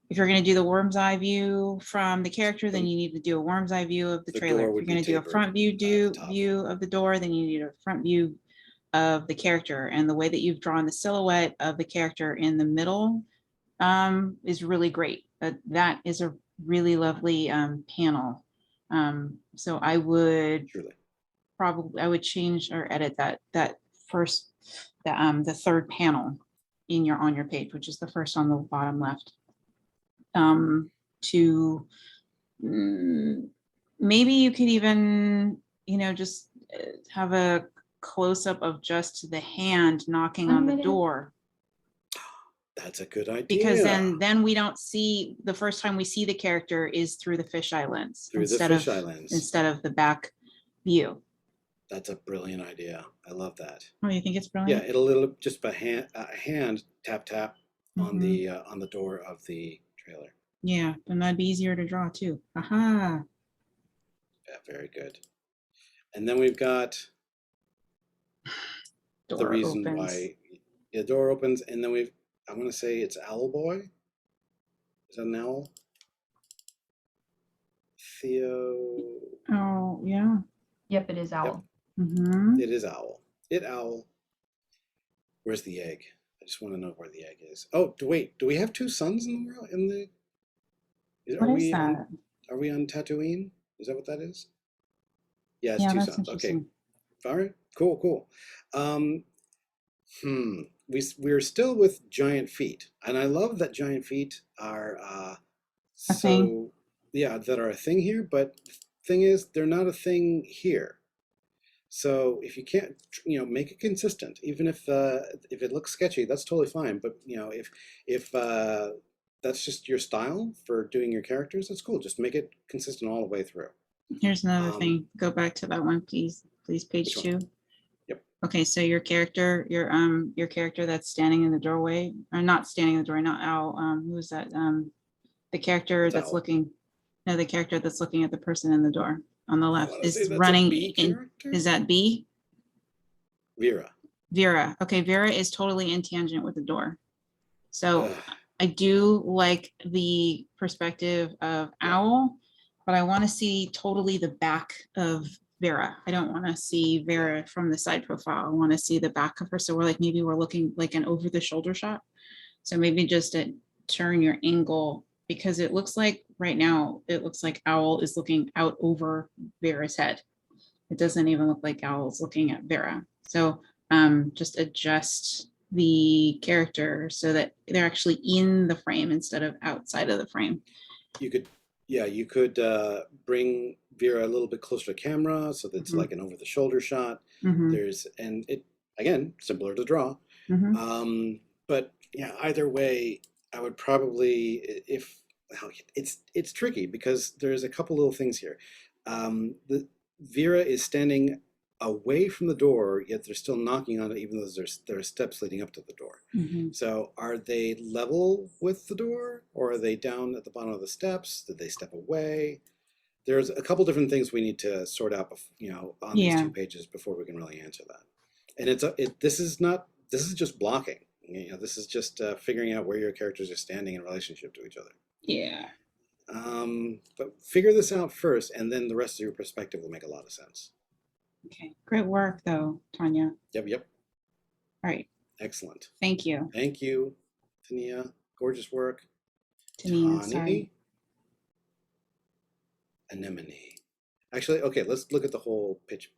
S3: the worm's eye view from the character, then you need to do a worm's eye view of the
S4: The
S3: trailer.
S4: door
S3: If you're
S4: would be
S3: going to do a
S4: tapered
S3: front view
S4: at the top.
S3: view of the door, then you need a front view of the character. And the way that you've drawn the silhouette of the character in the middle is really great. That is a really lovely panel. So I would probably change or edit that first the third panel on your page, which is the first on the bottom left. To maybe you could even, just have a close up of just the hand knocking on the door.
S4: That's a good idea.
S3: Because then we don't see, the first time we see the character is through the fisheye lens.
S4: Through the fisheye lens.
S3: Instead of the back view.
S4: That's a brilliant idea. I love that.
S3: Oh, you think it's brilliant?
S4: Yeah, it'll just by hand tap on the door of the trailer.
S3: Yeah, and that'd be easier to draw too. Aha.
S4: Yeah, very good. And then we've got the
S3: Door
S4: reason
S3: opens.
S4: why the door opens, and then I'm gonna say it's Owl Boy. Is that an owl? Theo.
S3: Oh, yeah.
S2: Yep, it is owl.
S3: Mm-hmm.
S4: It is owl. Owl. Where's the egg? I just want to know where the egg is. Oh, wait. Do we have two suns in the world?
S3: What is that?
S4: Are we on Tatooine? Is that what that is? Yeah, it's
S3: Yeah,
S4: two
S3: that's
S4: suns. Okay.
S3: interesting.
S4: All right. Cool. We're still with giant feet, and I love that giant feet are
S3: A thing.
S4: yeah, that are a thing here. But the thing is, they're not a thing here. So if you can't, make it consistent, even if it looks sketchy, that's totally fine. But if that's just your style for doing your characters, that's cool. Just make it consistent all the way through.
S3: Here's another thing. Go back to that one, please. Please, page 2.
S4: Yep.
S3: Okay, so your character that's standing in the doorway, or not standing in the doorway, not Owl. Who is that? The character
S4: It's
S3: that's
S4: Owl.
S3: looking. No, the character that's looking at the person in the door on the left
S4: wanna say
S3: is
S4: that's a
S3: running
S4: B
S3: in.
S4: character?
S3: Is that B?
S4: Vera.
S3: Vera. Okay, Vera is totally in tangent with the door. So
S4: Ugh.
S3: I do like the perspective of Owl, but I want to see totally the back of Vera. I don't want to see Vera from the side profile. I want to see the back of her. So maybe we're looking like an over the shoulder shot. So maybe just turn your angle, because it looks like right now, it looks like Owl is looking out over Vera's head. It doesn't even look like Owl is looking at Vera. So just adjust the character so that they're actually in the frame instead of outside of the frame.
S4: You could bring Vera a little bit closer to camera so that it's like an over the shoulder shot. And it, again, simpler to draw. But yeah, either way, I would probably, it's tricky because there's a couple little things here. The Vera is standing away from the door, yet they're still knocking on it, even though there are steps leading up to the door. So are they level with the door, or are they down at the bottom of the steps? Did they step away? There's a couple different things we need to sort out, on these 2 pages before we can really answer that. And this is just blocking. This is just figuring out where your characters are standing in relationship to each other.
S3: Yeah.
S4: But figure this out first, and then the rest of your perspective will make a lot of sense.
S3: Okay. Great work, though, Tanya.
S4: Yep.
S3: All right.
S4: Excellent.
S3: Thank you,
S4: Thank you, Tania. Gorgeous work.
S3: Tania.
S4: Tani?
S3: Sorry.
S4: Anemone. Actually, okay, let's look at the whole pitch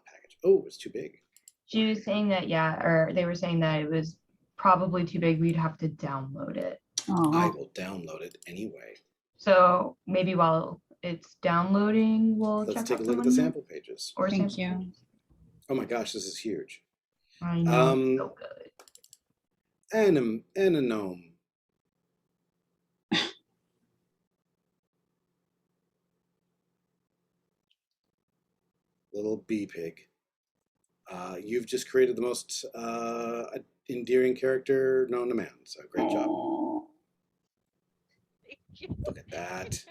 S4: package. Oh, it's too big.
S2: She was saying that, yeah, or they were saying that it was probably too big. We'd have to download it.
S4: I
S3: Oh,
S4: will download it anyway.
S2: So maybe while it's downloading, we'll
S4: Let's
S2: check
S4: take
S2: out
S4: a
S2: the
S4: look at the
S2: menu
S4: sample pages.
S2: or
S3: thank
S2: sample
S3: you.
S2: pages.
S4: Oh my gosh, this is huge.
S2: I know, it's so good.
S4: Anemone. Little bee pig. You've just created the most endearing character known to man. So great job.
S3: Oh,
S4: Look at that.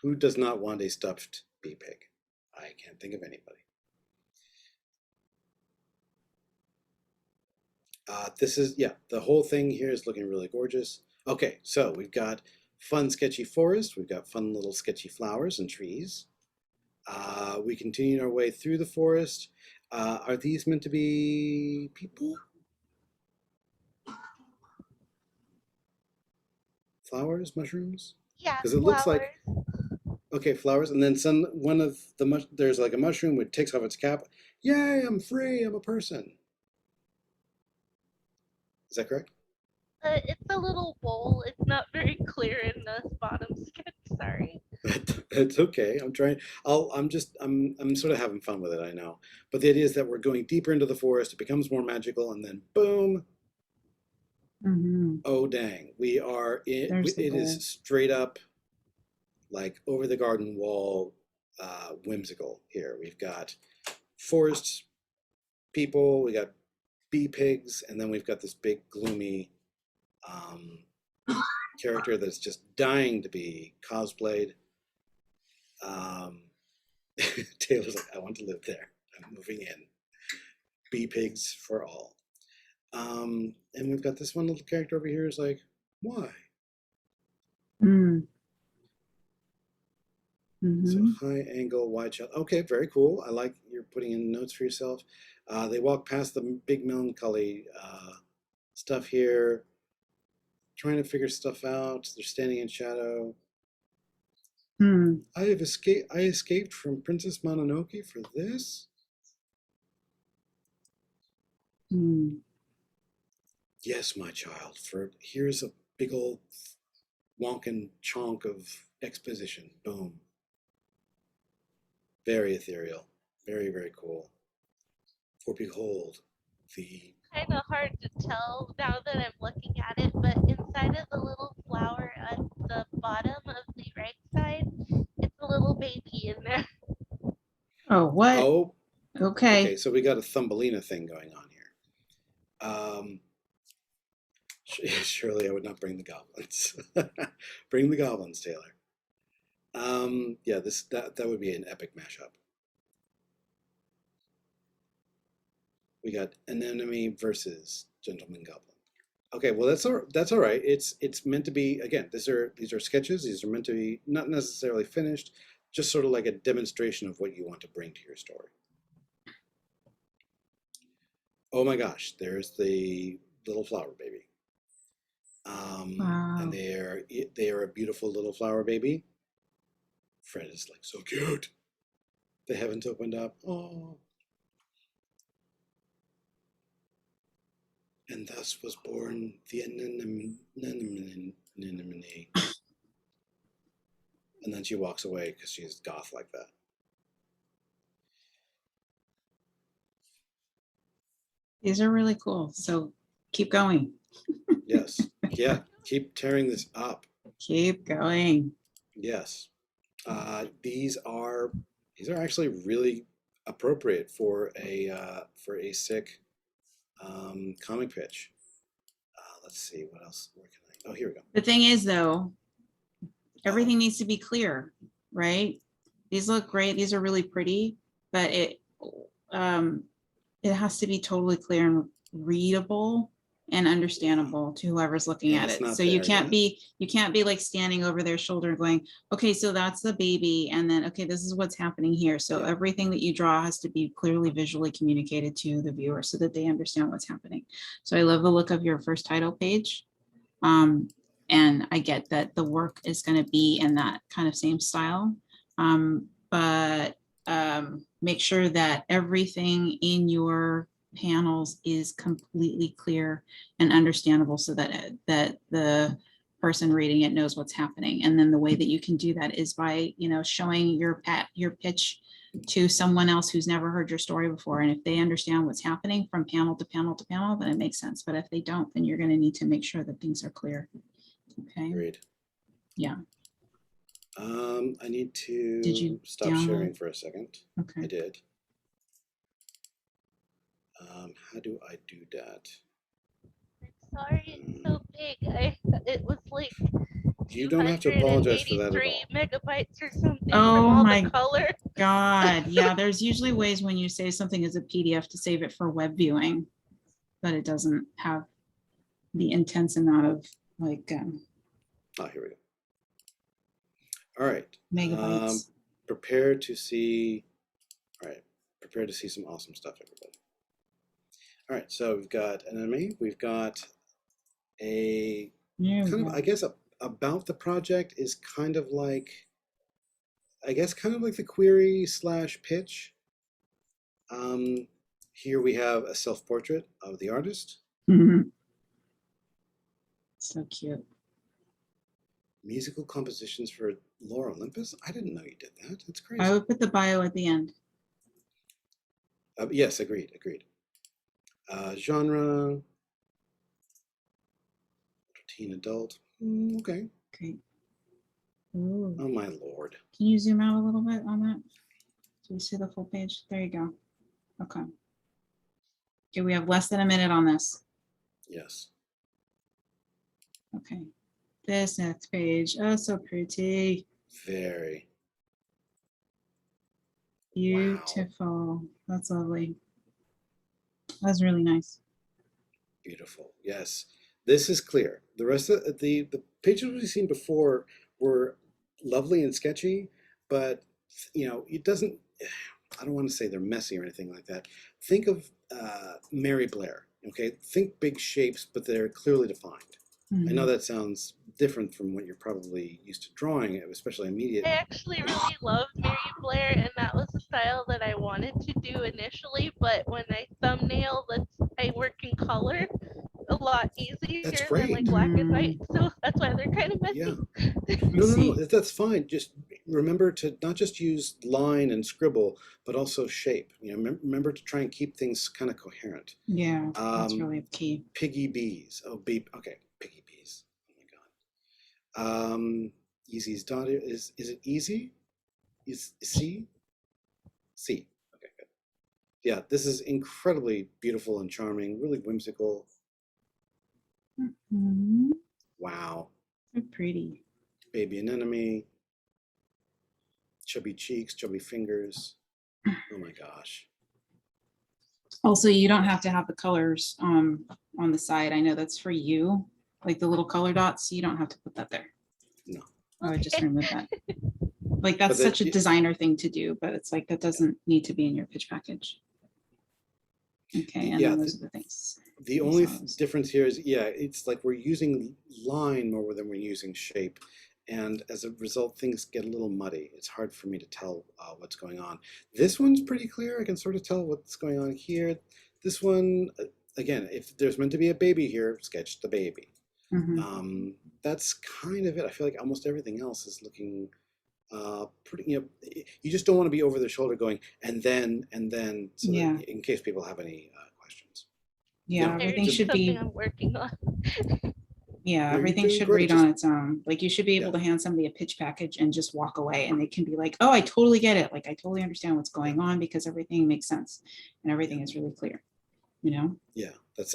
S4: Who does not want a stuffed bee pig? I can't think of anybody. This is, yeah, the whole thing here is looking really gorgeous. Okay, so we've got fun sketchy forest. We've got fun little sketchy flowers and trees. We continue our way through the forest. Are these meant to be people? Flowers, mushrooms?
S14: Yeah,
S4: Because it looks like, okay, flowers, and then one of the there's like a mushroom which takes off its cap. Yay, I'm free, I'm a person. Is that correct?
S14: It's a little bowl. It's not very clear in the bottom sketch. Sorry.
S4: It's okay. I'm trying. I'm sort of having fun with it. I know, but the idea is that we're going deeper into the forest. It becomes more magical, and then boom!
S3: mhm.
S4: Oh dang! We are in.
S3: There's the
S4: It
S3: bowl.
S4: is straight up, like over the garden wall, whimsical. Here we've got forest people. We got bee pigs, and then we've got this big gloomy character that's just dying to be cosplayed. Taylor's like, I want to live there. I'm moving in. Bee pigs for all. And we've got this one little character over here is like, why?
S3: Mm.
S4: So
S3: Mhm.
S4: high angle, wide shot. Okay, very cool. I like you're putting in notes for yourself. They walk past the big melancholy stuff here, trying to figure stuff out. They're standing in shadow.
S3: Hmm.
S4: I escaped from Princess Mononoke for this.
S3: Hmm.
S4: Yes, my child. For here's a big old wonkin' chunk of exposition. Boom. Very ethereal. Very, very cool. For behold, the
S14: Kind of hard to tell now that I'm looking at it, but inside of the little flower at the bottom of the right side, it's a little baby in there.
S3: Oh, what?
S4: oh,
S3: Okay.
S4: okay. So we got a Thumbelina thing going on here. Surely I would not bring the goblins. Bring the goblins, Taylor. Yeah, that would be an epic mashup. We got Anemone versus Gentleman Goblin. Okay, well that's all right. It's meant to be, again, these are sketches. These are meant to be not necessarily finished, just sort of like a demonstration of what you want to bring to your story. Oh my gosh, there's the little flower baby.
S3: Wow.
S4: And they are a beautiful little flower baby. Fred is like so cute. They haven't opened up. Oh. And thus was born the anemone. And then she walks away because she's goth like that.
S3: These are really cool. So keep going.
S4: Yes. Yeah. Keep tearing this up.
S3: Keep going.
S4: Yes. These are actually really appropriate for a sick comic pitch. Let's see what else. Where can I? Oh, here we go.
S3: The thing is, though, everything needs to be clear, right? These look great. These are really pretty, but it has to be totally clear and readable. and understandable to whoever's looking
S4: Yeah,
S3: at
S4: it's
S3: it.
S4: not
S3: So you
S4: there
S3: can't
S4: yet.
S3: be like standing over their shoulder and going, okay, so that's the baby, and then okay, this is what's happening here. So
S4: Yeah.
S3: everything that you draw has to be clearly visually communicated to the viewer so that they understand what's happening. So I love the look of your first title page. And I get that the work is going to be in that kind of same style. But make sure that everything in your panels is completely clear and understandable so that the person reading it knows what's happening. And then the way that you can do that is by, showing your pitch to someone else who's never heard your story before. And if they understand what's happening from panel to panel to panel, then it makes sense. But if they don't, then you're going to need to make sure that things are clear. Okay.
S4: Agreed.
S3: Yeah.
S4: I need to
S3: Did you
S4: stop
S3: download?
S4: sharing for a second.
S3: Okay.
S4: I did. How do I do that?
S14: Sorry, it's so big. It was like
S4: You don't have to apologize for that at
S14: 283
S4: all.
S14: megabytes or something
S3: Oh
S14: from all
S3: my
S14: the color.
S3: God. Yeah, there's usually ways when you save something as a PDF to save it for web viewing, but it doesn't have the intense amount of like
S4: Oh, here we go. All right.
S3: megabytes.
S4: Prepare to see. All right. Prepare to see some awesome stuff, everybody. All right. So we've got an enemy. We've got a kind of, I guess, about the project is kind of like, I guess, kind of like the query / pitch. Here we have a self-portrait of the artist.
S3: So cute.
S4: Musical compositions for Laura Olympus. I didn't know you did that. That's crazy.
S3: I would put the bio at the end.
S4: Yes, agreed. Genre. Teen adult. Okay.
S3: Okay. Ooh.
S4: Oh my lord.
S3: Can you zoom out a little bit on that? So you see the full page? There you go. Okay. Okay, we have less than a minute on this.
S4: Yes.
S3: Okay. This next page. Oh, so pretty.
S4: Very.
S3: Beautiful. That's lovely. That's really nice.
S4: Beautiful. Yes. This is clear. The rest of the pages we've seen before were lovely and sketchy, but it doesn't, I don't want to say they're messy or anything like that. Think of Mary Blair. Okay. Think big shapes, but they're clearly defined. I know that sounds different from what you're probably used to drawing, especially immediate.
S14: I actually really loved Mary Blair, and that was the style that I wanted to do initially. But when I thumbnail, I work in color a lot easier
S4: That's
S14: than
S4: great.
S14: like black and white. So that's why they're kind of messy.
S4: Yeah. No, that's fine. Just remember to not just use line and scribble, but also shape. Remember to try and keep things kind of coherent.
S3: Yeah, that's really key.
S4: Piggy bees. Oh, okay. Piggy bees. Oh my God. Easy's daughter is it Easy? Is C? C. Okay, good. Yeah, this is incredibly beautiful and charming. Really whimsical.
S3: Mm-hmm.
S4: Wow.
S3: So pretty.
S4: Baby anemone. Chubby cheeks, chubby fingers. Oh my gosh.
S3: Also, you don't have to have the colors on the side. I know that's for you. Like the little color dots, you don't have to put that there.
S4: No.
S3: I would just remove that. Like that's
S4: But
S3: such a designer thing to do, but it's like that doesn't need to be in your pitch package. Okay, and then those are the things.
S4: The only difference here is, it's like we're using line more than we're using shape. And as a result, things get a little muddy. It's hard for me to tell what's going on. This one's pretty clear. I can sort of tell what's going on here. This one, again, if there's meant to be a baby here, sketch the baby.
S3: Mm-hmm.
S4: That's kind of it. I feel like almost everything else is looking pretty, you just don't want to be over the shoulder going, and then, so that in case people have any questions.
S3: Yeah, everything should be.
S14: Something I'm working on.
S3: Yeah, everything should read on its own. Like you should be able to hand somebody a pitch package and just walk away and they can be like, oh, I totally get it. Like I totally understand what's going on because everything makes sense and everything is really clear, Yeah,
S4: that's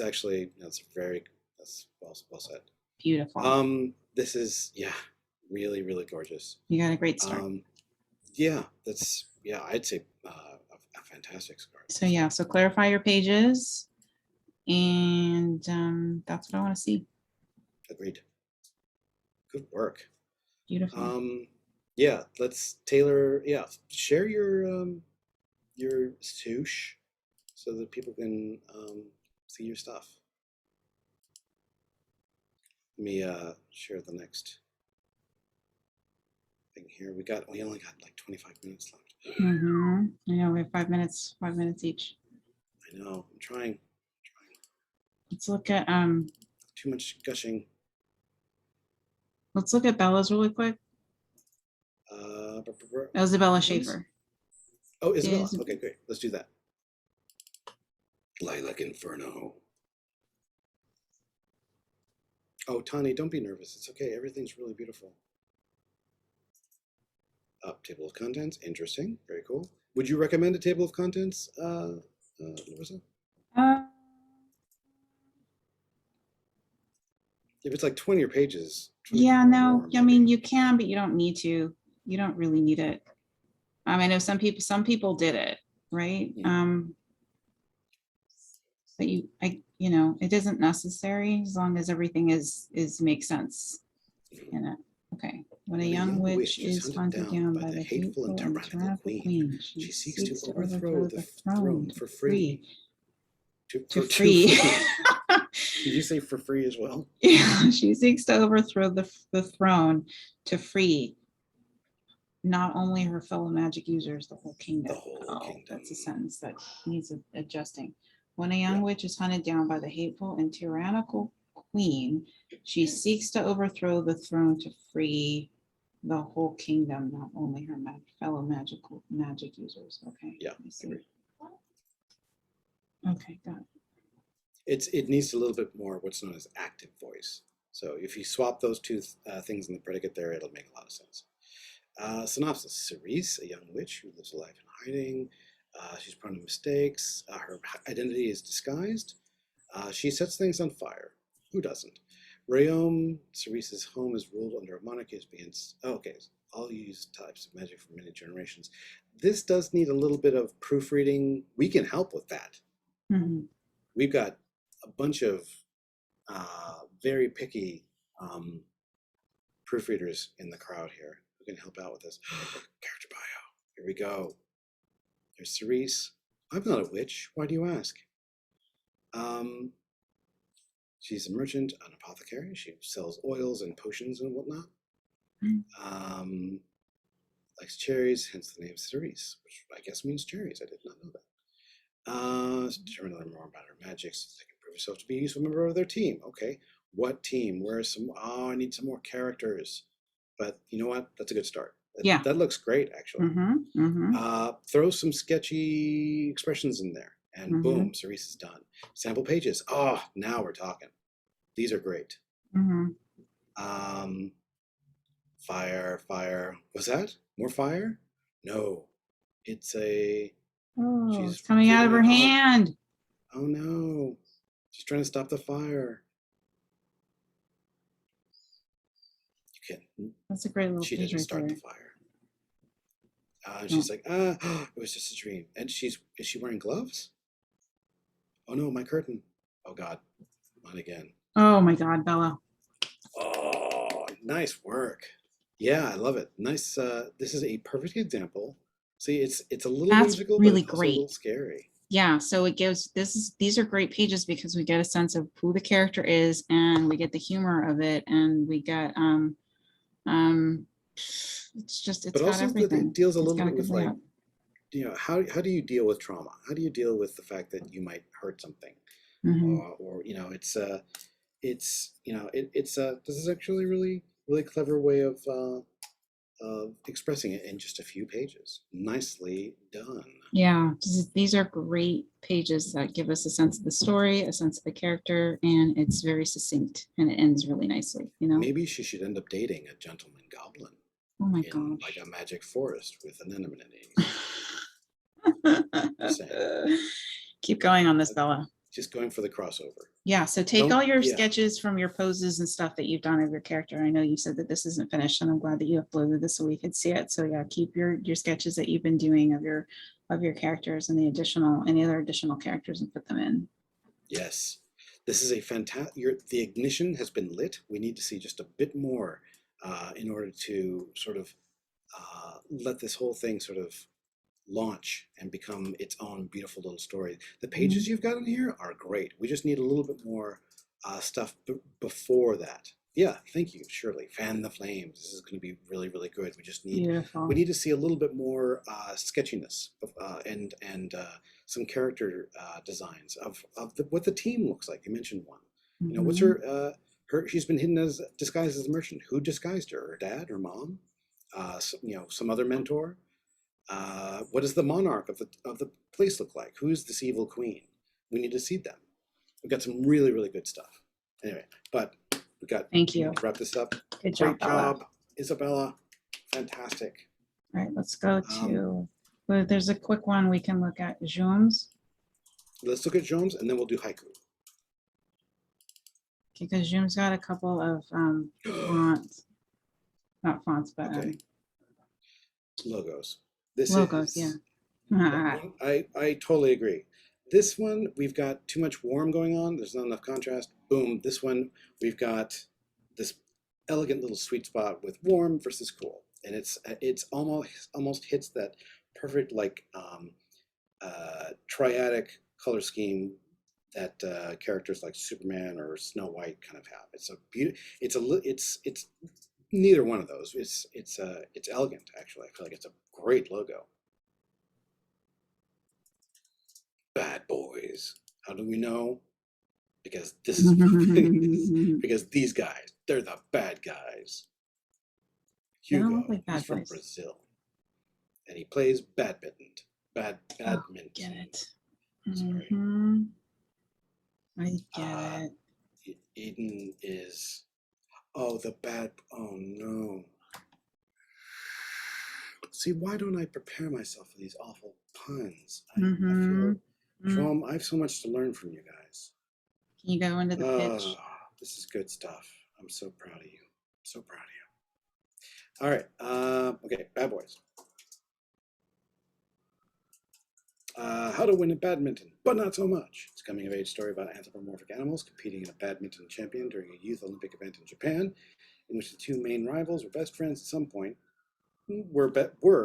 S4: well said.
S3: Beautiful.
S4: This is, really, really gorgeous.
S3: You got a great start.
S4: I'd say a fantastic start.
S3: So clarify your pages. And that's what I want to see.
S4: Agreed. Good work.
S3: Beautiful.
S4: Yeah, let's Taylor. Yeah, share your swoosh so that people can see your stuff. Let me share the next thing here. We only got like 25 minutes left.
S3: Mm-hmm. I know we have 5 minutes each.
S4: I know. I'm trying.
S3: Let's look at
S4: Too much gushing.
S3: let's look at Bella's really quick. Isabella Schaefer.
S4: Oh, Isabella.
S3: Is-
S4: Okay, great. Let's do that. Lilac Inferno. Oh, Tani, don't be nervous. It's okay. Everything's really beautiful. Table of contents. Interesting. Very cool. Would you recommend a table of contents, Larissa? If it's like 20 pages. 20
S3: Yeah,
S4: or
S3: no,
S4: more,
S3: I mean, you can, but you don't need to. You don't really need it. I know some people did it, right? But it isn't necessary as long as everything is makes sense in it. Okay. When a young witch is hunted down by the hateful and tyrannical queen, she seeks to overthrow the throne for free. To free.
S4: Did you say for free as well?
S3: Yeah, she seeks to overthrow the throne to free not only her fellow magic users, the whole kingdom. That's a sentence that needs adjusting. When a young witch is hunted down by the hateful and tyrannical queen, she seeks to overthrow the throne to free the whole kingdom, not only her fellow magic users. Okay.
S4: Yeah.
S3: I see. Okay, got it.
S4: It needs a little bit more what's known as active voice. So if you swap those two things in the predicate there, it'll make a lot of sense. Synopsis: Cerise, a young witch who lives a life in hiding. She's prone to mistakes. Her identity is disguised. She sets things on fire. Who doesn't? Rayom, Cerise's home, is ruled under a monarchy as begins. Oh, okay, all used types of magic for many generations. This does need a little bit of proofreading. We can help with that.
S3: Mm-hmm.
S4: We've got a bunch of very picky proofreaders in the crowd here who can help out with this. Character bio. Here we go. There's Cerise. I'm not a witch. Why do you ask? She's a merchant, an apothecary. She sells oils and potions and whatnot. Likes cherries, hence the name Cerise, which I guess means cherries. I did not know that. Determined to learn more about her magic so they can prove herself to be a useful member of their team. Okay, what team? Where's some? Oh, I need some more characters. But you know what? That's a good start.
S3: Yeah.
S4: That looks great, actually. Throw some sketchy expressions in there, and boom, Cerise is done. Sample pages. Oh, now we're talking. These are great. Fire. Was that more fire? No, it's a.
S3: Oh, it's coming out of her hand.
S4: Oh no, she's trying to stop the fire. You can't.
S3: That's a great little.
S4: She
S3: page
S4: didn't
S3: right
S4: start
S3: there.
S4: the fire. And she's like, it was just a dream. And is she wearing gloves? Oh no, my curtain. Oh God, not again.
S3: Oh my God, Bella.
S4: Oh, nice work. Yeah, I love it. Nice. This is a perfect example. See, it's a little
S3: That's
S4: whimsical,
S3: really
S4: but it's also
S3: great.
S4: a little scary.
S3: Yeah, so it gives these are great pages because we get a sense of who the character is and we get the humor of it and we get it's
S4: But
S3: got
S4: also
S3: everything.
S4: it deals a
S3: It's
S4: little
S3: got a
S4: bit
S3: good
S4: with like,
S3: layout.
S4: how do you deal with trauma? How do you deal with the fact that you might hurt something? Or this is actually really, really clever way of expressing it in just a few pages. Nicely done.
S3: Yeah, these are great pages that give us a sense of the story, a sense of the character, and it's very succinct and it ends really nicely,
S4: Maybe she should end up dating a gentleman goblin.
S3: Oh my
S4: in
S3: God.
S4: like a magic forest with anemones.
S3: Keep going on this, Bella.
S4: Just going for the crossover.
S3: Yeah, so take
S4: Don't-
S3: all your
S4: yeah.
S3: sketches from your poses and stuff that you've done of your character. I know you said that this isn't finished, and I'm glad that you uploaded this so we could see it. So yeah, keep your sketches that you've been doing of your characters and any other additional characters and put them in.
S4: Yes. This is a fantastic, the ignition has been lit. We need to see just a bit more in order to sort of let this whole thing sort of launch and become its own beautiful little story. The pages you've got in here are great. We just need a little bit more stuff before that. Yeah, thank you, Shirley. Fan the flames. This is going to be really, really good. We just need
S3: Beautiful.
S4: we need to see a little bit more sketchiness and some character designs of what the team looks like. You mentioned one. You know, what's her? She's been hidden as disguised as a merchant. Who disguised her? Her dad? Her mom? You know, some other mentor. What does the monarch of the place look like? Who's this evil queen? We need to see them. We've got some really, really good stuff. Anyway, but we got.
S3: Thank you.
S4: Wrap this up.
S3: Good job,
S4: Great job, Isabella. Fantastic.
S3: All right, let's go to, well, there's a quick one we can look at, Zooms.
S4: Let's look at Jones and then we'll do haiku.
S3: Because Zoom's got a couple of fonts, not fonts, but
S4: Logos. This
S3: logos,
S4: is,
S3: yeah.
S4: I totally agree. This one, we've got too much warm going on. There's not enough contrast. Boom. This one, we've got this elegant little sweet spot with warm versus cool. And it's almost hits that perfect like triadic color scheme that characters like Superman or Snow White kind of have. It's a beauty. It's neither one of those. It's elegant actually. I feel like it's a great logo. Bad boys. How do we know? Because this is because these guys, they're the bad guys. Hugo, he's from Brazil, and he plays badminton. Badminton.
S3: Get it. I get it.
S4: Eden is. Oh, the bad. Oh no. See, why don't I prepare myself for these awful puns? I feel, Jerome, I have so much to learn from you guys.
S3: Can you go into the pitch?
S4: This is good stuff. I'm so proud of you. So proud of you. All right. Okay, Bad Boys. How to win at badminton, but not so much. It's a coming of age story about anthropomorphic animals competing in a badminton champion during a youth Olympic event in Japan, in which the two main rivals were best friends at some point. Were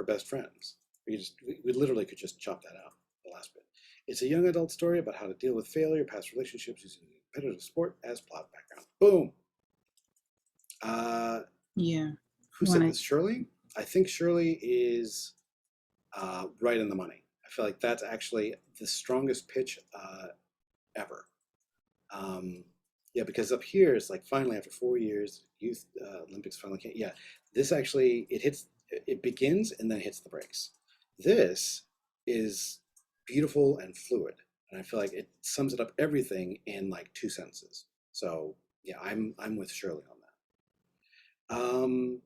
S4: best friends. We literally could just chop that out, the last bit. It's a young adult story about how to deal with failure, past relationships using competitive sport as plot background. Boom.
S3: Yeah.
S4: Who said this? Shirley? I think Shirley is right in the money. I feel like that's actually the strongest pitch ever. Yeah, because up here it's like finally after 4 years, youth Olympics finally came. Yeah, this actually it begins and then hits the brakes. This is beautiful and fluid, and I feel like it sums it up everything in like 2 sentences. So yeah, I'm with Shirley on that.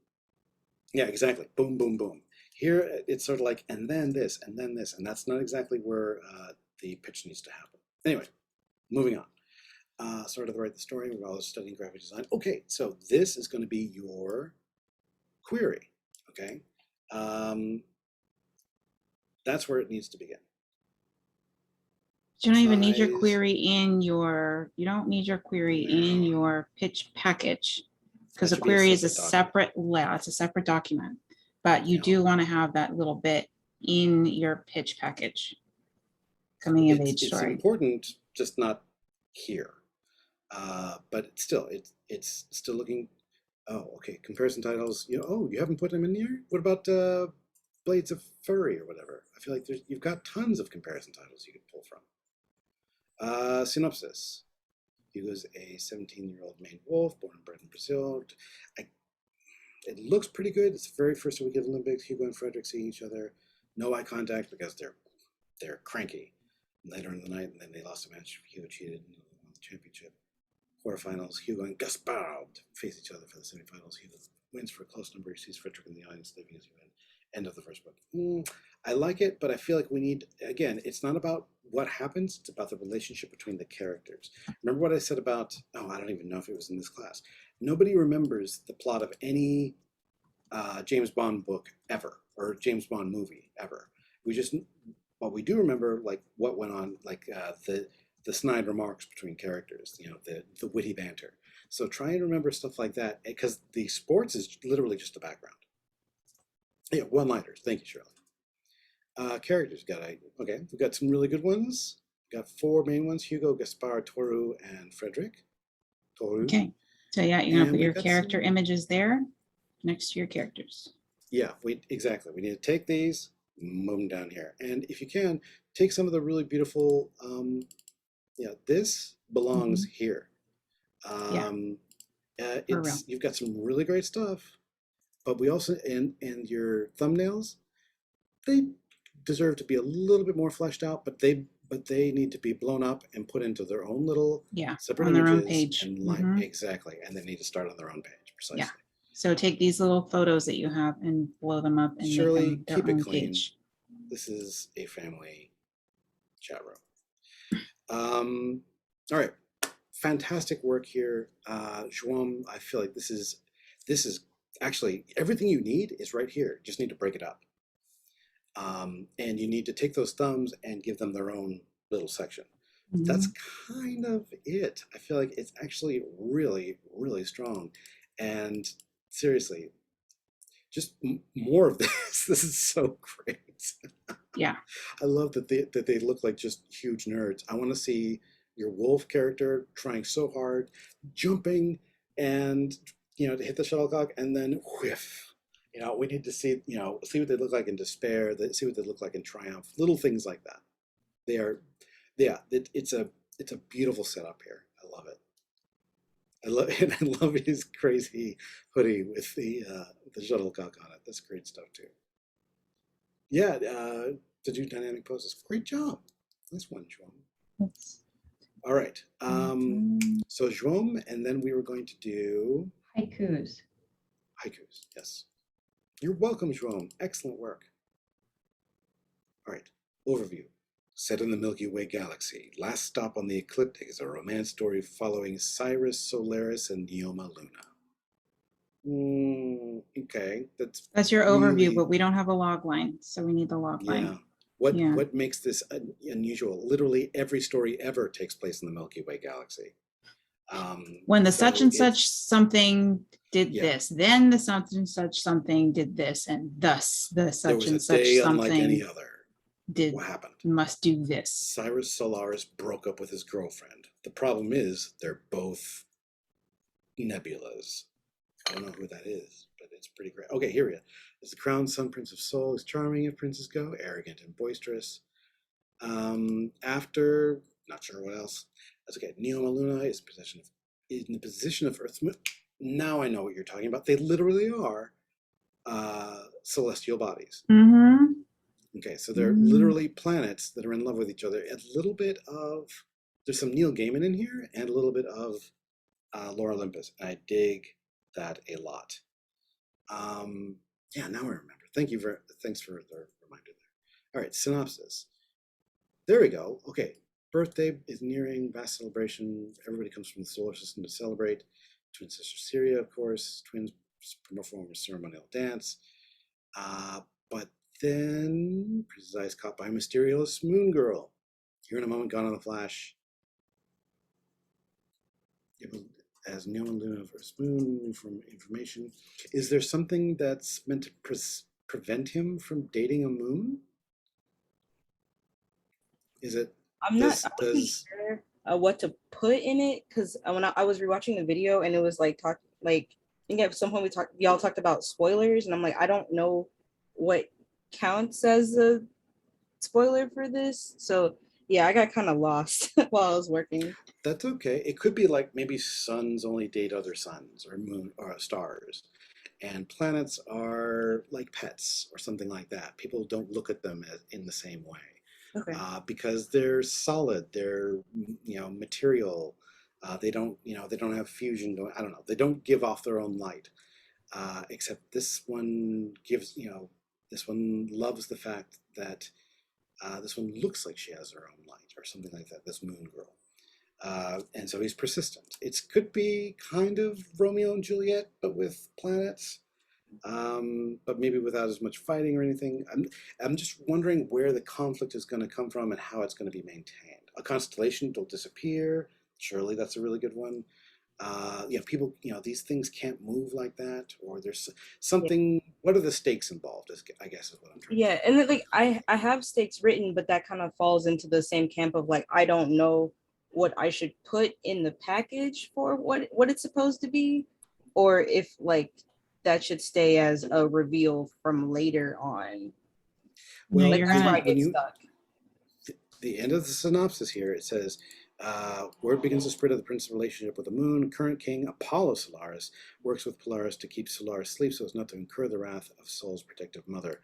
S4: Yeah, exactly. Boom, boom, boom. Here it's sort of like and then this, and that's not exactly where the pitch needs to happen. Anyway, moving on. Started to write the story while I was studying graphic design. Okay, so this is going to be your query. Okay, that's where it needs to begin.
S3: You don't even need your query in your. You don't need your query in your pitch package because the query is a separate. Yeah, it's a separate document, but you do want to have that little bit in your pitch package. Coming of age story.
S4: It's important, just not here. But still, it's still looking. Oh, okay. Comparison titles. You haven't put them in here. What about Blades of Furry or whatever? I feel like you've got tons of comparison titles you could pull from. Synopsis. Hugo's a 17-year-old Maine wolf, born and bred in Brazil. It looks pretty good. It's the very first week of Olympics. Hugo and Frederick see each other. No eye contact because they're cranky. Later in the night, and then they lost a match. Hugo cheated and won the championship. Quarterfinals, Hugo and Gaspard face each other for the semifinals. Hugo wins for a close number. He sees Frederick in the audience, leaving as you win. End of the first book. I like it, but I feel like we need, again, it's not about what happens, it's about the relationship between the characters. Remember what I said about, I don't even know if it was in this class. Nobody remembers the plot of any James Bond book ever, or James Bond movie ever. We do remember like what went on, like the snide remarks between characters, the witty banter. So try and remember stuff like that, because the sports is literally just the background. Yeah, one-liners. Thank you, Shirley. Characters okay. We've got some really good ones. We've got 4 main ones: Hugo, Gaspar, Toru, and Frederick. Toru.
S3: Okay, so yeah, you're gonna
S4: And
S3: put
S4: we've
S3: your
S4: got
S3: character
S4: some-
S3: images there next to your characters.
S4: Yeah, exactly. We need to take these, move them down here, and if you can, take some of the really beautiful. This belongs here.
S3: real.
S4: You've got some really great stuff, but we also and your thumbnails, they deserve to be a little bit more fleshed out, but they need to be blown up and put into their own little separate
S3: on their own
S4: images
S3: page.
S4: and exactly, and they need to start on their own page precisely.
S3: Yeah. So take these little photos that you have and blow them up and
S4: Shirley,
S3: make them their
S4: keep it
S3: own
S4: clean.
S3: page.
S4: This is a family chat room. All right, fantastic work here, Joam. I feel like this is actually everything you need is right here. You just need to break it up, and you need to take those thumbs and give them their own little section. That's kind of it. I feel like it's actually really, really strong, and seriously, just more of this. This is so great.
S3: Yeah.
S4: I love that they look like just huge nerds. I want to see your wolf character trying so hard, jumping, and to hit the shuttlecock, and then whiff. We need to see see what they look like in despair. See what they look like in triumph. Little things like that. They are, it's a beautiful setup here. I love it. I love his crazy hoodie with the shuttlecock on it. That's great stuff too. Yeah, to do dynamic poses. Great job. Nice one, Joam. All right. So Joam, and then we were going to do
S2: Haikus.
S4: Haikus, yes. You're welcome, Joam. Excellent work. All right. Overview. Set in the Milky Way galaxy, last stop on the ecliptic is a romance story following Cyrus, Solaris, and Neoma Luna. Okay,
S3: That's your overview,
S4: really-
S3: but we don't have a log line, so we need the log line.
S4: Yeah. What makes this unusual? Literally every story ever takes place in the Milky Way galaxy.
S3: When the
S4: so
S3: such and
S4: it's-
S3: such something did
S4: Yeah.
S3: this, then the such and such something did this, and thus the
S4: there
S3: such
S4: was
S3: and
S4: a
S3: such
S4: day unlike any
S3: something
S4: other.
S3: did
S4: What happened?
S3: must do this.
S4: Cyrus Solaris broke up with his girlfriend. The problem is they're both Nebulas. I don't know who that is, but it's pretty great. Okay, here we go. As the crowned son prince of Sol is charming if princes go, arrogant and boisterous. After, not sure what else. That's okay. Neoma Luna is in the position of Earth's moon. Now I know what you're talking about. They literally are celestial bodies. Okay, so they're literally planets that are in love with each other. A little bit of, there's some Neil Gaiman in here, and a little bit of Lore Olympus. And I dig that a lot. Yeah, now I remember. Thanks for the reminder there. All right, synopsis. There we go. Okay, birthday is nearing, vast celebration. Everybody comes from the solar system to celebrate. Twin sister Syria, of course. Twins perform a ceremonial dance. But then Princess Eye is caught by a mysterious moon girl. Here in a moment, gone on a flash. As Neoma Luna versus Moon from information. Is there something that's meant to prevent him from dating a moon? Is it?
S8: I'm not sure what to put in it, because when I was rewatching the video and it was like I think at some point y'all talked about spoilers, and I'm like, I don't know what counts as a spoiler for this. So yeah, I got kind of lost while I was working.
S4: That's okay. It could be like maybe suns only date other suns, or moon or stars, and planets are like pets or something like that. People don't look at them in the same way.
S8: Okay.
S4: Because they're solid, they're material. They don't have fusion going. I don't know. They don't give off their own light. Except this one gives. This one loves the fact that this one looks like she has her own light or something like that. This moon girl. And so he's persistent. It could be kind of Romeo and Juliet, but with planets. But maybe without as much fighting or anything. I'm just wondering where the conflict is going to come from and how it's going to be maintained. a constellation will disappear. Surely that's a really good one. People, these things can't move like that, or there's something. What are the stakes involved? I guess is what I'm trying.
S8: Yeah, and then like I have stakes written, but that kind of falls into the same camp of like I don't know what I should put in the package for what it's supposed to be, or if like that should stay as a reveal from later on.
S3: No,
S4: Well,
S8: Like
S3: you're
S8: that's where
S3: gonna.
S8: I get stuck.
S4: The end of the synopsis here, it says, word begins to spread of the prince's relationship with the moon. Current king Apollo Solaris works with Polaris to keep Solaris asleep so as not to incur the wrath of Sol's protective mother.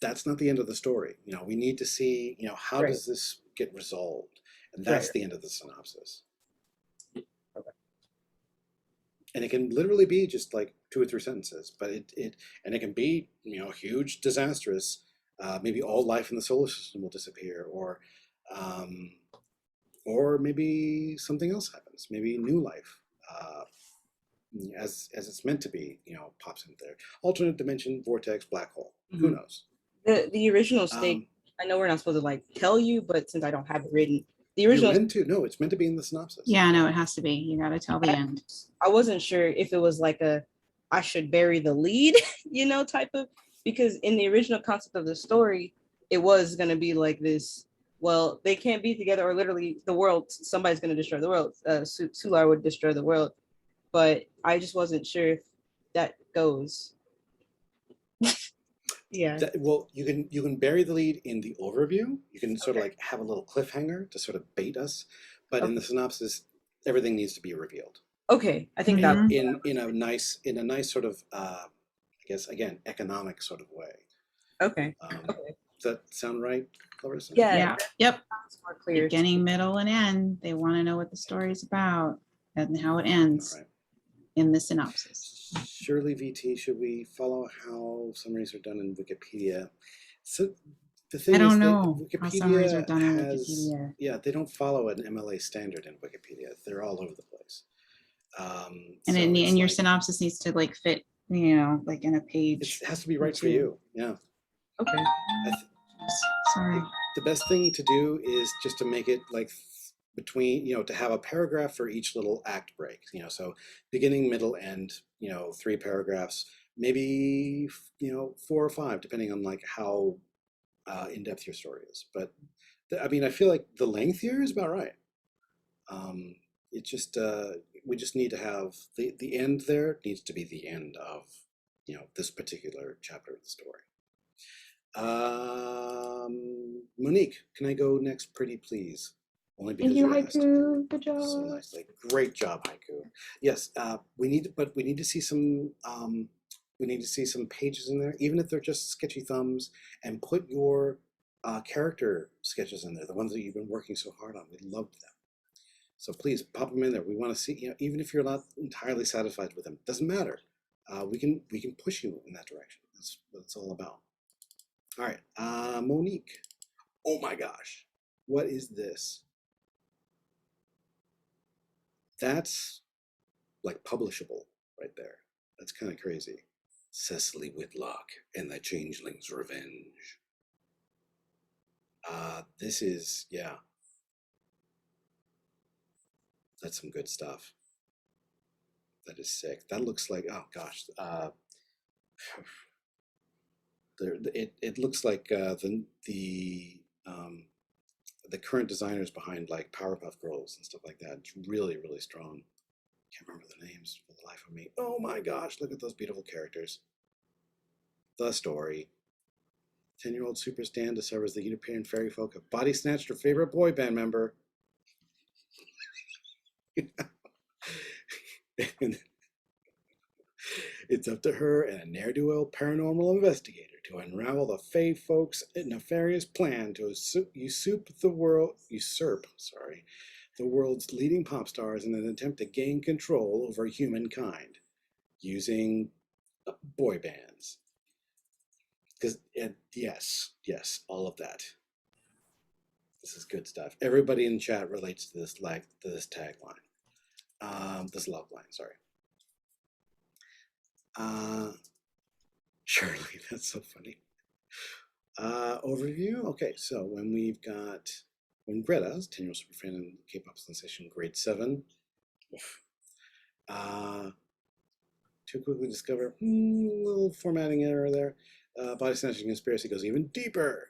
S4: That's not the end of the story. We need to see, how
S8: Right.
S4: does this get resolved? And that's the end of the synopsis.
S8: Okay.
S4: And it can literally be just like 2 or 3 sentences, but it can be, huge, disastrous. Maybe all life in the solar system will disappear, or maybe something else happens. Maybe new life, as it's meant to be, pops in there. Alternate dimension, vortex, black hole. Who knows?
S8: The original stake. I know we're not supposed to like tell you, but since I don't have it written, the original.
S4: You're meant to. No, it's meant to be in the synopsis.
S3: Yeah, no, it has to be. You got to tell the end.
S8: I wasn't sure if it was like I should bury the lead, type of, because in the original concept of the story, it was going to be like this. Well, they can't be together, or literally the world, somebody's going to destroy the world. Sular would destroy the world, but I just wasn't sure if that goes. Yeah.
S4: Well, you can bury the lead in the overview. You can sort of like have a little cliffhanger to sort of bait us, but in the synopsis, everything needs to be revealed.
S8: Okay, I think that
S4: in a nice sort of I guess again economic sort of way.
S8: Okay.
S4: Does that sound right, Clarissa?
S3: Yeah. Yep.
S8: More clear.
S3: Beginning, middle, and end. They want to know what the story is about and how it ends in the synopsis.
S4: Surely, VT, should we follow how summaries are done in Wikipedia? So the thing
S3: I don't
S4: is
S3: know
S4: that
S3: how summaries are
S4: Wikipedia
S3: done in
S4: has,
S3: Wikipedia.
S4: yeah, they don't follow an MLA standard in Wikipedia. They're all over the place.
S3: And your synopsis needs to like fit, like in a page.
S4: It has to be right for you. Yeah.
S8: Okay.
S3: Sorry.
S4: The best thing to do is just to make it like between, to have a paragraph for each little act break, so beginning, middle, end, 3 paragraphs, maybe, 4 or 5, depending on like how in-depth your story is. But I feel like the length here is about right. It just, we just need to have the end there needs to be the end of, this particular chapter of the story. Monique, can I go next, pretty please? Only because
S2: Thank you,
S4: asked.
S2: Haiku. Good job.
S4: So nicely. Great job, Haiku. Yes, we need to see some pages in there, even if they're just sketchy thumbs, and put your character sketches in there, the ones that you've been working so hard on. We loved them. So please pop them in there. We want to see, even if you're not entirely satisfied with them, doesn't matter. We can push you in that direction. That's what it's all about. All right, Monique. Oh my gosh, what is this? That's like publishable right there. That's kind of crazy. Cecily Whitlock and the Changeling's Revenge. This is, yeah. That's some good stuff. That is sick. That looks like, oh gosh. It looks like the current designers behind like Powerpuff Girls and stuff like that. It's really, really strong. Can't remember the names for the life of me. Oh my gosh, look at those beautiful characters. The story. 10-year-old Super Stan discovers the European fairy folk have body snatched her favorite boy band member. And it's up to her and a ne'er-do-well paranormal investigator to unravel the Fae folks' nefarious plan to usurp the world's leading pop stars in an attempt to gain control over humankind using boy bands. Yes, all of that. This is good stuff. Everybody in chat relates to this tagline. This log line, sorry. Surely, that's so funny. Overview. Okay, so when we've got When Greta, as a 10-year-old superfan in K-pop sensation, grade 7. Oof. Too quickly discover little formatting error there. Body snatching conspiracy goes even deeper.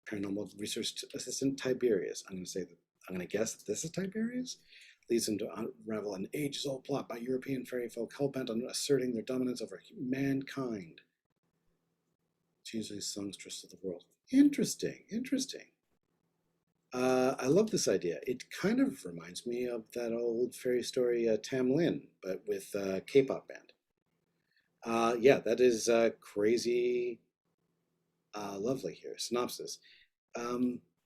S4: Paranormal research assistant Tiberius. I'm going to guess that this is Tiberius. Leads them to unravel an ages-old plot by European fairy folk hell-bent on asserting their dominance over mankind. Changeling songstress of the world. Interesting, interesting. I love this idea. It kind of reminds me of that old fairy story Tam Lin, but with a K-pop band. Yeah, that is crazy lovely here. Synopsis.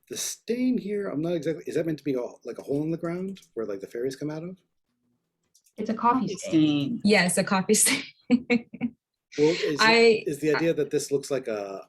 S4: The stain here, I'm not exactly, is that meant to be like a hole in the ground where like the fairies come out of?
S2: It's a coffee stain.
S7: Yes, a coffee stain.
S4: Well, is the idea that this looks like a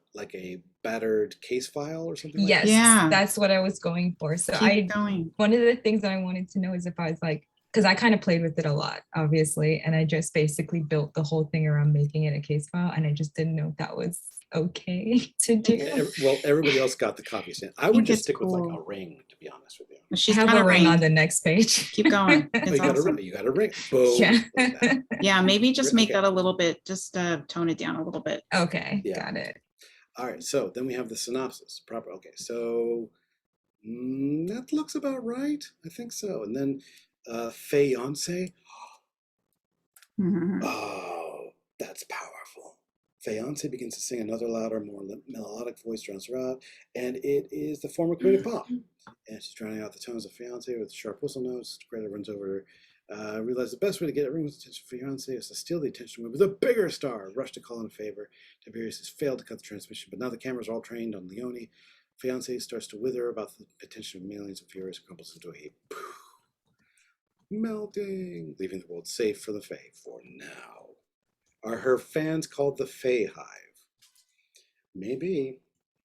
S4: battered case file or something?
S7: Yes,
S3: Yeah.
S7: that's what I was going for. So
S3: Keep going.
S7: one of the things that I wanted to know is if I was like, because I kind of played with it a lot, obviously, and I just basically built the whole thing around making it a case file, and I just didn't know if that was okay to do.
S4: Well, everybody else got the coffee stain. I would just stick with like a ring, to be honest with you.
S3: She's
S7: I have
S3: got
S7: a ring on
S3: ring.
S7: the next page.
S3: Keep going.
S4: Oh,
S3: It's
S4: you got a
S3: awesome.
S4: ring. You got a ring. Boom.
S7: Yeah.
S4: Like that.
S3: Yeah, maybe just make
S4: Okay.
S3: that a little bit, just tone it down a little bit.
S7: Okay,
S4: Yeah.
S7: got it.
S4: All right, so then we have the synopsis. Proper. Okay, so that looks about right. I think so. And then Fiance.
S3: Mhm.
S4: Oh, that's powerful. Fiance begins to sing another louder, more melodic voice drowns her out, and it is the former Queen of Pop. And she's drowning out the tones of Fiance with sharp whistle notes. Greta runs over to her. Realize the best way to get everyone's attention for Fiance is to steal the attention away with a bigger star. Rush to call in favor. Tiberius has failed to cut the transmission, but now the cameras are all trained on Leone. Fiance starts to wither about the potential of millions of viewers, crumbles into a heap. Melting, leaving the world safe for the Fae for now. Are her fans called the Fae Hive? Maybe.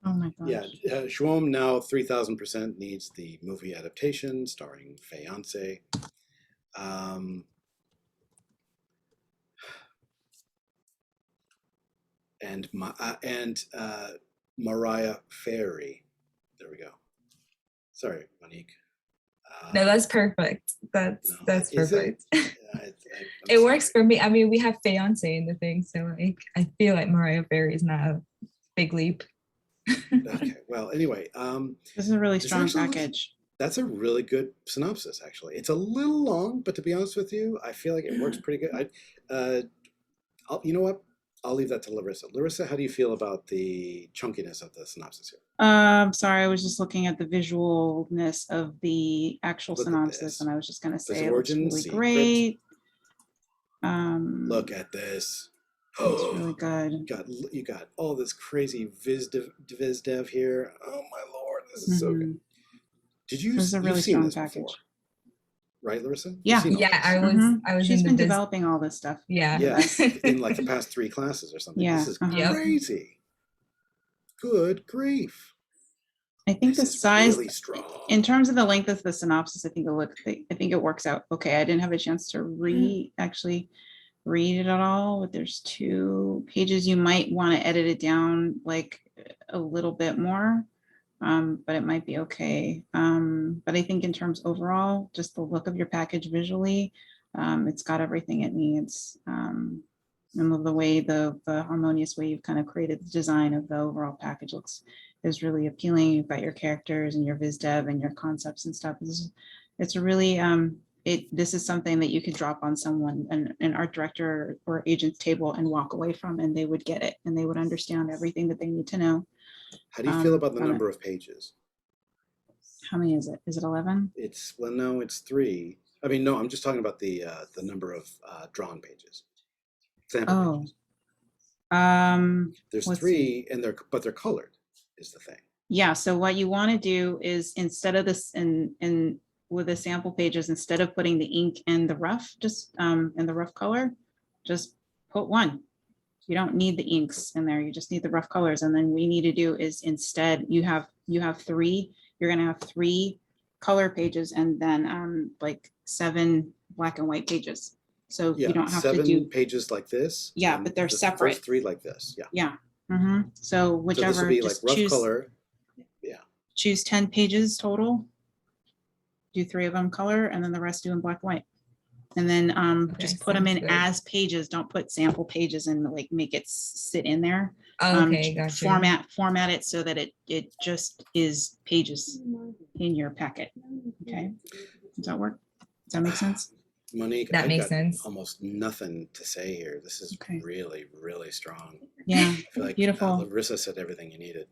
S3: Oh my gosh.
S4: Yeah, Shwom now 3000% needs the movie adaptation starring Fiance. And Mariah Ferry. There we go. Sorry, Monique.
S7: No, that's perfect. That's
S4: is it?
S7: perfect.
S4: I'm
S7: It works for me. I mean, we have Fiance in the thing, so like I feel like Mariah Ferry is not a big leap.
S4: Okay. Well, anyway,
S3: This is a really
S4: this
S3: strong
S4: actually looks-
S3: package.
S4: that's a really good synopsis. Actually, it's a little long, but to be honest with you, I feel like it works pretty good. You know what? I'll leave that to Larissa. Larissa, how do you feel about the chunkiness of the synopsis here?
S3: Sorry, I was just looking at the visualness of the actual
S4: Look at
S3: synopsis,
S4: this.
S3: and I was just gonna say
S4: There's
S3: it looks
S4: origin,
S3: really
S4: secret.
S3: great.
S4: Look at this.
S3: It's really good.
S4: You got all this crazy viz dev here. Oh my lord, this is so good. Did you?
S3: This is a
S4: you've
S3: really
S4: seen
S3: strong
S4: this
S3: package.
S4: before, right, Larissa? You've
S3: Yeah.
S4: seen all
S7: Yeah,
S4: this.
S7: I was
S3: She's
S7: in
S3: been
S7: the
S3: developing all this stuff.
S7: Yeah.
S4: Yes, in like the past 3 classes or something.
S3: Yeah,
S4: This is
S3: uh-huh.
S4: crazy. Good grief.
S3: I think the
S4: This is
S3: size,
S4: really strong.
S3: in terms of the length of the synopsis, I think it works out okay. I didn't have a chance to actually read it at all, but there's 2 pages. You might want to edit it down like a little bit more, but it might be okay. But I think in terms overall, just the look of your package visually, it's got everything it needs. And the way the harmonious way you've kind of created the design of the overall package is really appealing. You've got your characters and your viz dev and your concepts and stuff. It's really this is something that you could drop on someone, an art director or agent's table, and walk away from, and they would get it and they would understand everything that they need to know.
S4: How do you feel about the
S3: on it.
S4: number of pages?
S3: How many is it? Is it 11?
S4: No, it's 3. I mean, no, I'm just talking about the number of drawn pages. Sample pages. There's
S3: let's
S4: 3, and they're colored. Is the thing.
S3: Yeah, so what you want to do is, instead of this in with the sample pages, instead of putting the ink and the rough, just in the rough color, just put 1. You don't need the inks in there, you just need the rough colors. And then what you need to do is, instead you have 3, you're gonna have 3 color pages, and then like 7 black and white pages. So
S4: Yeah,
S3: you don't have
S4: 7
S3: to do,
S4: pages like this.
S3: Yeah,
S4: and
S3: but they're
S4: the
S3: separate.
S4: First 3 like this. Yeah.
S3: yeah. So
S4: So this
S3: whichever,
S4: will be like
S3: just
S4: rough
S3: choose,
S4: color. Yeah.
S3: choose 10 pages total. Do 3 of them color and then the rest do in black and white. And then just put them
S7: sounds
S3: in
S7: good.
S3: as pages. Don't put sample pages and like make it sit in there.
S7: Okay, gotcha.
S3: Format it so that it just is pages in your packet. Okay, does that work? Does that make sense?
S4: Monique,
S7: That
S4: I've
S7: makes
S4: got
S7: sense.
S4: almost nothing to say here. This is
S3: Okay.
S4: really, really strong.
S3: Yeah,
S4: I feel like
S3: beautiful.
S4: Larissa said everything you needed.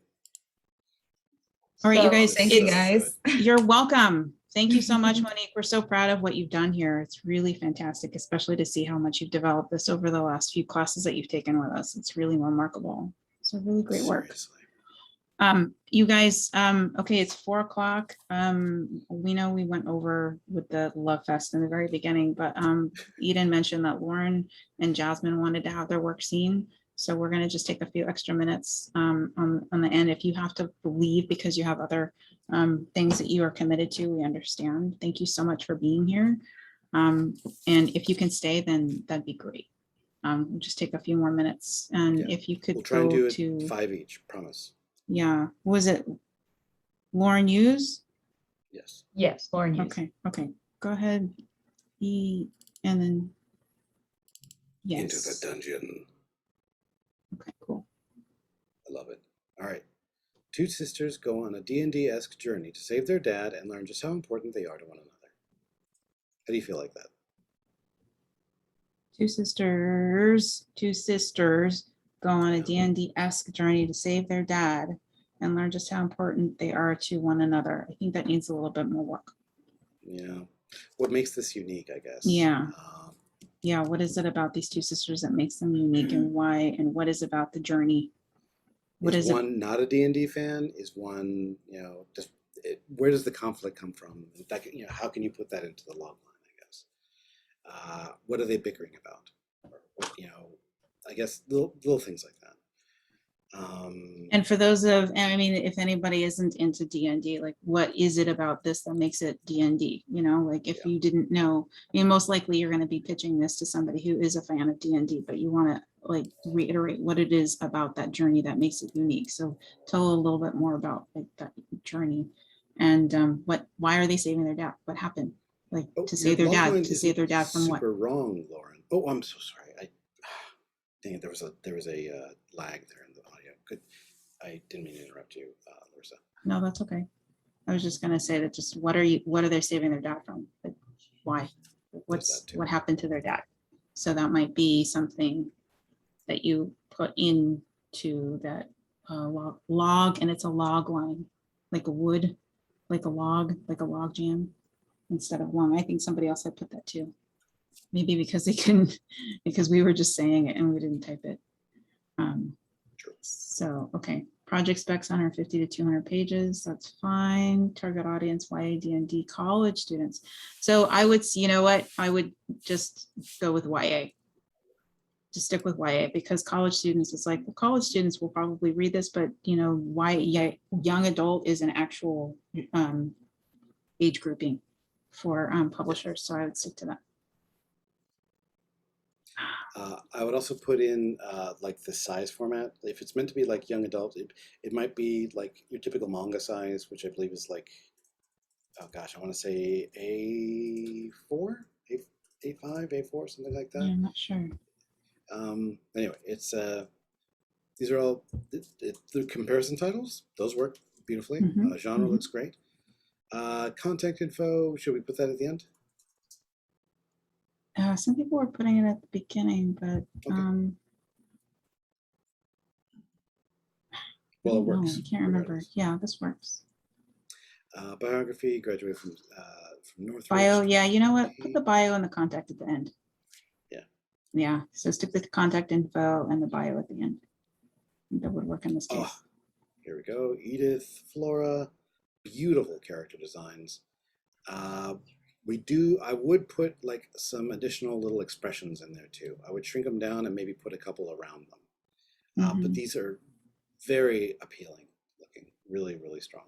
S3: All right, you
S2: So-
S3: guys.
S7: Thank you,
S3: it's-
S7: guys.
S3: You're welcome. Thank you so much, Monique. We're so proud of what you've done here. It's really fantastic, especially to see how much you've developed this over the last few classes that you've taken with us. It's really remarkable. It's a really great work.
S4: Seriously.
S3: You guys, okay, it's 4 o'clock. We know we went over with the Love Fest in the very beginning, but Eden mentioned that Lauren and Jasmine wanted to have their work seen. So we're gonna just take a few extra minutes on the end. If you have to leave because you have other things that you are committed to, we understand. Thank you so much for being here. And if you can stay, then that'd be great. We'll just take a few more minutes, and
S4: Yeah.
S3: if you could
S4: We'll try and
S3: go
S4: do it
S3: to
S4: 5 each, promise.
S3: yeah, was it Lauren Hughes?
S4: Yes.
S2: Yes, Lauren Hughes.
S3: Okay, go ahead. And then
S4: Into the
S3: yes.
S4: dungeon.
S3: Okay, cool.
S4: I love it. All right. 2 sisters go on a D&D-esque journey to save their dad and learn just how important they are to one another. How do you feel like that?
S3: Two sisters go on a D&D-esque journey to save their dad and learn just how important they are to one another. I think that needs a little bit more work.
S4: Yeah. What makes this unique, I guess?
S3: Yeah. Yeah, what is it about these 2 sisters that makes them unique, and why, and what is about the journey? What is it?
S4: one not a D&D fan? Is one, just where does the conflict come from? That, how can you put that into the log line, I guess? What are they bickering about? Or, I guess little things like that.
S3: And for those if anybody isn't into D&D, like what is it about this that makes it D&D? Like if you didn't know, most likely you're going to be pitching this to somebody who is a fan of D&D, but you want to like reiterate what it is about that journey that makes it unique. So tell a little bit more about like that journey and why are they saving their dad? What happened? Like to save their dad, from what?
S4: Super wrong, Lauren. Oh, I'm so sorry. Dang it, there was a lag there in the audio. Good. I didn't mean to interrupt you, Larissa.
S3: No, that's okay. I was just gonna say that just what are they saving their dad from? Like, why? What happened to their dad? So that might be something that you put into that log, and it's a log line, like a wood, like a log jam instead of one. I think somebody else had put that too. Maybe because they couldn't, because we were just saying it and we didn't type it. So, okay. Project specs 150 to 200 pages. That's fine. Target audience, YA, D&D, college students. So I would, I would just go with YA. Just stick with YA because college students, it's like, well, college students will probably read this, but YA, young adult is an actual age grouping for publishers. So I would stick to that.
S4: I would also put in like the size format. If it's meant to be like young adult, it might be like your typical manga size, which I believe is like, oh gosh, I want to say A4, A5, A4, something like that.
S3: Yeah, I'm not sure.
S4: Anyway, it's these are all the comparison titles. Those work beautifully. Genre looks great. Contact info. Should we put that at the end?
S3: Some people were putting it at the beginning, but
S4: well, it works.
S3: I can't remember. Yeah, this works.
S4: Biography, graduated from Northridge.
S3: Bio, yeah, you know what? Put the bio and the contact at the end.
S4: Yeah.
S3: Yeah, so stick with the contact info and the bio at the end. I think that would work in this case.
S4: Oh, here we go. Edith, Flora, beautiful character designs. I would put like some additional little expressions in there too. I would shrink them down and maybe put a couple around them. But these are very appealing looking, really, really strong.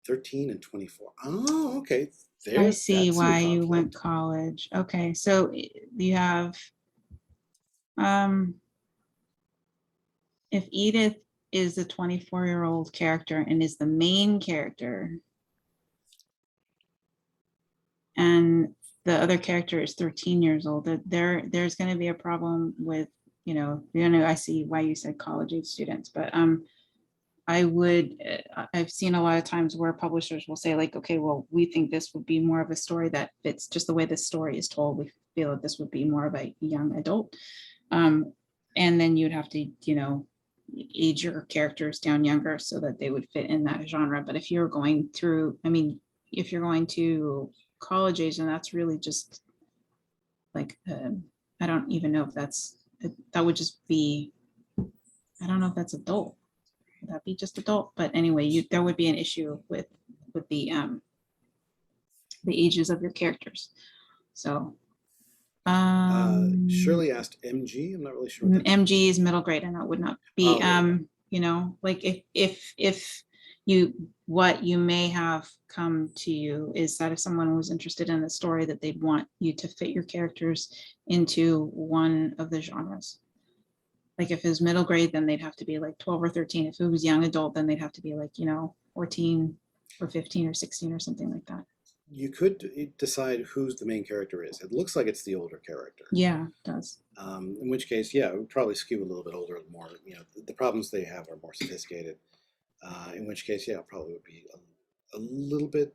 S4: 13 and 24. Oh, okay.
S3: I see why you went college. Okay, so you have, if Edith is a 24-year-old character and is the main character, and the other character is 13 years old, there's going to be a problem with, I see why you said college age students, but I've seen a lot of times where publishers will say like, okay, well, we think this would be more of a story that fits just the way this story is told. We feel that this would be more of a young adult. And then you'd have to, age your characters down younger so that they would fit in that genre. But if you're going through, if you're going to college age, then that's really just like, I don't even know if that would just be, I don't know if that's adult. Would that be just adult? But anyway, there would be an issue with the ages of your characters. So
S4: Shirley asked MG. I'm not really sure. What that
S3: MG is middle grade, and that would not be, like if what you may have come to you is that if someone was interested in the story, that they'd want you to fit your characters into one of the genres. Like if it was middle grade, then they'd have to be like 12 or 13. If it was young adult, then they'd have to be like, 14 or 15 or 16 or something like that.
S4: You could decide who's the main character is. It looks like it's the older character.
S3: Yeah, it does.
S4: In which case, yeah, it would probably skew a little bit older, more, the problems they have are more sophisticated. In which case, yeah, it probably would be a little bit,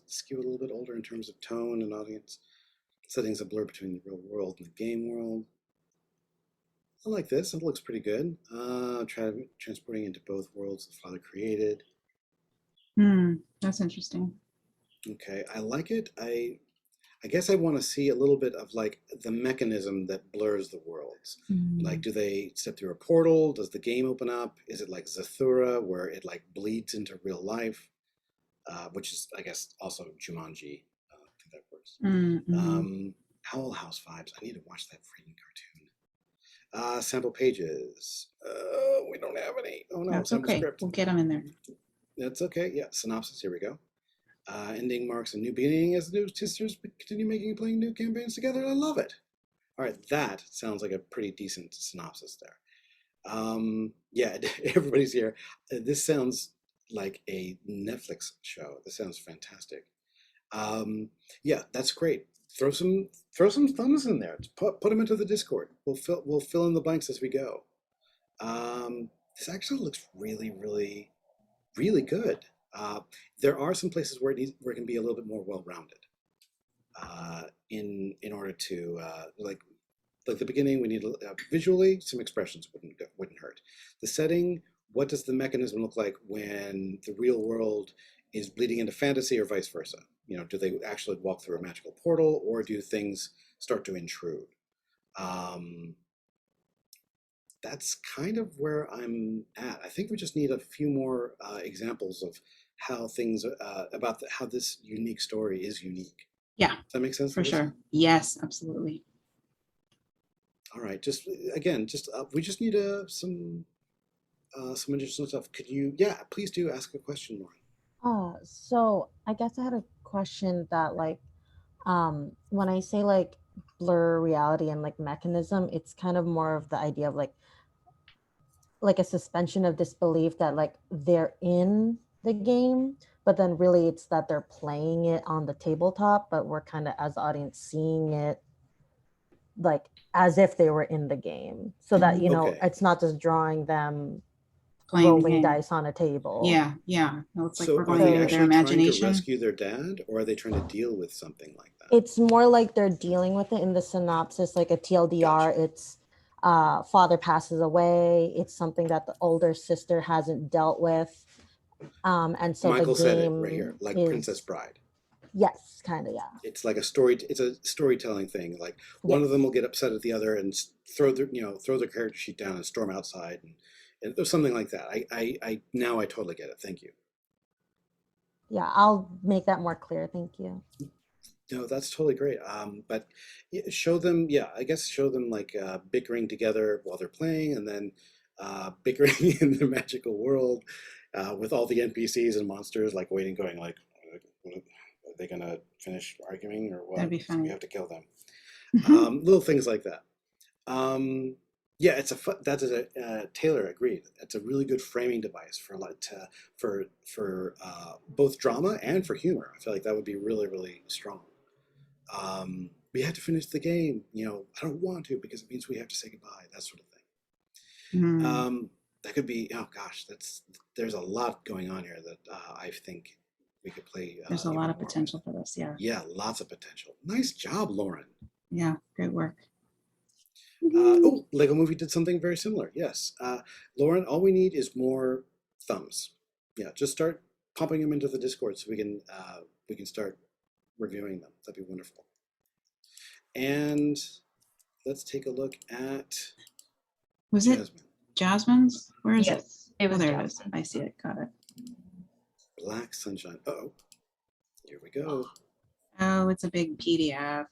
S4: skew a little bit older in terms of tone and audience. Settings a blur between the real world and the game world. I like this. It looks pretty good. Transporting into both worlds the father created.
S3: That's interesting.
S4: Okay, I like it. I guess I want to see a little bit of like the mechanism that blurs the worlds. Like, do they step through a portal? Does the game open up? Is it like Zathura, where it like bleeds into real life? Which is, I guess, also Jumanji. I think that works. Owl House vibes. I need to watch that freaking cartoon. Sample pages. We don't have any. Oh no,
S3: That's
S4: sample
S3: okay.
S4: script.
S3: We'll get them in there.
S4: That's okay. Yeah, synopsis. Here we go. Ending marks a new beginning as the new sisters continue making and playing new campaigns together. I love it. All right, that sounds like a pretty decent synopsis there. Yeah, everybody's here. This sounds like a Netflix show. This sounds fantastic. Yeah, that's great. Throw some thumbs in there. Put them into the Discord. We'll fill in the blanks as we go. This actually looks really, really, really good. There are some places where it can be a little bit more well-rounded. In order to like the beginning, we need visually some expressions wouldn't hurt. The setting, what does the mechanism look like when the real world is bleeding into fantasy or vice versa? Do they actually walk through a magical portal, or do things start to intrude? That's kind of where I'm at. I think we just need a few more examples of how things how this unique story is unique.
S3: Yeah.
S4: Does that make sense?
S3: For sure. Yes, absolutely.
S4: All right. We just need some additional stuff. Could you? Yeah, please do ask a question, Lauren.
S15: So I guess I had a question that when I say like blur reality and like mechanism, it's kind of more of the idea of like a suspension of disbelief that like they're in the game, but then really it's that they're playing it on the tabletop, but we're kind of as the audience seeing it like as if they were in the game, so that it's not just drawing them
S3: playing
S15: rolling dice on a table.
S3: Yeah. No, it's like
S4: So
S3: we're
S4: are
S3: going
S4: they
S3: into
S4: actually
S3: their
S4: trying to
S3: imagination.
S4: rescue their dad, or are they trying to deal with something like that?
S15: It's more like they're dealing with it in the synopsis, like a TLDR. Gotcha. It's father passes away. It's something that the older sister hasn't dealt with. And so
S4: Michael
S15: the game
S4: said it right here, like Princess Bride.
S15: Yes, kind of, yeah.
S4: It's like it's a storytelling thing. Like one of them will get upset at the other and throw their character sheet down and storm outside, and there's something like that. I now I totally get it. Thank you.
S15: Yeah, I'll make that more clear. Thank you.
S4: No, that's totally great. But show them, show them like bickering together while they're playing, and then bickering in the magical world with all the NPCs and monsters like waiting, going like, are they gonna finish arguing or what?
S3: That'd be
S4: So
S3: funny.
S4: we have to kill them. Little things like that. Yeah, it's a that is a Taylor agreed. It's a really good framing device for like for both drama and for humor. I feel like that would be really really strong. We have to finish the game. You know, I don't want to because it means we have to say goodbye. That sort of thing.
S3: Hmm.
S4: That could be. Oh gosh, there's a lot going on here that I think we could play.
S3: There's a
S4: even
S3: lot of
S4: more with.
S3: potential for this. Yeah.
S4: Yeah, lots of potential. Nice job, Lauren.
S3: Yeah. Great work.
S4: Oh, Lego Movie did something very similar. Yes. Lauren, all we need is more thumbs. Yeah, just start pumping them into the Discord so we can start reviewing them. That'd be wonderful. And let's take a look at
S3: Was it
S4: Jasmine.
S3: Jasmine's? Where is it?
S2: Yes, it
S3: Oh,
S2: was
S3: there it is.
S2: Jasmine.
S3: I see it. Got it.
S4: Black Sunshine. Uh-oh. Here we go.
S3: Oh, it's a big PDF.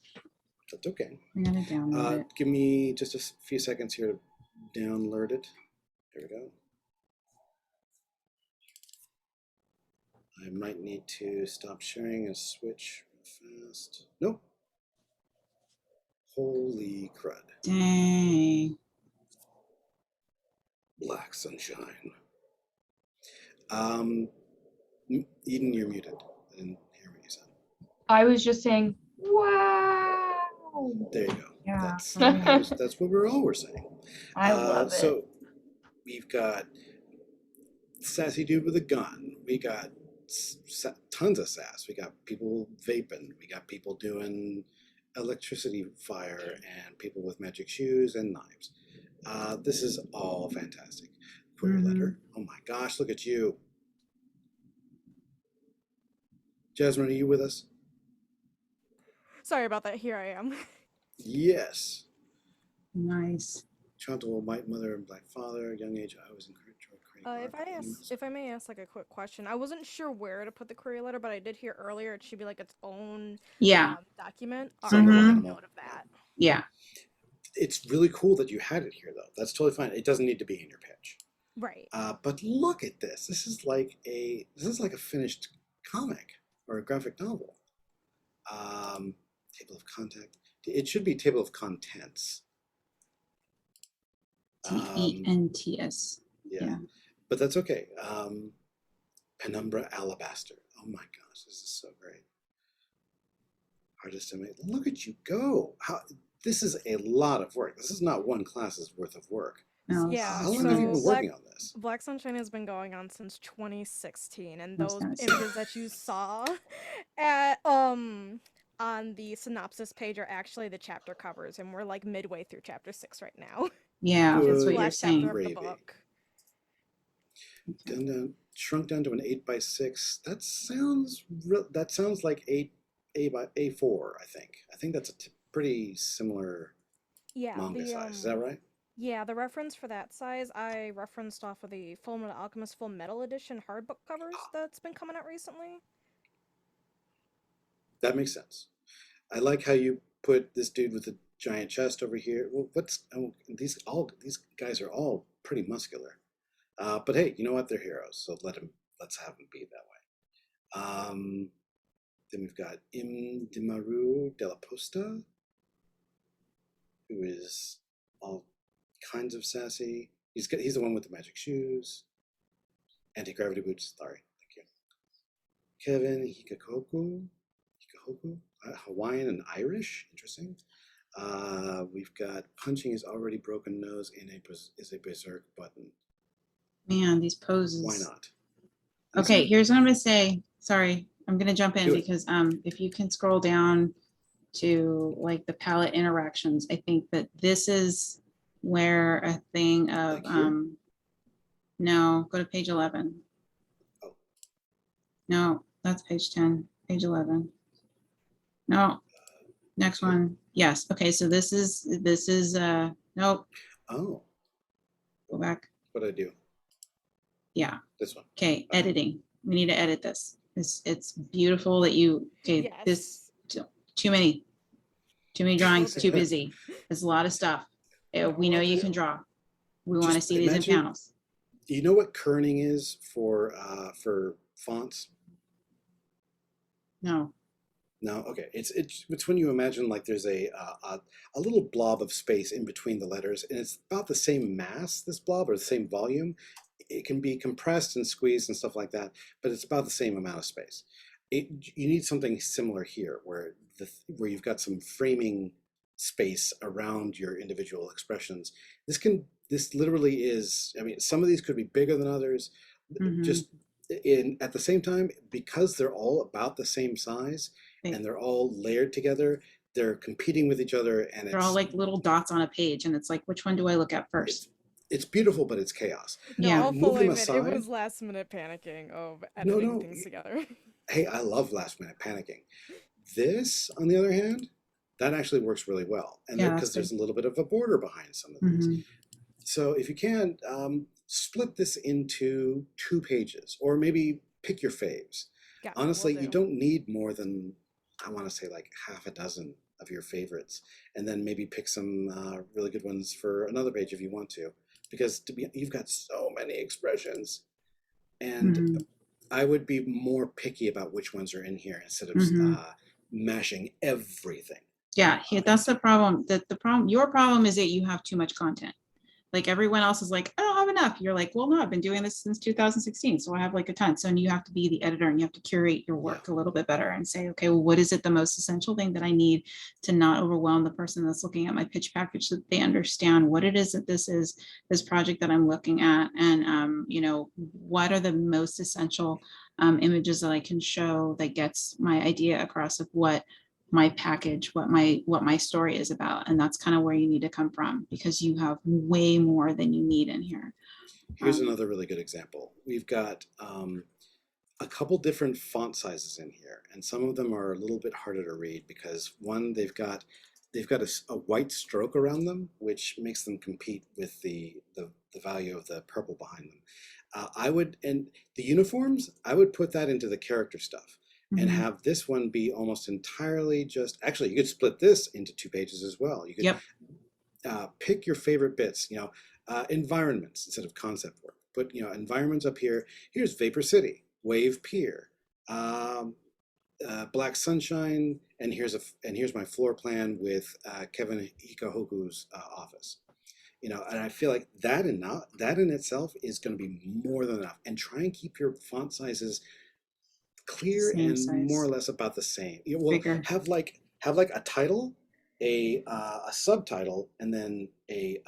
S4: That's okay.
S3: I'm gonna download it.
S4: Give me just a few seconds here to download it. There we go. I might need to stop sharing and switch fast. Nope. Holy crud.
S3: Dang.
S4: Black Sunshine. Eden, you're muted. I didn't hear what you said.
S2: I was just saying, wow.
S4: There you go.
S3: Yeah.
S4: That's what we're saying.
S2: I love it.
S4: So we've got sassy dude with a gun. We got tons of sass. We got people vaping. We got people doing electricity fire and people with magic shoes and knives. This is all fantastic. Query letter. Oh my gosh, look at you. Jasmine, are you with us?
S10: Sorry about that. Here I am.
S4: Yes.
S3: Nice.
S4: Child to a white mother and black father. Young age, I was encouraged.
S10: If I may ask like a quick question, I wasn't sure where to put the query letter, but I did hear earlier it should be like its own
S3: Yeah.
S10: document. All
S4: So
S10: right,
S4: we'll
S10: I'll
S4: let
S10: make
S4: them
S10: note of that.
S3: Yeah.
S4: It's really cool that you had it here, though. That's totally fine. It doesn't need to be in your pitch.
S10: Right.
S4: But look at this. This is like a finished comic or a graphic novel. Table of contact. It should be table of contents.
S3: TENTS.
S4: Yeah. But that's okay. Penumbra Alabaster. Oh my gosh, this is so great. Artist estimate. Look at you go. This is a lot of work. This is not one class's worth of work.
S3: No.
S10: Yeah.
S4: How long have you been working on this?
S10: Black Sunshine has been going on since 2016, and
S3: That's
S10: those
S3: nice.
S10: images that you saw at on the synopsis page are actually the chapter covers, and we're like midway through chapter 6 right now.
S3: Yeah, that's what you're
S10: Last
S3: saying.
S10: chapter of the
S4: Gravy.
S10: book.
S4: Shrunk down to an 8x6. That sounds like A4. I think that's a pretty similar
S10: Yeah,
S4: manga size. Is that right?
S10: Yeah, the reference for that size I referenced off of the Fullmetal Alchemist Full Metal Edition hardbook covers that's been coming out recently.
S4: That makes sense. I like how you put this dude with the giant chest over here. Well, these guys are all pretty muscular. But hey, you know what? They're heroes, so let's have them be that way. Then we've got Imdimaru de la Posta, who is all kinds of sassy. He's the one with the magic shoes, anti-gravity boots. Sorry, thank you. Kevin Hikahoku, Hawaiian and Irish. Interesting. We've got punching his already broken nose is a berserk button.
S3: Man, these poses.
S4: Why not?
S3: Okay, here's what I'm gonna say. Sorry, I'm gonna jump in
S4: Do it.
S3: because if you can scroll down to like the palette interactions, I think that this is where a thing of
S4: Like here?
S3: no, go to page 11.
S4: Oh.
S3: No, that's page 10, page 11. No, next one. Yes. Okay, so this is nope.
S4: Oh,
S3: Go back.
S4: what did I do?
S3: Yeah.
S4: This one.
S3: Okay, editing. We need to edit this. It's beautiful that you okay. This too many drawings. Too busy. There's a lot of stuff. We know you can draw. We want to
S4: Just
S3: see these in
S4: imagine-
S3: panels.
S4: Do you know what kerning is for fonts?
S3: No.
S4: No, okay. It's when you imagine like there's a little blob of space in between the letters, and it's about the same mass, this blob, or the same volume. It can be compressed and squeezed and stuff like that, but it's about the same amount of space. You need something similar here, where where you've got some framing space around your individual expressions. This literally is. I mean, some of these could be bigger than others. Just at the same time, because they're all about the same size and they're all layered together, they're competing with each other, and
S3: They're all
S4: it's
S3: like little dots on a page, and it's like, which one do I look at first?
S4: it's beautiful, but it's chaos.
S10: No,
S3: Yeah.
S10: I'll
S4: Move
S10: fully
S4: them
S10: admit, it
S4: aside.
S10: was last minute panicking of
S4: No,
S10: editing
S4: no.
S10: things together.
S4: Hey, I love last minute panicking. This, on the other hand, that actually works really well, and
S3: Yeah,
S4: because
S3: that's
S4: there's
S3: good.
S4: a little bit of a border behind some of these.
S3: Mhm.
S4: So if you can, split this into 2 pages, or maybe pick your faves.
S10: Gotcha,
S4: Honestly,
S10: will
S4: you
S10: do.
S4: don't need more than, I want to say, like half a dozen of your favorites, and then maybe pick some really good ones for another page if you want to, because you've got so many expressions, and
S3: Mhm.
S4: I would be more picky about which ones are in here instead of
S3: Mhm.
S4: mashing everything.
S3: Yeah, that's the problem. The problem, your problem is that you have too much content. Like everyone else is like, I don't have enough. You're like, well, no, I've been doing this since 2016, so I have like a ton. So you have to be the editor, and you have to curate your work a little bit better and say, okay, well, what is it the most essential thing that I need to not overwhelm the person that's looking at my pitch package, so that they understand what it is that this is, this project that I'm looking at, and you know, what are the most essential images that I can show that gets my idea across of what my package, what my story is about. And that's kind of where you need to come from, because you have way more than you need in here.
S4: Here's another really good example. We've got a couple different font sizes in here, and some of them are a little bit harder to read because one, they've got a white stroke around them, which makes them compete with the value of the purple behind them. And the uniforms, I would put that into the character stuff. And
S3: Mhm.
S4: have this one be almost entirely just, actually, you could split this into 2 pages as well. You could pick your favorite bits, environments instead of concept work. Put, environments up here. Here's Vapor City, Wave Pier, Black Sunshine, and here's my floor plan with Kevin Hikahoku's office. And I feel like that in itself is going to be more than enough. And try and keep your font sizes clear
S3: Same
S4: and more or
S3: size.
S4: less about the same. Well,
S3: Bigger.
S4: have like a title, a subtitle, and then a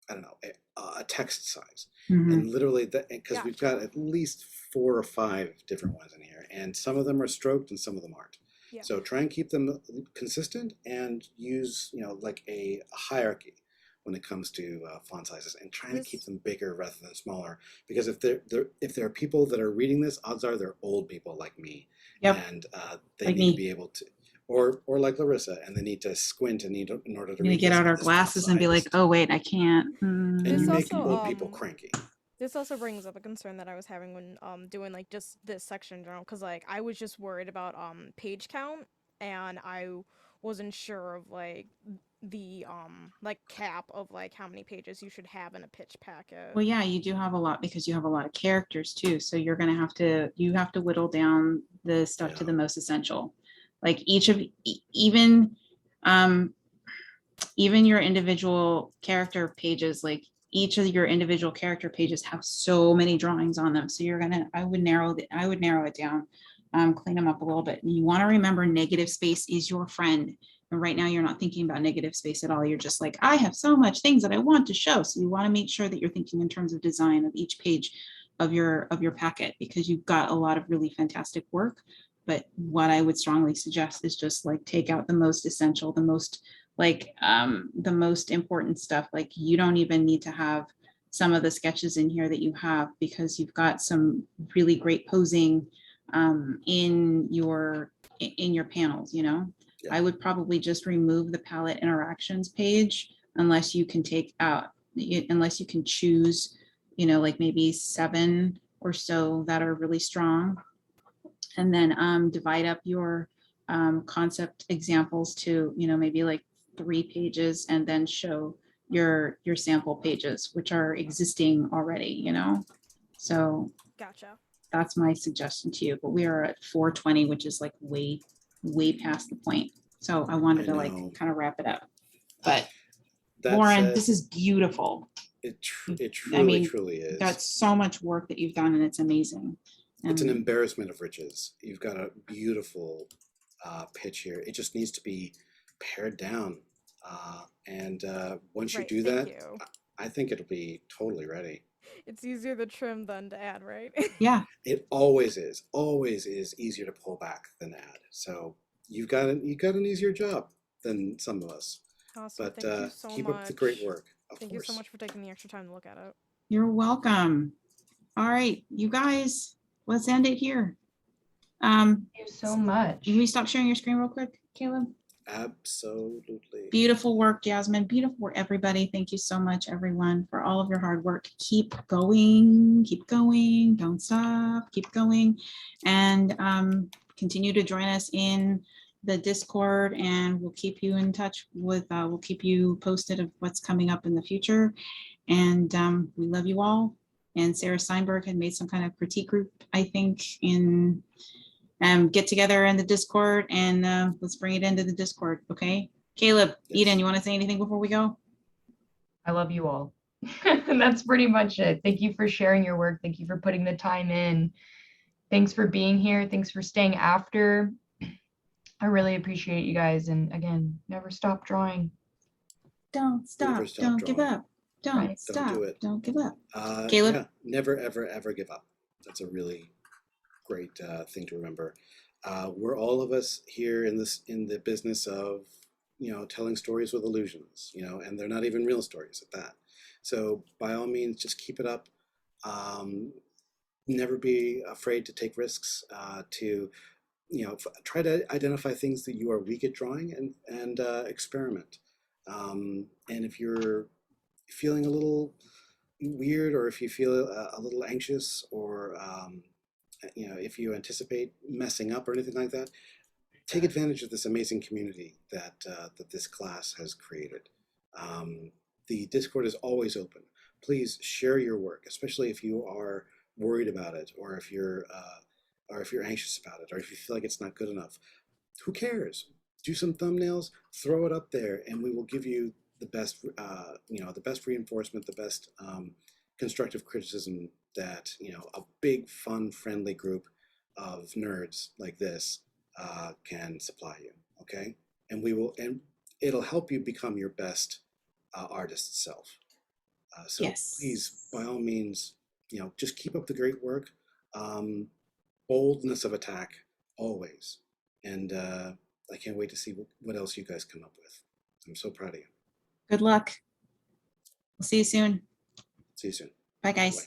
S4: I don't know, a text size.
S3: Mhm.
S4: And literally that, because we've got at least 4 or 5 different ones in here, and some of them are stroked and some of them aren't.
S10: Yeah.
S4: So try and keep them consistent and use like a hierarchy when it comes to font sizes, and try and keep them bigger rather than smaller, because if there are people that are reading this, odds are they're old people like me.
S3: Yep.
S4: And they
S3: Like
S4: need
S3: me.
S4: to be able to, or like Larissa, and they need to squint in order to
S3: We're gonna
S4: read
S3: get
S4: this,
S3: out our
S4: this font
S3: glasses and be
S4: size.
S3: like, oh wait, I can't.
S4: And
S10: This
S4: you make
S10: also,
S4: old people cranky.
S10: This also brings up a concern that I was having when doing like just this section in general, because like I was just worried about page count, and I wasn't sure of like the like cap of like how many pages you should have in a pitch packet.
S3: Well, yeah, you do have a lot because you have a lot of characters too. So you have to whittle down the stuff to the most essential. Like each of even your individual character pages, like each of your individual character pages have so many drawings on them. So I would narrow it down, clean them up a little bit. And you want to remember, negative space is your friend. And right now you're not thinking about negative space at all. You're just like, I have so much things that I want to show. So you want to make sure that you're thinking in terms of design of each page of your packet, because you've got a lot of really fantastic work. But what I would strongly suggest is just like take out the most essential, the most important stuff. Like you don't even need to have some of the sketches in here that you have, because you've got some really great posing in your panels. I would probably just remove the palette interactions page unless you can choose, like maybe 7 or so that are really strong. And then divide up your concept examples to, maybe like 3 pages, and then show your sample pages, which are existing already, So
S10: Gotcha.
S3: that's my suggestion to you. But we are at 4:20, which is like way past the point. So I wanted to like
S4: know.
S3: kind of wrap it up. But
S4: That
S3: Lauren,
S4: said,
S3: this is beautiful.
S4: it
S3: I
S4: truly,
S3: mean,
S4: truly is.
S3: That's so much work that you've done, and it's amazing.
S4: It's an
S3: And
S4: embarrassment of riches. You've got a beautiful pitch here. It just needs to be pared down. Once you
S10: Right,
S4: do
S10: thank
S4: that,
S10: you.
S4: I think it'll be totally ready.
S10: It's easier to trim than to add, right?
S3: yeah,
S4: It always is easier to pull back than add. So you've got an easier job than some of us.
S10: Awesome.
S4: But
S10: Thank you so
S4: keep
S10: much.
S4: up the great work. Of
S10: Thank
S4: course.
S10: you so much for taking the extra time to look at it.
S3: you're welcome. All right, you guys, let's end it here.
S2: Thank you so much.
S3: Can we stop sharing your screen real quick, Caleb?
S4: Absolutely.
S3: Beautiful work, Jasmine. Beautiful work, everybody. Thank you so much, everyone, for all of your hard work. Keep going, don't stop, keep going. And continue to join us in the Discord, and we'll keep you in touch with, we'll keep you posted of what's coming up in the future. And we love you all. And Sarah Steinberg had made some kind of critique group, I think, in get together in the Discord, and let's bring it into the Discord, okay? Caleb, Eden, you want to say anything before we go?
S2: I love you all. And that's pretty much it. Thank you for sharing your work. Thank you for putting the time in. Thanks for being here. Thanks for staying after. I really appreciate you guys. And again, never stop drawing.
S3: Don't stop,
S4: Never stop
S3: don't give
S4: drawing.
S3: up, don't
S2: Right.
S3: stop,
S4: Don't do it.
S3: don't give up. Caleb?
S4: Yeah, never, ever, ever give up. That's a really great thing to remember. We're all of us here in the business of, telling stories with illusions, and they're not even real stories at that. So by all means, just keep it up. Never be afraid to take risks, to, try to identify things that you are weak at drawing, and experiment. And if you're feeling a little weird, or if you feel a little anxious, or if you anticipate messing up or anything like that, take advantage of this amazing community that this class has created. The Discord is always open. Please share your work, especially if you are worried about it, or if you're anxious about it, or if you feel like it's not good enough. Who cares? Do some thumbnails, throw it up there, and we will give you the best, the best reinforcement, the best constructive criticism that a big, fun, friendly group of nerds like this can supply you. Okay, and it'll help you become your best artist self. So
S3: Yes.
S4: please, by all means, just keep up the great work. Boldness of attack always, and I can't wait to see what else you guys come up with. I'm so proud of you.
S3: Good luck. We'll see you soon.
S4: See you soon.
S3: Bye, guys.
S4: Bye.